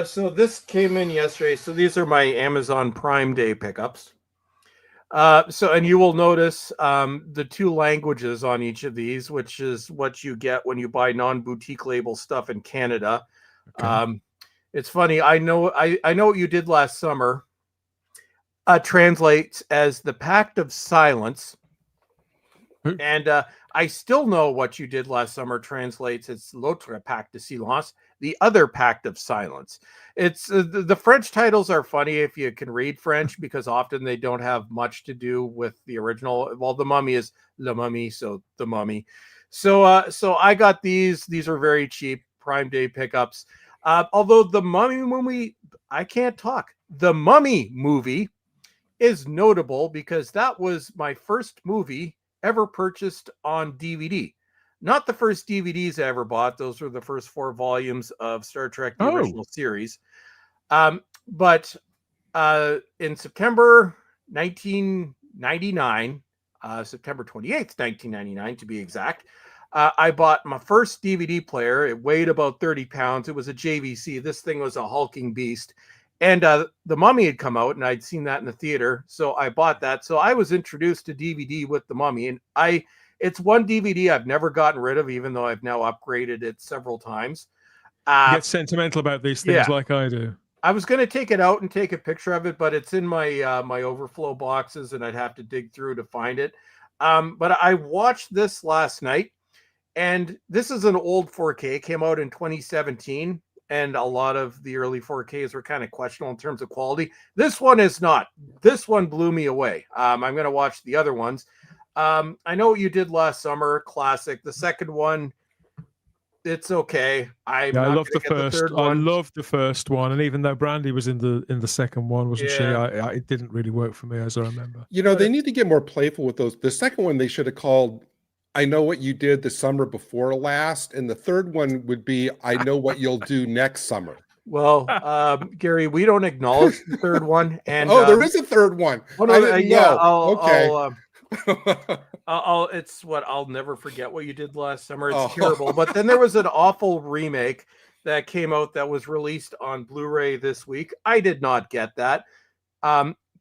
So this came in yesterday. So these are my Amazon Prime Day pickups. And you will notice the 2 languages on each of these, which is what you get when you buy non-boutique label stuff in Canada. Okay. It's funny. I know what you did last summer translates as the Pact of Silence. And I still know what you did last summer translates as L'autre Pact de Silence, the other Pact of Silence. It's the French titles are funny if you can read French, because often they don't have much to do with the original. Well, the Mummy is La Mummy, so the Mummy. So I got these. These are very cheap Prime Day pickups. Although the Mummy movie, I can't talk. The Mummy movie is notable because that was my first movie ever purchased on DVD. Not the first DVDs I ever bought. Those were the first 4 volumes of Star Trek, the original series. But in September 1999, September 28th, 1999 to be exact, I bought my first DVD player. It weighed about 30 pounds. It was a JVC. This thing was a hulking beast. And The Mummy had come out, and I'd seen that in the theater. So I bought that. So I was introduced to DVD with The Mummy. And it's one DVD I've never gotten rid of, even though I've now upgraded it several times.
You get sentimental about these things like I do.
I was going to take it out and take a picture of it, but it's in my my overflow boxes, and I'd have to dig through to find it. But I watched this last night, and this is an old 4K. It came out in 2017, and a lot of the early 4Ks were kind of questionable in terms of quality. This one is not. This one blew me away. I'm going to watch the other ones. I know what you did last summer, classic. The second one, it's okay. I love the first.
I love the first one, and even though Brandy was in the second one, wasn't she? It didn't really work for me, as I remember.
You know, they need to get more playful with those. The second one they should have called "I Know What You Did the Summer Before Last," and the third one would be "I Know What You'll Do Next Summer."
Well, Gary, we don't acknowledge the third one, and
there is a third one.
Oh, no,
I didn't know.
Okay. I'll never forget what you did last summer. It's terrible. But then there was an awful remake that came out that was released on Blu-ray this week. I did not get that.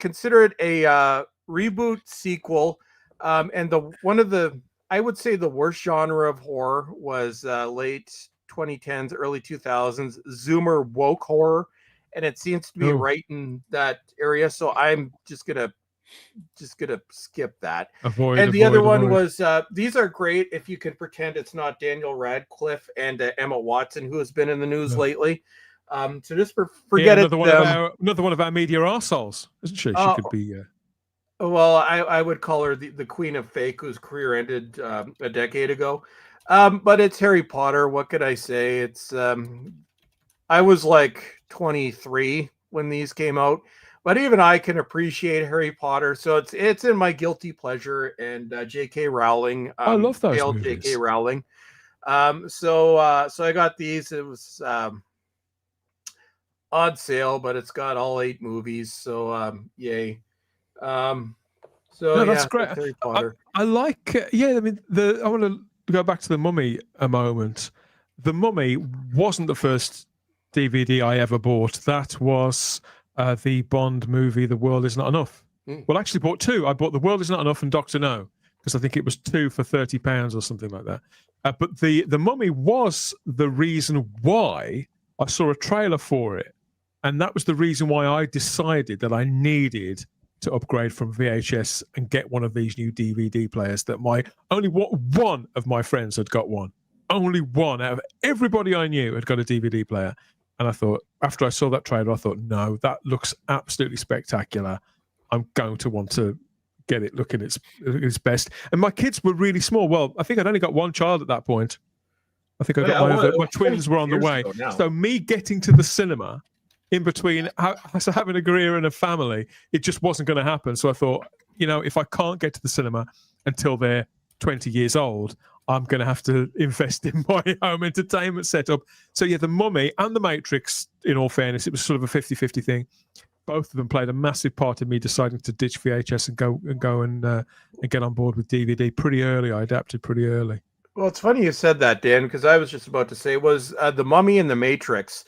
Consider it a reboot sequel. And I would say the worst genre of horror was late 2010s, early 2000s Zoomer woke horror, and it seems to be right in that area. So I'm just gonna skip that. The other one was these are great if you can pretend it's not Daniel Radcliffe and Emma Watson, who has been in the news lately. So just forget it.
Another one of our media arseholes, isn't she? She could be.
Well, I would call her the queen of fake, whose career ended a decade ago. But it's Harry Potter. What could I say? It's I was like 23 when these came out. But even I can appreciate Harry Potter, so it's in my guilty pleasure. And J.K. Rowling,
I love those movies.
J.K. Rowling. So I got these. It was on sale, but it's got all 8 movies. So yay!
That's great. Harry Potter. I like. I mean, I want to go back to The Mummy a moment. The Mummy wasn't the first DVD I ever bought. That was the Bond movie, The World Is Not Enough. Well, I actually bought 2. I bought The World Is Not Enough and Dr. No, because I think it was 2 for £30 or something like that. But the Mummy was the reason why I saw a trailer for it. And that was the reason why I decided that I needed to upgrade from VHS and get one of these new DVD players that only one of my friends had got one. Only one out of everybody I knew had got a DVD player. And I thought, after I saw that trailer, I thought, no, that looks absolutely spectacular. I'm going to want to get it looking its best. And my kids were really small. Well, I think I'd only got one child at that point. I think I got my twins were on the way. So me getting to the cinema in between having a career and a family, it just wasn't going to happen. So I thought, if I can't get to the cinema, until they're 20 years old, I'm going to have to invest in my home entertainment setup. So yeah, The Mummy and The Matrix, in all fairness, it was sort of a 50-50 thing. Both of them played a massive part in me deciding to ditch VHS and go and get on board with DVD pretty early. I adapted pretty early.
Well, it's funny you said that, Dan, because I was just about to say it was The Mummy and The Matrix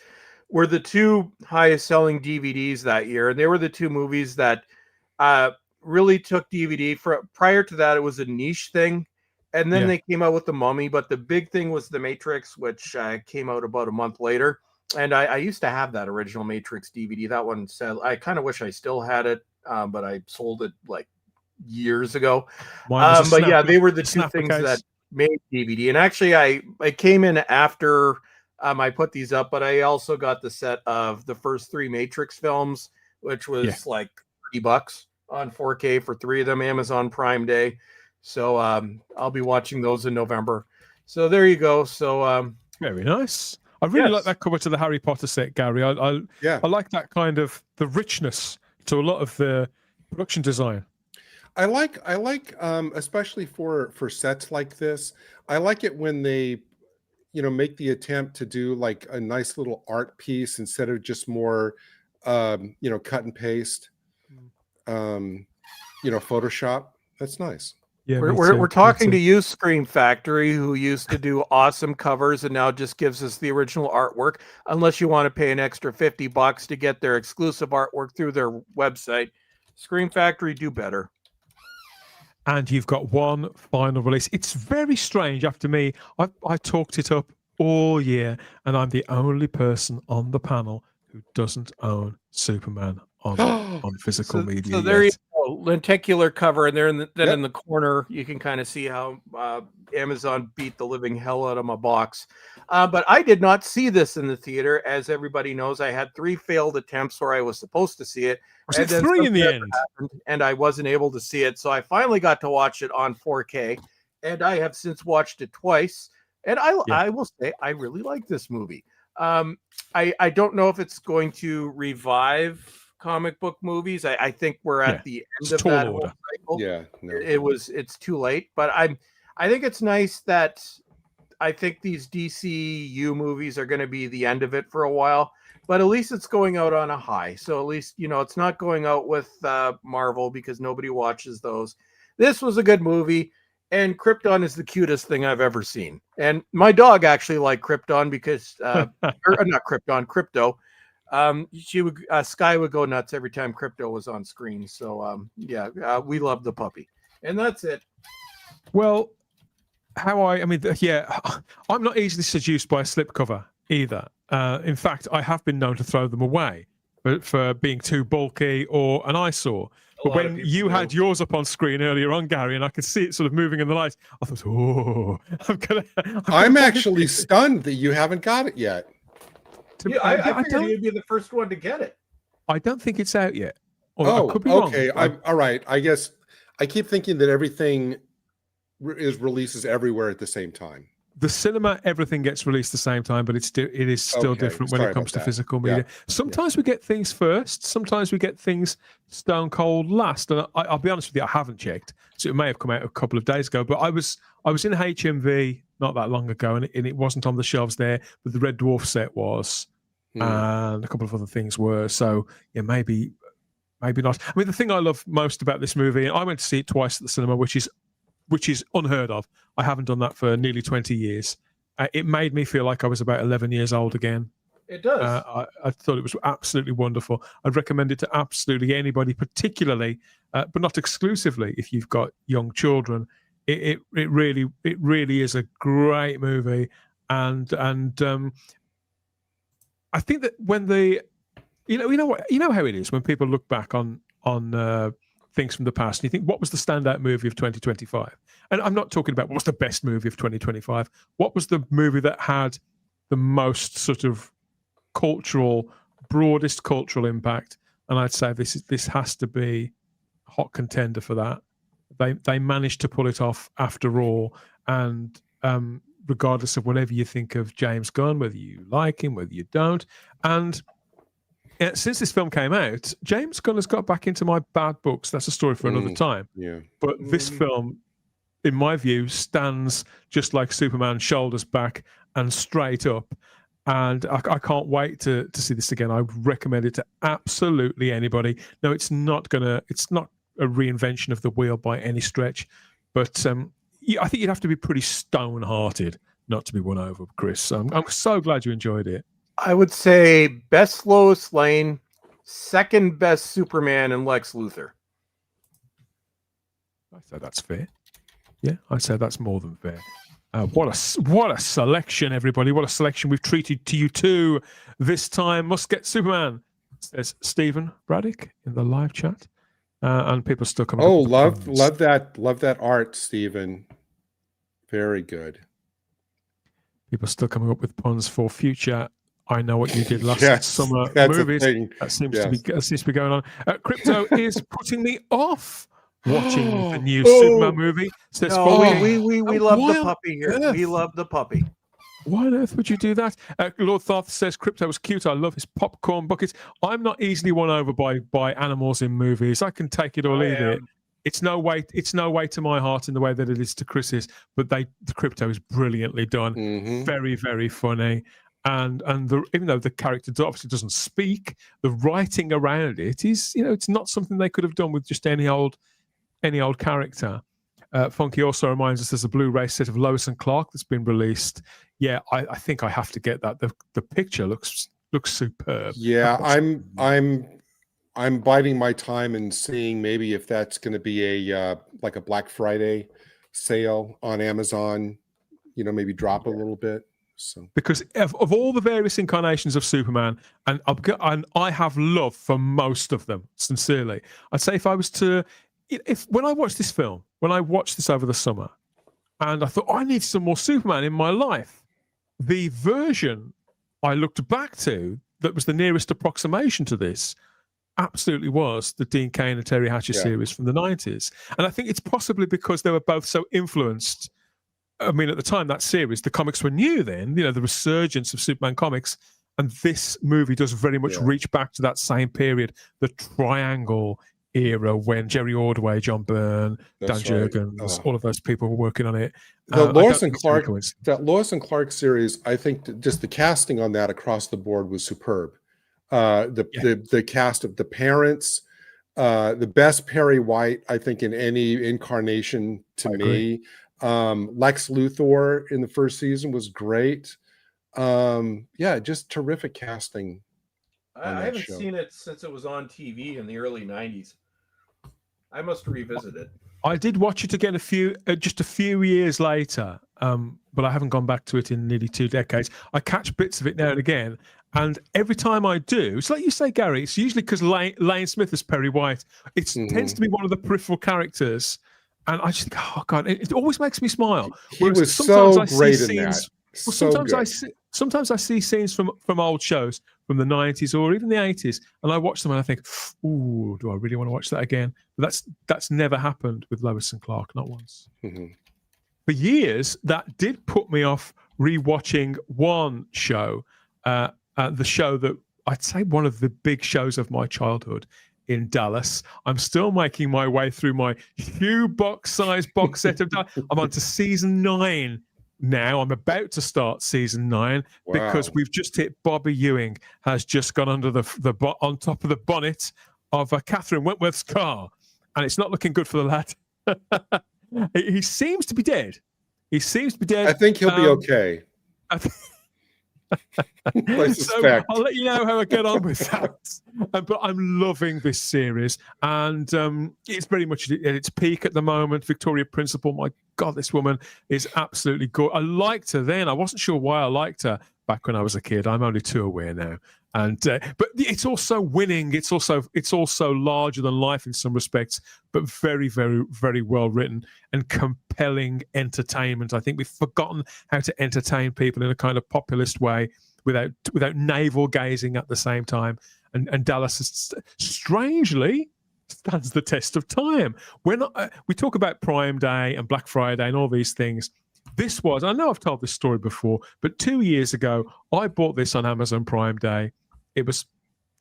were the two highest selling DVDs that year. And they were the two movies that really took DVD. Prior to that, it was a niche thing. And then they came out with The Mummy, but the big thing was The Matrix, which came out about a month later. And I used to have that original Matrix DVD. That one said, I kind of wish I still had it, but I sold it like years ago. But yeah, they were the two things that made DVD. And actually, I came in after I put these up, but I also got the set of the first 3 Matrix films, which was like $30 on 4K for 3 of them, Amazon Prime Day. So I'll be watching those in November. So there you go. So
very nice. I really like that cover to the Harry Potter set, Gary. I like that kind of the richness to a lot of the production design.
I like especially for sets like this. I like it when they, make the attempt to do like a nice little art piece instead of just more, cut and paste, Photoshop. That's nice.
Yeah, we're talking to you, Scream Factory, who used to do awesome covers and now just gives us the original artwork. Unless you want to pay an extra $50 to get their exclusive artwork through their website, Scream Factory, do better.
And you've got one final release. It's very strange. After me, I talked it up all year, and I'm the only person on the panel who doesn't own Superman on physical media.
So there you go, lenticular cover, and then in the corner you can kind of see how Amazon beat the living hell out of my box. But I did not see this in the theater. As everybody knows, I had 3 failed attempts where I was supposed to see it.
Was it 3 in the end?
And I wasn't able to see it. So I finally got to watch it on 4K, and I have since watched it twice. And I will say I really like this movie. I don't know if it's going to revive comic book movies. I think we're at the end of that whole cycle.
Yeah, no.
It's too late. But I think it's nice that I think these DCU movies are going to be the end of it for a while. But at least it's going out on a high. So at least, it's not going out with Marvel because nobody watches those. This was a good movie. And Krypton is the cutest thing I've ever seen. And my dog actually liked Krypton because, not Krypton, Crypto. Sky would go nuts every time Crypto was on screen. So, we love the puppy. And that's it.
Well, I'm not easily seduced by a slipcover either. In fact, I have been known to throw them away for being too bulky or an eyesore. But when you had yours up on screen earlier on, Gary, and I could see it sort of moving in the light, I thought,
I'm actually stunned that you haven't got it yet.
I figured you'd be the first one to get it.
I don't think it's out yet.
I
could be
okay.
wrong.
All right. I guess I keep thinking that everything releases everywhere at the same time.
The cinema, everything gets released at the same time, but it is still different when it comes to physical media. Yeah. Sometimes we get things first. Sometimes we get things stone cold last. And I'll be honest with you, I haven't checked, so it may have come out a couple of days ago. But I was in HMV not that long ago, and it wasn't on the shelves there, but the Red Dwarf set was, and a couple of other things were. So yeah, maybe not. I mean, the thing I love most about this movie, and I went to see it twice at the cinema, which is unheard of. I haven't done that for nearly 20 years. It made me feel like I was about 11 years old again.
It does.
I thought it was absolutely wonderful. I'd recommend it to absolutely anybody, particularly, but not exclusively, if you've got young children. It really is a great movie, and I think that when you know how it is when people look back on things from the past, and you think, what was the standout movie of 2025? And I'm not talking about what's the best movie of 2025. What was the movie that had the most sort of broadest cultural impact? And I'd say this has to be a hot contender for that. They managed to pull it off after all, and regardless of whatever you think of James Gunn, whether you like him, whether you don't, and since this film came out, James Gunn has got back into my bad books. That's a story for another time.
Yeah.
But this film in my view, stands just like Superman, shoulders back and straight up. And I can't wait to see this again. I would recommend it to absolutely anybody. No, it's not a reinvention of the wheel by any stretch, but I think you'd have to be pretty stone-hearted not to be won over, Chris. I'm so glad you enjoyed it.
I would say best Lois Lane, second best Superman, and Lex Luthor.
I say that's fair. Yeah, I say that's more than fair. What a selection, everybody! What a selection we've treated to you too this time. Must get Superman, says Stephen Braddock in the live chat, and people are still coming.
Oh, love that art, Stephen. Very good.
People are still coming up with puns for future. I know what you did last summer movies. That seems to be going on. Crypto is putting me off watching the new Superman movie. Says
we love the puppy here. We love the puppy.
Why on earth would you do that? Lord Thoth says Crypto was cute. I love his popcorn buckets. I'm not easily won over by animals in movies. I can take it or leave it. It's no way to my heart in the way that it is to Chris's. But the Crypto is brilliantly done. Very, very funny. And even though the character obviously doesn't speak, the writing around it is, it's not something they could have done with just any old character. Funky also reminds us there's a Blu-ray set of Lois and Clark that's been released. Yeah, I think I have to get that. The picture looks superb.
Yeah, I'm biding my time and seeing maybe if that's going to be a like a Black Friday sale on Amazon. Maybe drop a little bit. So
because of all the various incarnations of Superman, and I have love for most of them. Sincerely, I'd say if I was to. When I watched this film, when I watched this over the summer, and I thought I need some more Superman in my life, the version I looked back to that was the nearest approximation to this absolutely was the Dean Cain and Terry Hatcher series from the 90s. And I think it's possibly because they were both so influenced. I mean, at the time, that series, the comics were new then, the resurgence of Superman comics. And this movie does very much reach back to that same period, the Triangle era when Jerry Ordway, John Byrne, Dan Jurgens, all of those people were working on it.
That Lois and Clark series, I think just the casting on that across the board was superb. The cast of the parents, the best Perry White, I think, in any incarnation to me. Lex Luthor in the first season was great. Just terrific casting.
I haven't seen it since it was on TV in the early 90s. I must revisit it.
I did watch it again just a few years later, but I haven't gone back to it in nearly 2 decades. I catch bits of it now and again, and every time I do, it's like you say, Gary, it's usually because Lane Smith is Perry White. It tends to be one of the peripheral characters, and I just think, oh, God, it always makes me smile.
He was so great in that.
Sometimes I see scenes from old shows from the 90s or even the 80s, and I watch them and I think, ooh, do I really want to watch that again? But that's never happened with Lois and Clark, not once. For years, that did put me off rewatching one show, the show that I'd say one of the big shows of my childhood in Dallas. I'm still making my way through my Hugh box-sized box set of Dallas. I'm on to season 9 now. I'm about to start season 9 because we've just hit Bobby Ewing has just gone under on top of the bonnet of Catherine Wentworth's car, and it's not looking good for the lad. He seems to be dead. I
think he'll be okay.
So I'll let you know how I get on with that. But I'm loving this series, and it's very much at its peak at the moment. Victoria Principal, my God, this woman is absolutely good. I liked her then. I wasn't sure why I liked her back when I was a kid. I'm only too aware now. And but it's also winning. It's also larger than life in some respects, but very, very, very well written and compelling entertainment. I think we've forgotten how to entertain people in a kind of populist way without navel gazing at the same time. And Dallas strangely stands the test of time. When we talk about Prime Day and Black Friday and all these things, this was, I know I've told this story before, but 2 years ago, I bought this on Amazon Prime Day. It was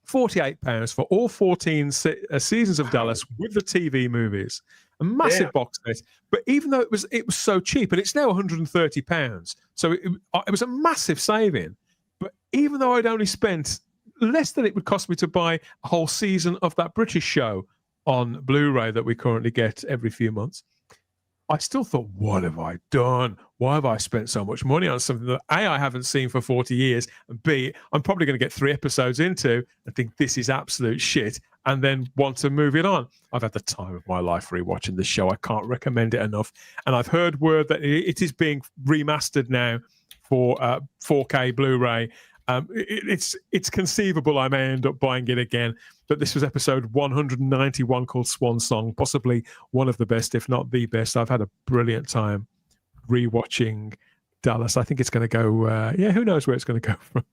£48 for all 14 seasons of Dallas with the TV movies. A massive box set. But even though it was so cheap, and it's now £130, so it was a massive saving. But even though I'd only spent less than it would cost me to buy a whole season of that British show on Blu-ray that we currently get every few months, I still thought, what have I done? Why have I spent so much money on something that A, I haven't seen for 40 years, and B, I'm probably going to get 3 episodes into and think this is absolute shit, and then want to move it on. I've had the time of my life rewatching this show. I can't recommend it enough. And I've heard word that it is being remastered now for 4K Blu-ray. It's conceivable I may end up buying it again, but this was episode 191 called Swan Song, possibly one of the best, if not the best. I've had a brilliant time rewatching Dallas. I think it's going to go, who knows where it's going to go from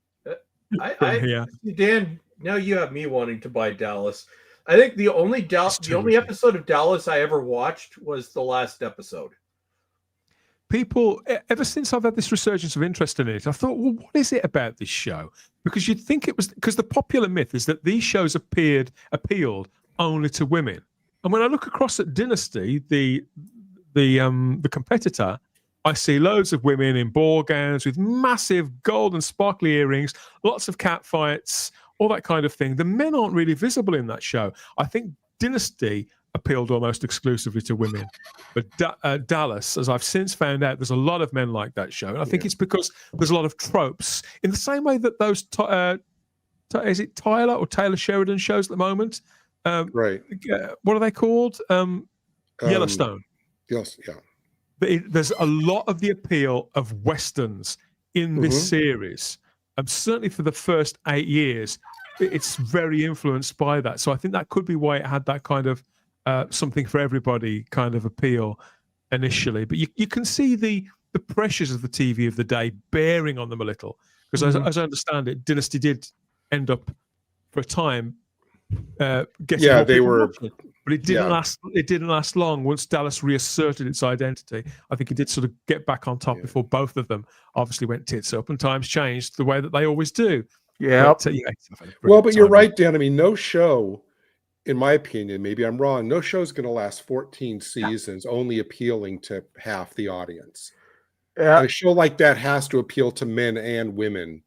here.
Dan, now you have me wanting to buy Dallas. I think the only episode of Dallas I ever watched was the last episode.
People, ever since I've had this resurgence of interest in it, I thought, well, what is it about this show? Because you'd think it was, because the popular myth is that these shows appealed only to women. And when I look across at Dynasty, the competitor, I see loads of women in ball gowns with massive gold and sparkly earrings, lots of cat fights, all that kind of thing. The men aren't really visible in that show. I think Dynasty appealed almost exclusively to women. But Dallas, as I've since found out, there's a lot of men like that show. And I think it's because there's a lot of tropes. In the same way that those, is it Tyler or Taylor Sheridan shows at the moment?
Right.
What are they called? Yellowstone.
Yes, yeah.
There's a lot of the appeal of Westerns in this series. Certainly for the first 8 years, it's very influenced by that. So I think that could be why it had that kind of something for everybody kind of appeal initially. But you can see the pressures of the TV of the day bearing on them a little. Because as I understand it, Dynasty did end up for a time getting watching. But it didn't last. It didn't last long. Once Dallas reasserted its identity, I think it did sort of get back on top before both of them obviously went tits up, and times changed the way that they always do.
Yeah.
But you're right, Dan. I mean, no show, in my opinion, maybe I'm wrong, no show's going to last 14 seasons only appealing to half the audience. A show like that has to appeal to men and women.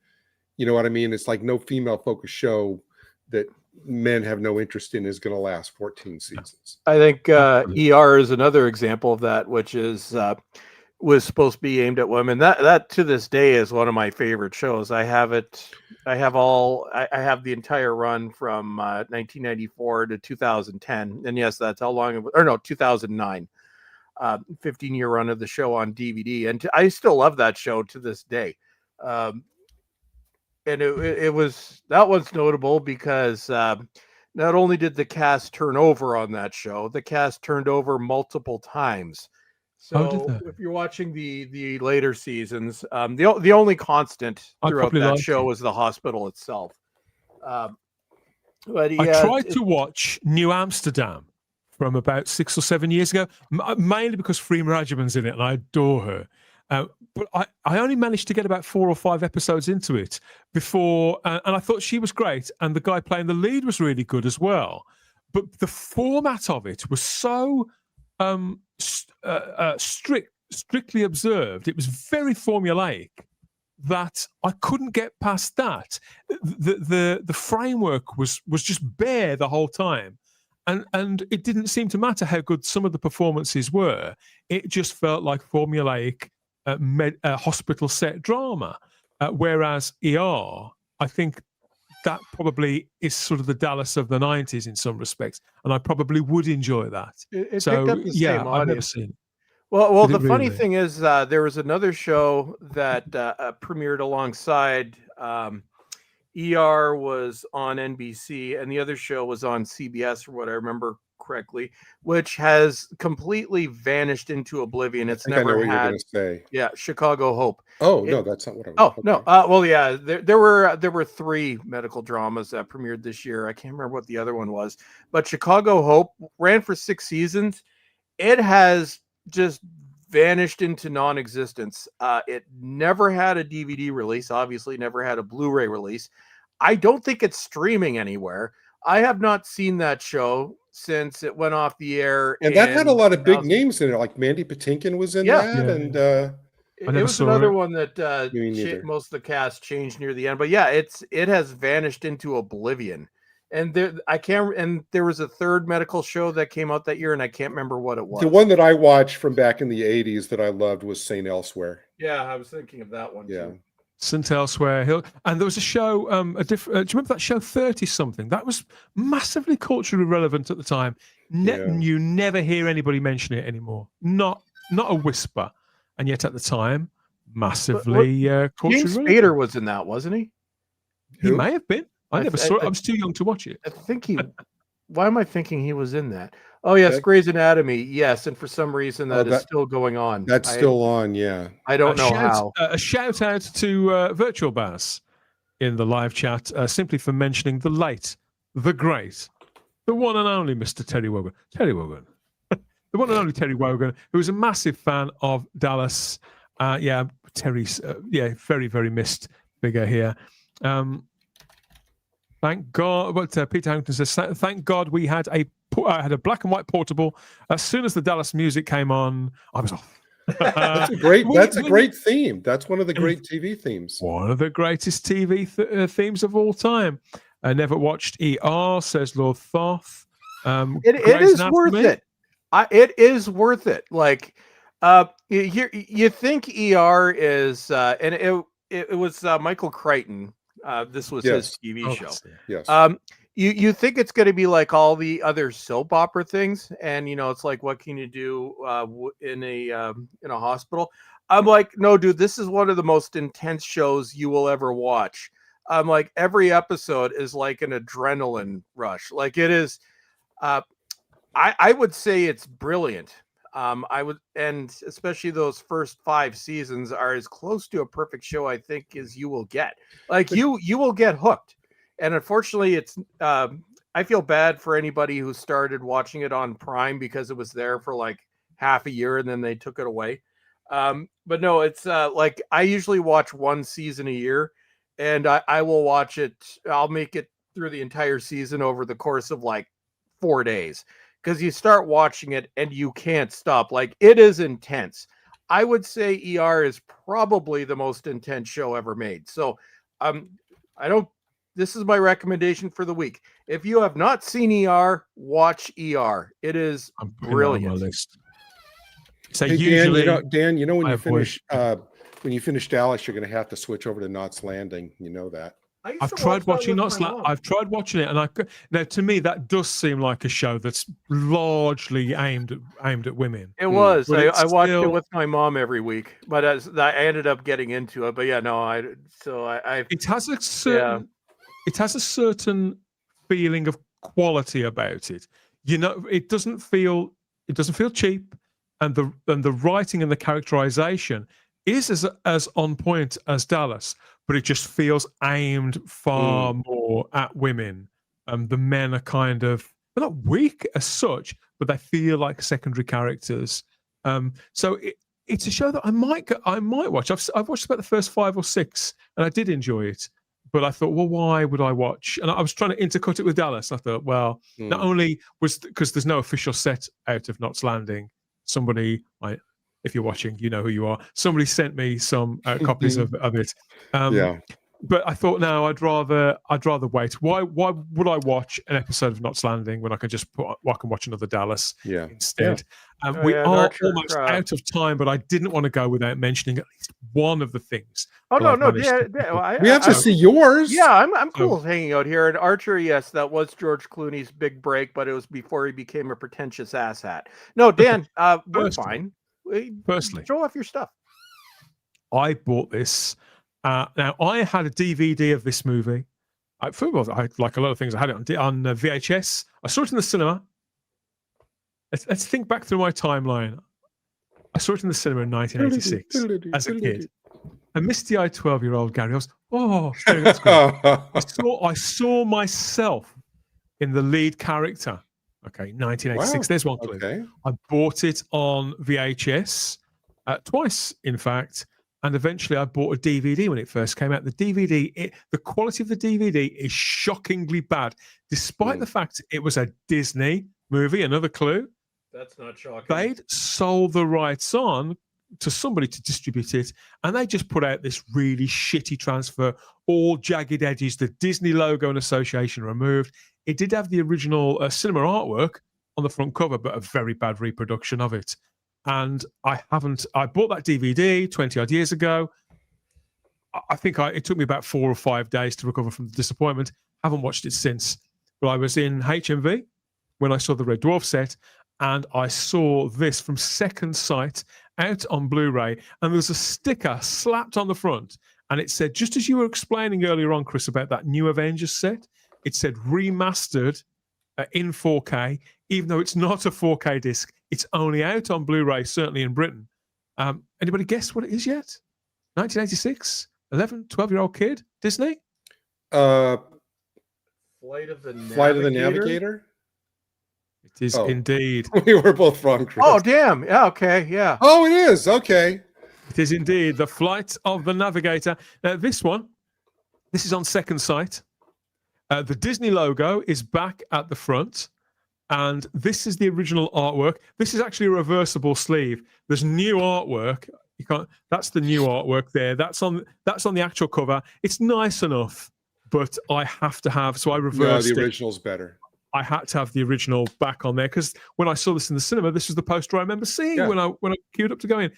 You know what I mean? It's like no female-focused show that men have no interest in is going to last 14 seasons.
I think ER is another example of that, which is was supposed to be aimed at women. That to this day is one of my favorite shows. I have it. I have the entire run from 1994 to 2010, and yes, that's how long it was. Or no, 2009. 15-year run of the show on DVD, and I still love that show to this day. And it was, that was notable because not only did the cast turn over on that show, the cast turned over multiple times. So if you're watching the later seasons, the only constant throughout that show was the hospital itself. But yeah,
I tried to watch New Amsterdam from about 6 or 7 years ago, mainly because Freema Agyeman's in it and I adore her. But I only managed to get about 4 or 5 episodes into it before, and I thought she was great, and the guy playing the lead was really good as well. But the format of it was so strictly observed. It was very formulaic that I couldn't get past that. The framework was just bare the whole time. And it didn't seem to matter how good some of the performances were. It just felt like formulaic hospital set drama. Whereas ER, I think that probably is sort of the Dallas of the 90s in some respects. And I probably would enjoy that.
It picked up the same
I've
audience.
never seen it.
Well, the funny thing is there was another show that premiered alongside ER was on NBC, and the other show was on CBS, for what I remember correctly, which has completely vanished into oblivion. It's never
I know what
had.
You're going to say.
Yeah, Chicago Hope.
No, that's not what I was.
Oh, no. Well, yeah, there were 3 medical dramas that premiered this year. I can't remember what the other one was, but Chicago Hope ran for 6 seasons. It has just vanished into non-existence. It never had a DVD release, obviously never had a Blu-ray release. I don't think it's streaming anywhere. I have not seen that show since it went off the air.
And that had a lot of big
2000.
names in it, like Mandy Patinkin was in
Yeah.
that, and
it was another one that
Me neither.
most of the cast changed near the end. But yeah, it has vanished into oblivion. And there was a third medical show that came out that year, and I can't remember what it was.
the one that I watched from back in the 80s that I loved was St. Elsewhere.
Yeah, I was thinking of that one
Yeah.
too.
St. Elsewhere Hill, and there was a show. Do you remember that show 30 something? That was massively culturally relevant at the time. You never hear anybody mention it anymore. Not a whisper, and yet at the time, massively culturally
James
relevant.
Spader was in that, wasn't he?
He may have been. I never saw it. I was too young to watch it.
I think he. Why am I thinking he was in that? Oh yes, Grey's Anatomy. Yes, and for some reason that is still going on.
That's still on. Yeah.
I don't know how.
A shout out to Virtual Bass in the live chat, simply for mentioning the late, the great, the one and only Mr. Terry Wogan. Terry Wogan. The one and only Terry Wogan, who was a massive fan of Dallas. Terry's very, very missed figure here. Thank God. What Peter Harrington says, thank God we had a black and white portable. As soon as the Dallas music came on, I was off.
That's a great theme. That's one of the great TV themes.
One of the greatest TV themes of all time. I never watched ER, says Lord Thoth.
It is worth it. It is worth it. Like, you think ER is, and it was Michael Crichton. This was his TV show.
Yes.
You think it's going to be like all the other soap opera things, and it's like, what can you do in a hospital? I'm like, no, dude, this is one of the most intense shows you will ever watch. I'm like, every episode is like an adrenaline rush. Like it is. I would say it's brilliant. And especially those first 5 seasons are as close to a perfect show, I think, as you will get. Like you will get hooked. And unfortunately, it's I feel bad for anybody who started watching it on Prime because it was there for like half a year and then they took it away. But no, it's like I usually watch 1 season a year, and I will watch it. I'll make it through the entire season over the course of like 4 days. Because you start watching it and you can't stop. Like, it is intense. I would say ER is probably the most intense show ever made. So this is my recommendation for the week. If you have not seen ER, watch ER. It is brilliant.
So
hey,
usually,
Dan, when you finish Dallas, you're going to have to switch over to Knots Landing. You know that.
I've tried watching I've tried watching it, and now to me that does seem like a show that's largely aimed at women.
It was. I watched it with my mom every week, but I ended up getting into it. But yeah, no, it has
a certain feeling of quality about it. It doesn't feel cheap, and the writing and the characterization is as on point as Dallas. But it just feels aimed far more at women. The men are kind of, they're not weak as such, but they feel like secondary characters. So it's a show that I might watch. I've watched about the first 5 or 6, and I did enjoy it. But I thought, well, why would I watch? And I was trying to intercut it with Dallas. I thought, well, not only was because there's no official set out of Knots Landing. Somebody, if you're watching, you know who you are. Somebody sent me some copies of it. But I thought, no, I'd rather wait. Why would I watch an episode of Knots Landing when I can just watch another Dallas instead? We are almost out of time, but I didn't want to go without mentioning at least one of the things.
Oh no,
we have to see yours.
Yeah, I'm cool hanging out here. And Archer, yes, that was George Clooney's big break, but it was before he became a pretentious asshat. No, Dan, we're fine.
Personally,
show off your stuff.
I bought this. Now, I had a DVD of this movie. Like a lot of things, I had it on VHS. I saw it in the cinema. Let's think back through my timeline. I saw it in the cinema in 1986 as a kid. A misty-eyed 12-year-old Gary. I was, that's great. I saw myself in the lead character. Okay, 1986. Wow. There's one clue. Okay. I bought it on VHS twice, in fact. And eventually I bought a DVD when it first came out. The DVD, the quality of the DVD is shockingly bad, despite the fact it was a Disney movie. Another clue.
That's not shocking.
They'd sold the rights on to somebody to distribute it, and they just put out this really shitty transfer, all jagged edges, the Disney logo and association removed. It did have the original cinema artwork on the front cover, but a very bad reproduction of it. And I bought that DVD 20 odd years ago. I think it took me about 4 or 5 days to recover from the disappointment. Haven't watched it since. But I was in HMV when I saw the Red Dwarf set, and I saw this from second sight out on Blu-ray, and there was a sticker slapped on the front, and it said, just as you were explaining earlier on, Chris, about that new Avengers set, it said remastered in 4K, even though it's not a 4K disc. It's only out on Blu-ray, certainly in Britain. Anybody guess what it is yet? 1986? 11, 12-year-old kid? Disney?
Flight
of the
Navigator?
It is indeed.
We were both wrong, Chris.
Oh, damn. Yeah, okay, yeah.
Oh, it is. Okay.
It is indeed The Flight of the Navigator. Now, this is on second sight. The Disney logo is back at the front, and this is the original artwork. This is actually a reversible sleeve. There's new artwork. You can't. That's the new artwork there. That's on the actual cover. It's nice enough, but I have to have. So I reversed
the original's better.
I had to have the original back on there because when I saw this in the cinema, this was the poster I remember seeing when I queued up to go in.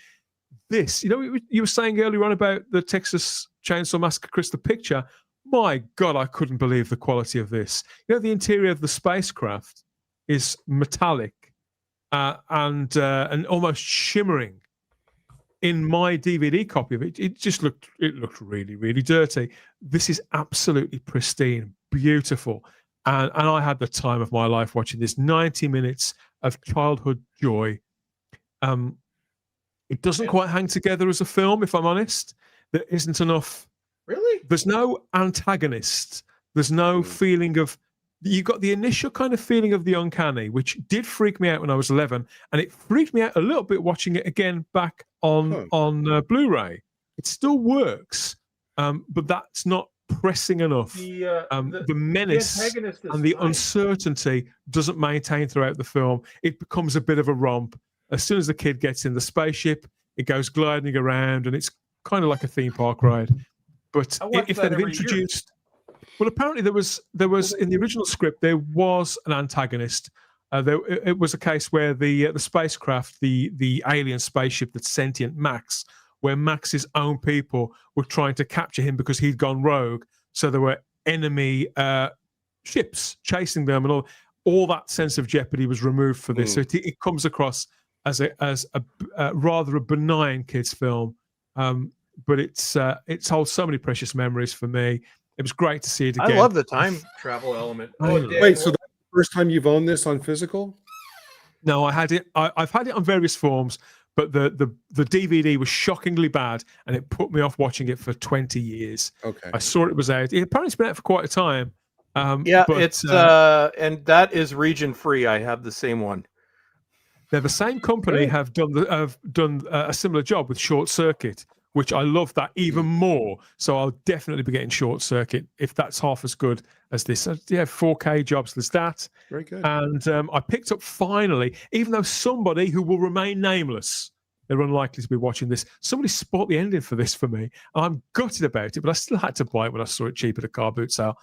This, you were saying earlier on about the Texas Chainsaw Massacre, Chris, the picture. My God, I couldn't believe the quality of this. The interior of the spacecraft is metallic and almost shimmering. In my DVD copy of it, it looked really, really dirty. This is absolutely pristine, beautiful. And I had the time of my life watching this. 90 minutes of childhood joy. It doesn't quite hang together as a film, if I'm honest. There isn't enough.
Really?
There's no antagonist. There's no feeling of. You got the initial kind of feeling of the uncanny, which did freak me out when I was 11, and it freaked me out a little bit watching it again back on Blu-ray. It still works, but that's not pressing enough. The menace and the uncertainty doesn't maintain throughout the film. It becomes a bit of a romp. As soon as the kid gets in the spaceship, it goes gliding around, and it's kind of like a theme park ride. But if they'd have introduced, well, apparently there was in the original script there was an antagonist. It was a case where the spacecraft, the alien spaceship that's sentient, Max, where Max's own people were trying to capture him because he'd gone rogue. So there were enemy ships chasing them, and all that sense of jeopardy was removed for this. So it comes across as a rather a benign kids film, but it holds so many precious memories for me. It was great to see it again.
I love the time travel element.
Wait, so that's the first time you've owned this on physical?
No, I had it. I've had it on various forms, but the DVD was shockingly bad, and it put me off watching it for 20 years. Okay, I saw it was out. It apparently has been out for quite a time.
It's and that is region free. I have the same one.
Now, the same company have done a similar job with Short Circuit, which I love that even more. So I'll definitely be getting Short Circuit if that's half as good as this. So, 4K jobs. There's that.
Very good.
And I picked up finally, even though somebody who will remain nameless, they're unlikely to be watching this, somebody spot the ending for this for me. I'm gutted about it, but I still had to buy it when I saw it cheap at a car boot sale.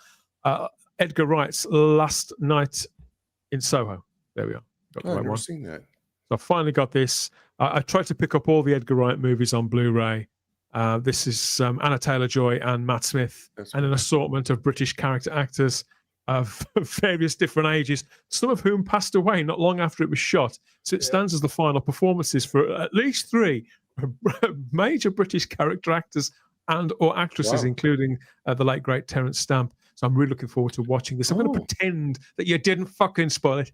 Edgar Wright's Last Night in Soho. There we are.
I've never seen that.
So I finally got this. I tried to pick up all the Edgar Wright movies on Blu-ray. This is Anna Taylor-Joy and Matt Smith, and an assortment of British character actors of various different ages, some of whom passed away not long after it was shot. So it stands as the final performances for at least 3 major British character actors and or actresses, including the late, great Terence Stamp. So I'm really looking forward to watching this. I'm going to pretend that you didn't fucking spoil it.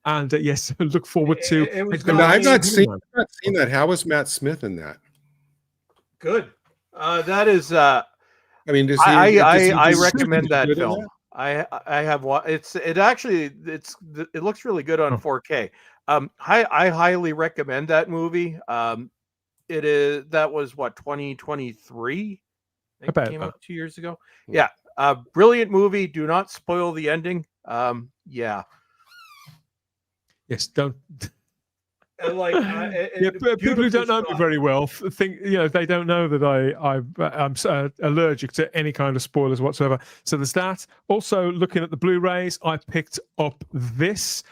And yes, look forward to.
I've not seen that. How is Matt Smith in that?
Good. That is.
I mean,
I recommend that film. I have it looks really good on 4K. I highly recommend that movie. It is. That was what 2023. It
About
came
that.
out 2 years ago. Yeah, brilliant movie. Do not spoil the ending. Yeah.
Yes, don't.
And like,
Yeah, people who don't know me very well think, they don't know that I'm allergic to any kind of spoilers whatsoever. So there's that. Also, looking at the Blu-rays, I picked up this.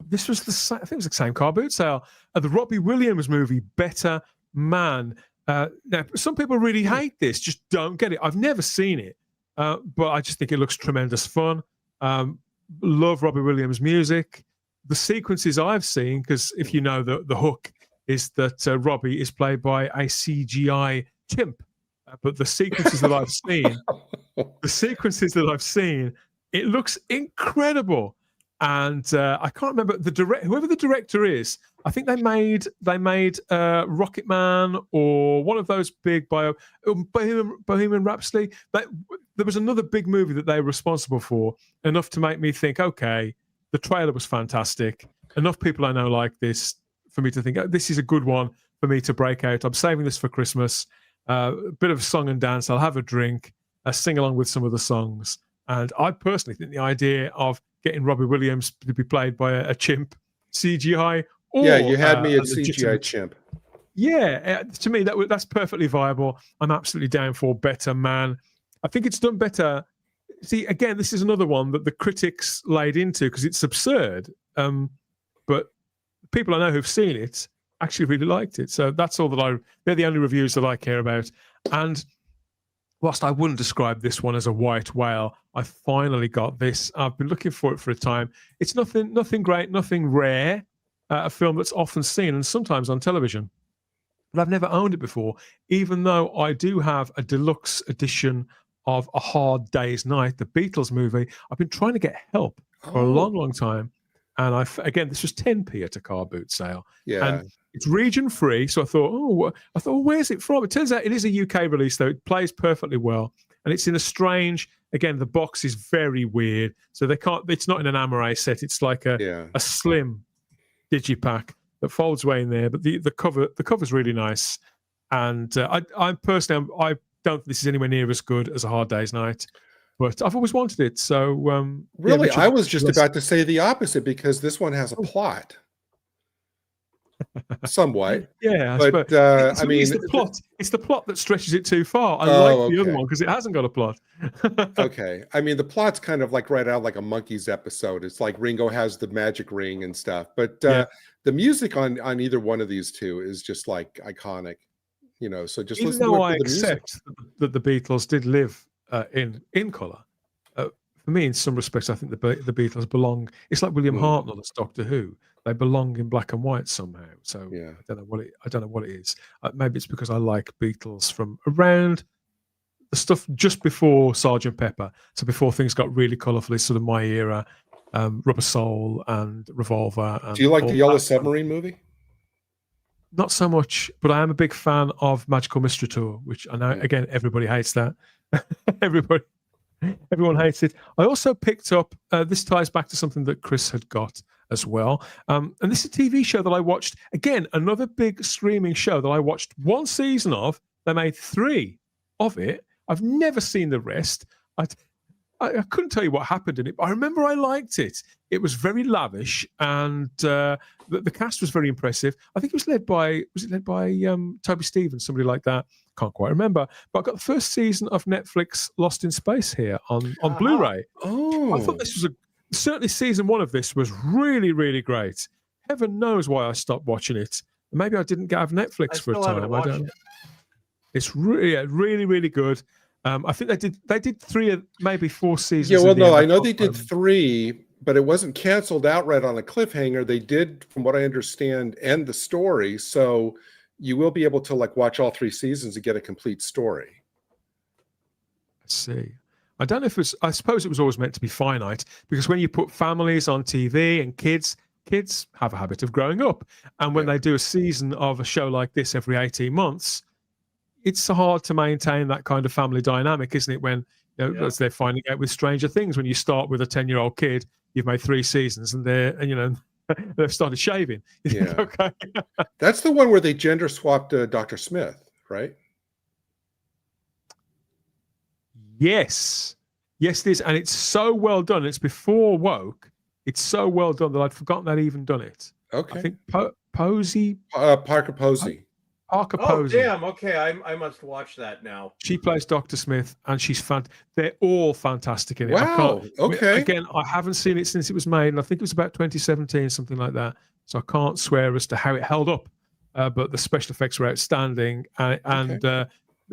This was I think it was the same car boot sale. The Robbie Williams movie, Better Man. Now, some people really hate this, just don't get it. I've never seen it, but I just think it looks tremendous fun. Love Robbie Williams' music. The sequences I've seen, because if you know the hook is that Robbie is played by a CGI chimp, but the sequences that I've seen, it looks incredible. And I can't remember whoever the director is. I think they made Rocket Man or one of those big Bohemian Rhapsody. There was another big movie that they were responsible for, enough to make me think, okay, the trailer was fantastic. Enough people I know like this for me to think, oh, this is a good one for me to break out. I'm saving this for Christmas. A bit of song and dance. I'll have a drink, sing along with some of the songs. And I personally think the idea of getting Robbie Williams to be played by a chimp CGI. Or,
you had me at CGI chimp.
Yeah, to me, that's perfectly viable. I'm absolutely down for Better Man. I think it's done better. See, again, this is another one that the critics laid into because it's absurd. But people I know who've seen it actually really liked it. So that's all they're the only reviews that I care about. And whilst I wouldn't describe this one as a white whale, I finally got this. I've been looking for it for a time. It's nothing great, nothing rare. A film that's often seen and sometimes on television. But I've never owned it before, even though I do have a deluxe edition of A Hard Day's Night, the Beatles movie. I've been trying to get help for a long, long time. And again, this was 10p at a car boot sale.
Yeah.
And it's region free. So I thought, where's it from? It turns out it is a UK release, though. It plays perfectly well. And it's in a strange, again, the box is very weird. So it's not in an Amaray set. It's like a slim digipack that folds away in there. But the cover's really nice. And I personally, I don't think this is anywhere near as good as A Hard Day's Night. But I've always wanted it. So
really, Richard, I was just about to say the opposite because this one has a plot. Somewhat,
yeah.
But I mean,
it's the plot that stretches it too far. I like the other one because it hasn't got a plot.
Okay, I mean the plot's kind of like right out like a Monkeys episode. It's like Ringo has the magic ring and stuff. But the music on either one of these two is just like iconic. So just
even
listen
though
to
I
the music.
accept that the Beatles did live in colour. For me, in some respects, I think the Beatles belong. It's like William Hartnell as Doctor Who. They belong in black and white somehow. So yeah. I don't know what it is. Maybe it's because I like Beatles from around the stuff just before Sgt. Pepper. So before things got really colourful, it's sort of my era. Rubber Soul and Revolver. And
do you like the Yellow Submarine movie?
Not so much, but I am a big fan of Magical Mystery Tour, which I know again everybody hates that. Everyone hates it. I also picked up. This ties back to something that Chris had got as well. And this is a TV show that I watched. Again, another big streaming show that I watched one season of. They made 3 of it. I've never seen the rest. I couldn't tell you what happened in it, but I remember I liked it. It was very lavish, and the cast was very impressive. I think it was led by Toby Stevens, somebody like that. Can't quite remember. But I got the first season of Netflix Lost in Space here on Blu-ray.
Oh,
I thought this was certainly season 1 of this was really, really great. Heaven knows why I stopped watching it. Maybe I didn't have Netflix for a time. I don't know. It's really, really good. I think they did 3, maybe 4 seasons.
Yeah, well, no, I know they did 3, but it wasn't canceled outright on a cliffhanger. They did, from what I understand, end the story. So you will be able to watch all 3 seasons and get a complete story.
Let's see. I don't know if it's. I suppose it was always meant to be finite because when you put families on TV and kids have a habit of growing up, and when they do a season of a show like this every 18 months. It's hard to maintain that kind of family dynamic, isn't it? When as they're finding out with Stranger Things, when you start with a 10-year-old kid, you've made 3 seasons, and they're they've started shaving. You think,
Yeah.
okay.
That's the one where they gender swapped Dr. Smith, right?
Yes, it is, and it's so well done. It's before Woke. It's so well done that I'd forgotten they'd even done it.
Okay.
I think Posey.
Parker Posey.
Parker
Oh,
Posey.
damn. Okay, I must watch that now.
She plays Dr. Smith, and she's they're all fantastic in it.
Wow. Okay.
Again, I haven't seen it since it was made, and I think it was about 2017, something like that. So I can't swear as to how it held up, but the special effects were outstanding, and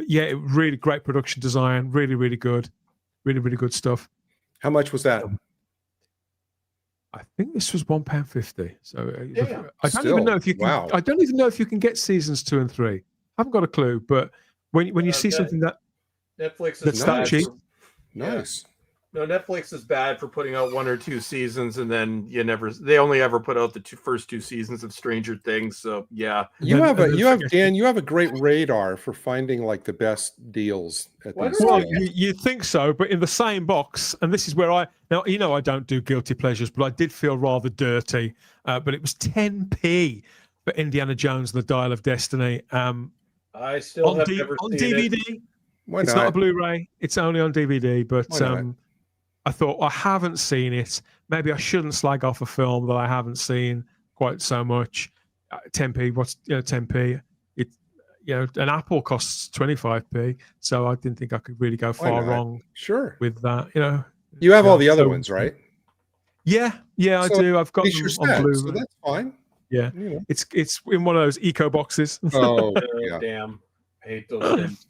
yeah, really great production design, really good stuff.
How much was that?
I think this was £1.50. So
Yeah.
I don't even know if you can.
Wow.
I don't even know if you can get seasons 2 and 3. I haven't got a clue. But when you see something that
Netflix
that's
is
that
bad
cheap,
for-
Nice.
No, Netflix is bad for putting out 1 or 2 seasons, and then they only ever put out the first 2 seasons of Stranger Things. So yeah,
You have a great radar for finding like the best deals at
Why
these.
don't
well,
I-
you think so, but in the same box, and this is where I don't do guilty pleasures, but I did feel rather dirty. But it was 10p for Indiana Jones and the Dial of Destiny.
I still have never
on
seen
DVD.
it.
Why
It's not a Blu-ray. It's only on DVD. But
Why not?
I thought I haven't seen it. Maybe I shouldn't slag off a film that I haven't seen quite so much. 10p. What's 10p? It an Apple costs 25p, so I didn't think I could really go far wrong.
Sure.
With that,
You have all the other ones, right?
Yeah, I
So
do. I've got
It's
them
your
on
set,
Blu-ray.
so that's fine.
Yeah,
You know.
it's in one of those eco boxes.
Oh,
Oh,
yeah.
damn. I hate those things.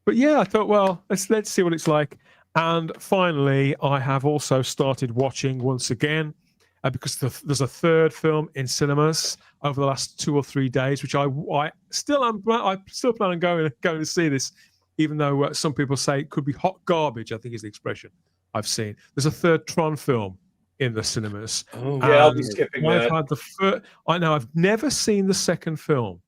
But yeah, I thought, well, let's see what it's like. And finally, I have also started watching once again because there's a third film in cinemas over the last 2 or 3 days, which I still plan on going to see this, even though some people say it could be hot garbage. I think is the expression I've seen. There's a third Tron film in the cinemas.
Oh,
Yeah, I'll be skipping
I've
that.
had the first. I know I've never seen the second film,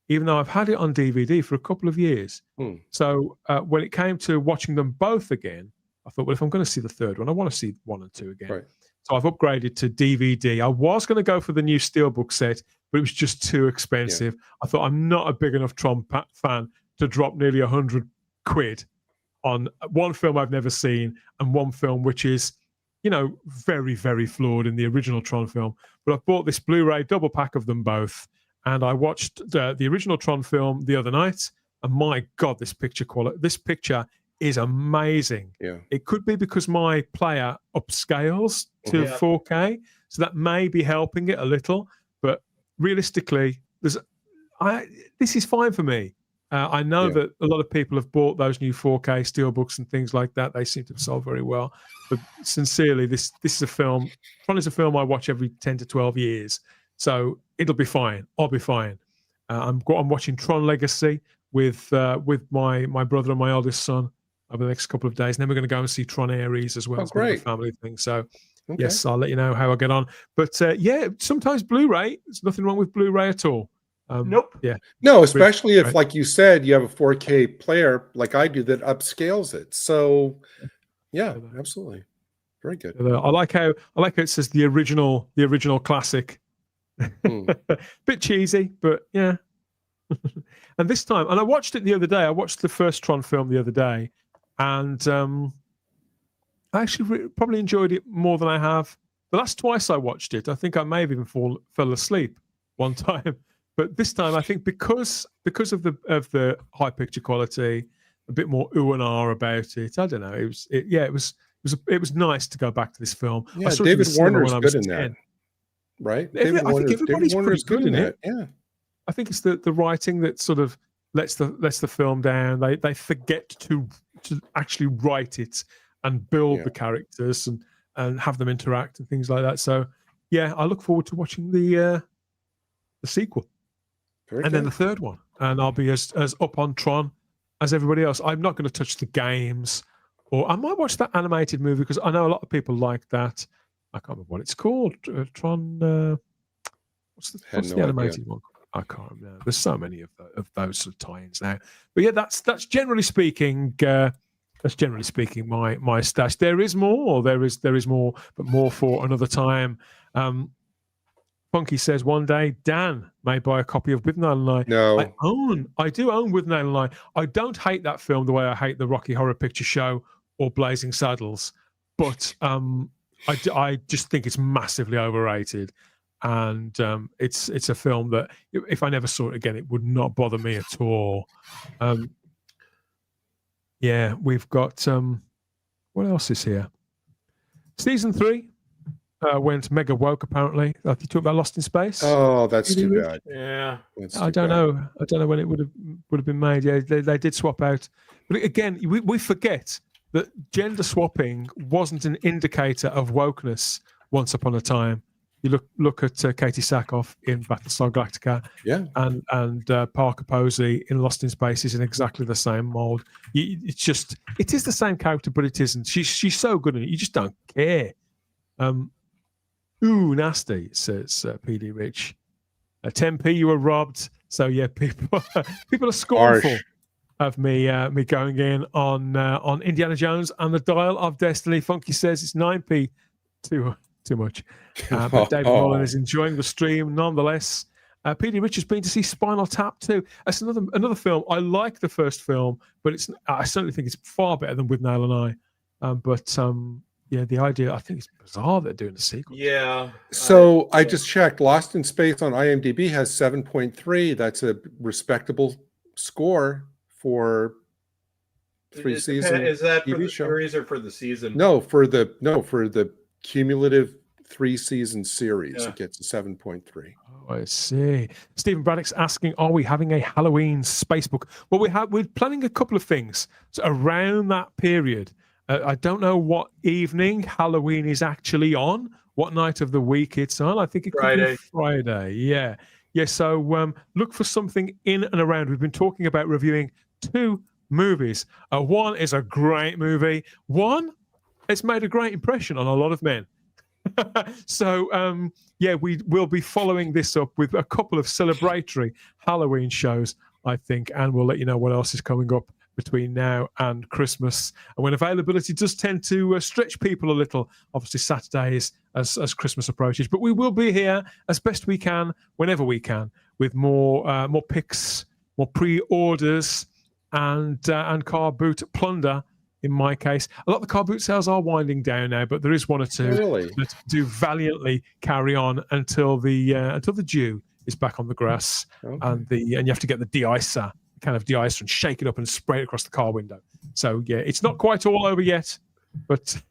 even though I've had it on DVD for a couple of years. So when it came to watching them both again, I thought, well, if I'm going to see the third one, I want to see 1 and 2 again.
Right.
So I've upgraded to DVD. I was going to go for the new Steelbook set, but it was just too expensive. Yeah. I thought I'm not a big enough Tron fan to drop nearly £100 on one film I've never seen and one film which is, very, very flawed in the original Tron film. But I bought this Blu-ray double pack of them both, and I watched the original Tron film the other night. And my God, this picture is amazing.
Yeah.
It could be because my player upscales to 4K, so that may be helping it a little. But realistically, this is fine for me. I know that a lot of people have bought those new 4K steelbooks and things like that. They seem to have sold very well. But sincerely, this is a film. Tron is a film I watch every 10 to 12 years, so it'll be fine. I'll be fine. I'm watching Tron Legacy with my brother and my eldest son over the next couple of days. And then we're going to go and see Tron Ares as well. It's a family thing. So yes, I'll let you know how I get on. But sometimes Blu-ray. There's nothing wrong with Blu-ray at all.
Nope.
Yeah.
No, especially if, like you said, you have a 4K player like I do that upscales it. So, yeah, absolutely, very good.
I like how it says the original classic. Bit cheesy, but yeah. And this time, and I watched it the other day. I watched the first Tron film the other day, and I actually probably enjoyed it more than I have the last twice I watched it. I think I may have even fell asleep one time. But this time, I think because of the high picture quality, a bit more ooh and ah about it. I don't know. It was nice to go back to this film.
Yeah, David Warner's good in that, right?
I think everybody's pretty good in it.
Yeah,
I think it's the writing that sort of lets the film down. They forget to actually write it and build the characters and have them interact and things like that. So yeah, I look forward to watching the sequel. Then the third one, and I'll be as up on Tron as everybody else. I'm not going to touch the games, or I might watch that animated movie because I know a lot of people like that. I can't remember what it's called. Tron. What's the animated one? I can't remember. There's so many of those sort of tie-ins now. But yeah, that's generally speaking. That's generally speaking my stash. There is more, but more for another time. Funky says one day Dan may buy a copy of With Nail and I.
No.
I do own With Nail and I don't hate that film the way I hate the Rocky Horror Picture Show or Blazing Saddles, but I just think it's massively overrated, and it's a film that if I never saw it again, it would not bother me at all. Yeah, we've got what else is here? Season 3 went mega woke apparently. I think you talked about Lost in Space.
Oh, that's too bad.
Yeah,
I don't know. I don't know when it would have been made. Yeah, they did swap out, but again, we forget that gender swapping wasn't an indicator of wokeness once upon a time. You look at Katie Sackhoff in Battlestar Galactica, and Parker Posey in Lost in Space is in exactly the same mold. It is the same character, but it isn't. She's so good in it, you just don't care. Ooh, nasty, says PD Rich. 10p, you were robbed. So yeah, people are scornful.
Harsh.
Of me going in on Indiana Jones and the Dial of Destiny. Funky says it's 9p, too much. But David Mullen is enjoying the stream nonetheless. PD Rich has been to see Spinal Tap too. That's another film. I like the first film, but I certainly think it's far better than With Nail and I. Yeah, the idea, I think it's bizarre they're doing a sequel.
Yeah.
So I just checked. Lost in Space on IMDb has 7.3. That's a respectable score for 3 seasons.
Is that for
TV
the
show.
series or for the season?
No, for the cumulative 3-season series.
Yeah.
It gets a 7.3.
Oh, I see. Stephen Braddock's asking, are we having a Halloween Spacebook? Well, we're planning a couple of things. So around that period, I don't know what evening Halloween is actually on, what night of the week it's on. I think it could be Friday. Yeah. So look for something in and around. We've been talking about reviewing 2 movies. One is a great movie. One, it's made a great impression on a lot of men. So we will be following this up with a couple of celebratory Halloween shows, I think, and we'll let you know what else is coming up between now and Christmas, and when availability does tend to stretch people a little. Obviously Saturdays as Christmas approaches, but we will be here as best we can whenever we can with more picks, more pre-orders, and car boot plunder. In my case, a lot of the car boot sales are winding down now, but there is one or two that do valiantly carry on until the dew is back on the grass, and you have to get the de-icer, kind of de-icer, and shake it up and spray it across the car window. So yeah, it's not quite all over yet, but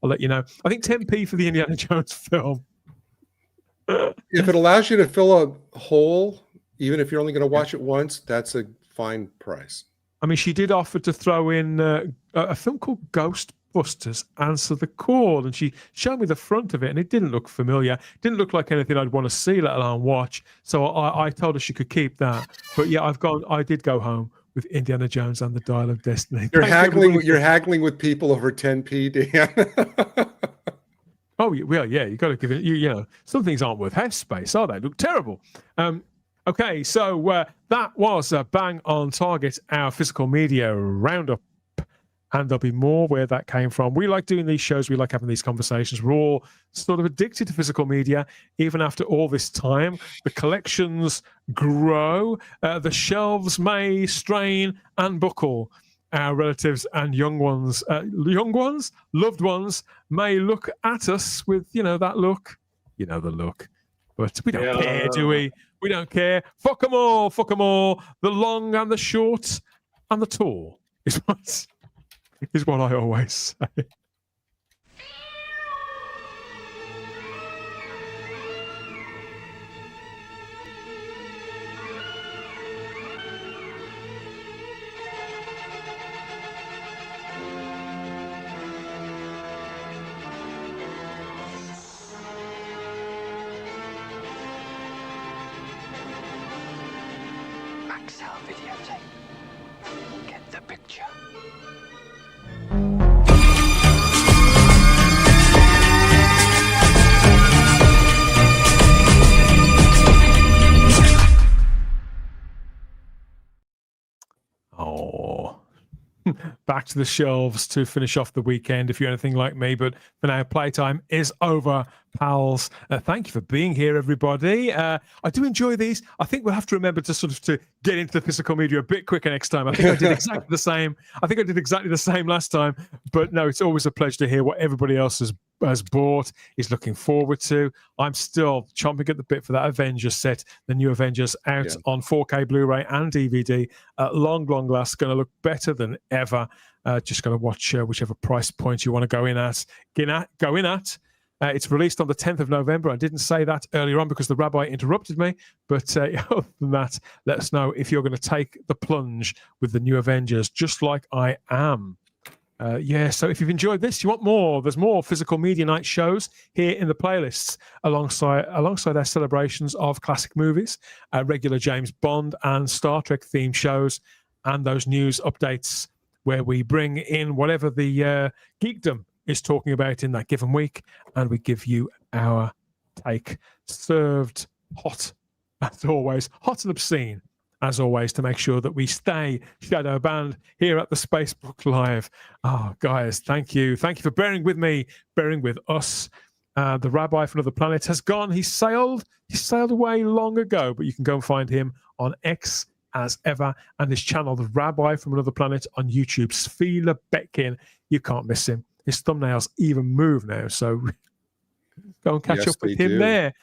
I'll let you know. I think 10p for the Indiana Jones film.
If it allows you to fill a hole, even if you're only going to watch it once, that's a fine price.
I mean, she did offer to throw in a film called Ghostbusters Answer the Call, and she showed me the front of it, and it didn't look familiar. It didn't look like anything I'd want to see, let alone watch. So I told her she could keep that. But yeah, I did go home with Indiana Jones and the Dial of Destiny.
You're haggling with people over 10p, Dan.
Oh well, yeah, you got to give it. You know, some things aren't worth house space, are they? Look terrible. Okay, so that was bang on target, our physical media roundup. And there'll be more where that came from. We like doing these shows. We like having these conversations. We're all sort of addicted to physical media, even after all this time. The collections grow. The shelves may strain and buckle. Our relatives and loved ones, may look at us with, that look. You know the look. But we don't care, do we? We don't care. Fuck them all. Fuck them all. The long and the short and the tall is what I always say.
Maxell videotape. Get the picture.
Oh, back to the shelves to finish off the weekend if you're anything like me. But for now, playtime is over, pals. Thank you for being here, everybody. I do enjoy these. I think we'll have to remember to sort of to get into the physical media a bit quicker next time. I think I did exactly the same. I think I did exactly the same last time. But no, it's always a pleasure to hear what everybody else has bought, is looking forward to. I'm still chomping at the bit for that Avengers set, the new Avengers out on 4K Blu-ray and DVD. Long last, going to look better than ever. Just going to watch whichever price point you want to go in at. It's released on the 10th of November. I didn't say that earlier on because the rabbi interrupted me. But other than that, let us know if you're going to take the plunge with the new Avengers, just like I am. So if you've enjoyed this, you want more, there's more physical media night shows here in the playlists alongside our celebrations of classic movies, regular James Bond and Star Trek themed shows, and those news updates where we bring in whatever the geekdom is talking about in that given week, and we give you our take, served hot, as always, hot and obscene, as always, to make sure that we stay shadow banned here at the Spacebook Live. Oh, guys, thank you. Thank you for bearing with me, bearing with us. The rabbi from another planet has gone. He sailed away long ago, but you can go and find him on X as ever, and his channel, The Rabbi from Another Planet, on YouTube. Sfila Betkin. You can't miss him. His thumbnails even move now, so go and catch up with him there.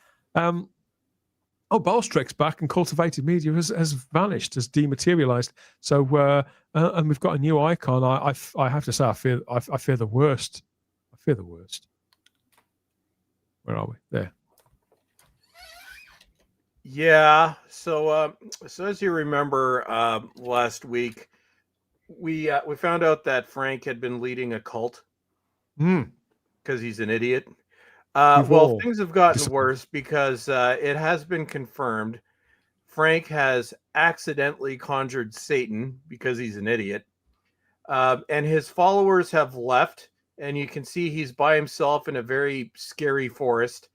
Ballstreck's back, and Cultivated Media has vanished, has dematerialized. So, and we've got a new icon. I have to say, I fear the worst. I fear the worst. Where are we? There.
Yeah. So as you remember, last week we found out that Frank had been leading a cult because he's an idiot. Well, things have gotten worse because it has been confirmed Frank has accidentally conjured Satan because he's an idiot. And his followers have left, and you can see he's by himself in a very scary forest.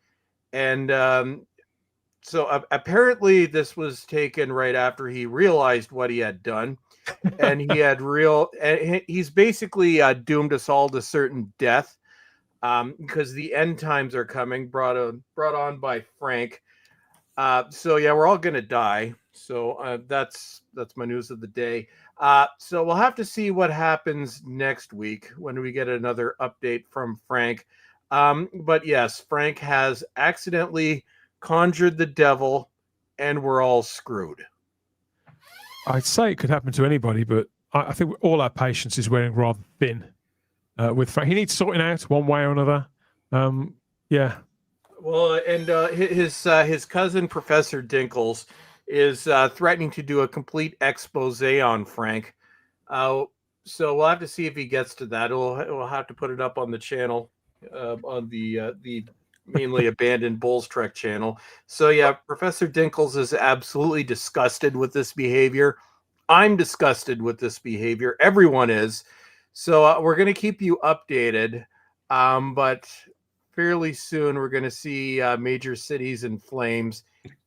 And so apparently this was taken right after he realized what he had done. And he's basically doomed us all to certain death. Because the end times are coming, brought on by Frank. We're all gonna die. So that's my news of the day. So we'll have to see what happens next week when we get another update from Frank. But yes, Frank has accidentally conjured the devil, and we're all screwed.
I'd say it could happen to anybody, but I think all our patience is wearing rather thin. With Frank, he needs sorting out one way or another.
Well, and his cousin Professor Dinkles is threatening to do a complete expose on Frank. So we'll have to see if he gets to that. We'll have to put it up on the channel, on the mainly abandoned Bulls Trek channel. So yeah, Professor Dinkles is absolutely disgusted with this behavior. I'm disgusted with this behavior. Everyone is. So we're going to keep you updated, but fairly soon we're going to see major cities in flames,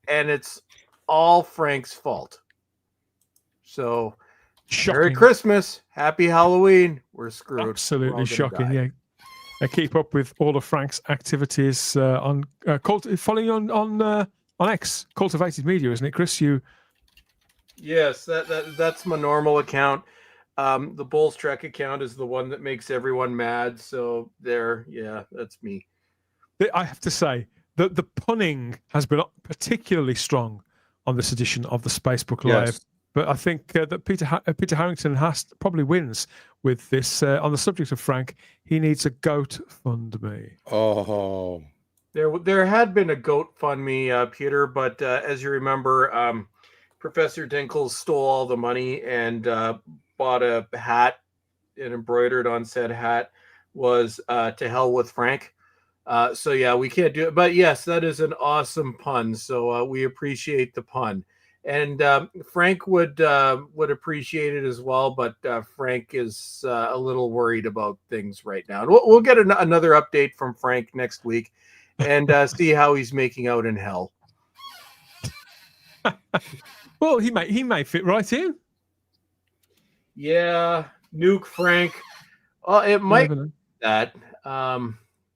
and it's all Frank's fault. So, Merry Christmas, Happy Halloween. We're screwed.
Absolutely shocking. Yeah, keep up with all of Frank's activities on following on X, Cultivated Media, isn't it, Chris?
Yes, that's my normal account. The Bulls Trek account is the one that makes everyone mad. So that's me.
I have to say that the punning has been particularly strong on this edition of the Spacebook Live.
Yes.
But I think that Peter Harrington probably wins with this. On the subject of Frank, he needs a goat fund me.
Oh,
there had been a goat fund me, Peter, but as you remember, Professor Dinkles stole all the money and bought a hat, and embroidered on said hat was to hell with Frank. We can't do it. But yes, that is an awesome pun. So we appreciate the pun. And Frank would appreciate it as well. But Frank is a little worried about things right now. And we'll get another update from Frank next week and see how he's making out in hell.
Well, he may fit right in.
Yeah, Nuke Frank. Well, it might
Never know.
be that.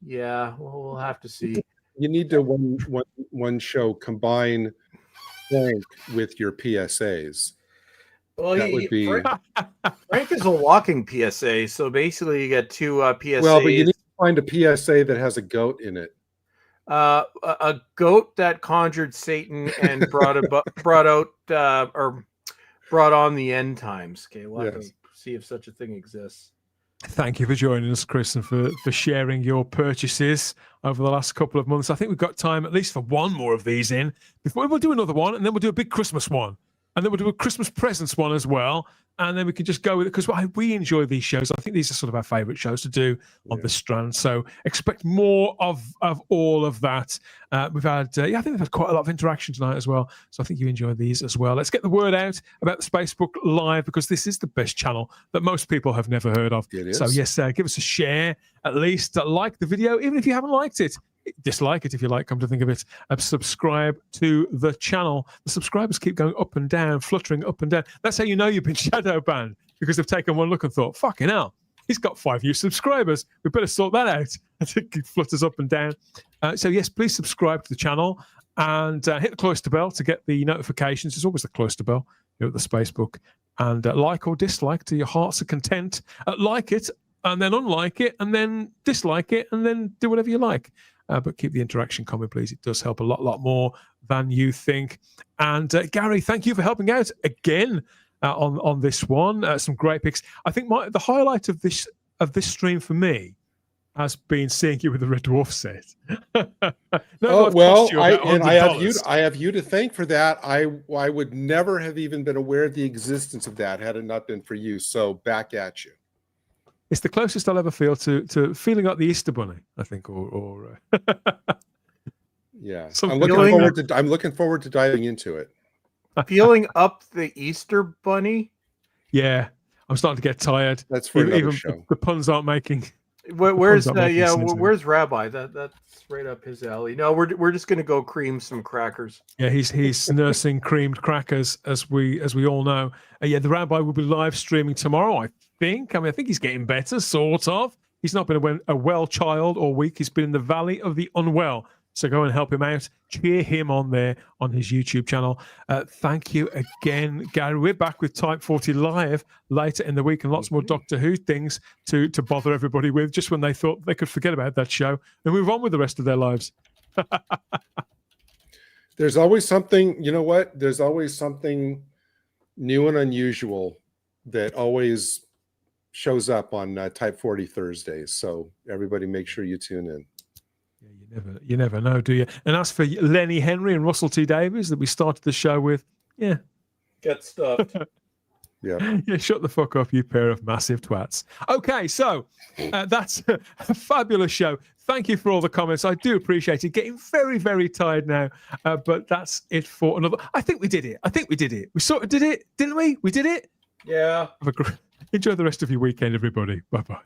Yeah, we'll have to see.
You need to one show combine Frank with your PSAs.
Well,
That would be
Frank is a walking PSA, so basically you get two PSAs.
well, but you need to find a PSA that has a goat in it.
A goat that conjured Satan and brought on the end times. Okay, we'll have to see if such a thing exists.
Thank you for joining us, Chris, and for sharing your purchases over the last couple of months. I think we've got time at least for one more of these in. Before we'll do another one, and then we'll do a big Christmas one. And then we'll do a Christmas presents one as well. And then we can just go with it because we enjoy these shows. I think these are sort of our favourite shows to do on the Strand. So expect more of all of that. We've had, I think we've had quite a lot of interaction tonight as well. So I think you enjoy these as well. Let's get the word out about the Spacebook Live because this is the best channel that most people have never heard of.
It is.
So yes, give us a share at least. Like the video, even if you haven't liked it. Dislike it if you like, come to think of it. Subscribe to the channel. The subscribers keep going up and down, fluttering up and down. That's how you know you've been shadow banned because they've taken one look and thought, fucking hell, he's got 5 new subscribers. We better sort that out. I think it flutters up and down. So yes, please subscribe to the channel and hit the cloister bell to get the notifications. There's always the cloister bell here at the Spacebook. And like or dislike to your heart's content. Like it and then unlike it and then dislike it and then do whatever you like. But keep the interaction coming, please. It does help a lot more than you think. And Gary, thank you for helping out again on this one. Some great picks. I think the highlight of this stream for me has been seeing you with the Red Dwarf set.
I have you to thank for that. I would never have even been aware of the existence of that had it not been for you. So back at you.
It's the closest I'll ever feel to feeling like the Easter Bunny, I think, or
yeah. I'm looking forward to diving into it.
Feeling up the Easter Bunny.
Yeah, I'm starting to get tired.
That's for another show.
The puns aren't making.
Where's Rabbi? That's right up his alley. No, we're just gonna go cream some crackers.
Yeah, he's nursing creamed crackers as we all know. The Rabbi will be live streaming tomorrow. I think he's getting better, sort of. He's not been a well child all week. He's been in the Valley of the Unwell. So go and help him out. Cheer him on there on his YouTube channel. Thank you again, Gary. We're back with Type 40 Live later in the week and lots more Doctor Who things to bother everybody with just when they thought they could forget about that show and move on with the rest of their lives.
There's always something, you know what? There's always something new and unusual that always shows up on Type 40 Thursdays. So everybody make sure you tune in.
You never know, do you? And as for Lenny Henry and Russell T Davies that we started the show with,
get stuffed.
Yeah,
shut the fuck up, you pair of massive twats. Okay, so that's a fabulous show. Thank you for all the comments. I do appreciate it. Getting very, very tired now, but that's it for another. I think we did it. We sort of did it, didn't we? We did it.
Yeah.
Enjoy the rest of your weekend, everybody. Bye-bye.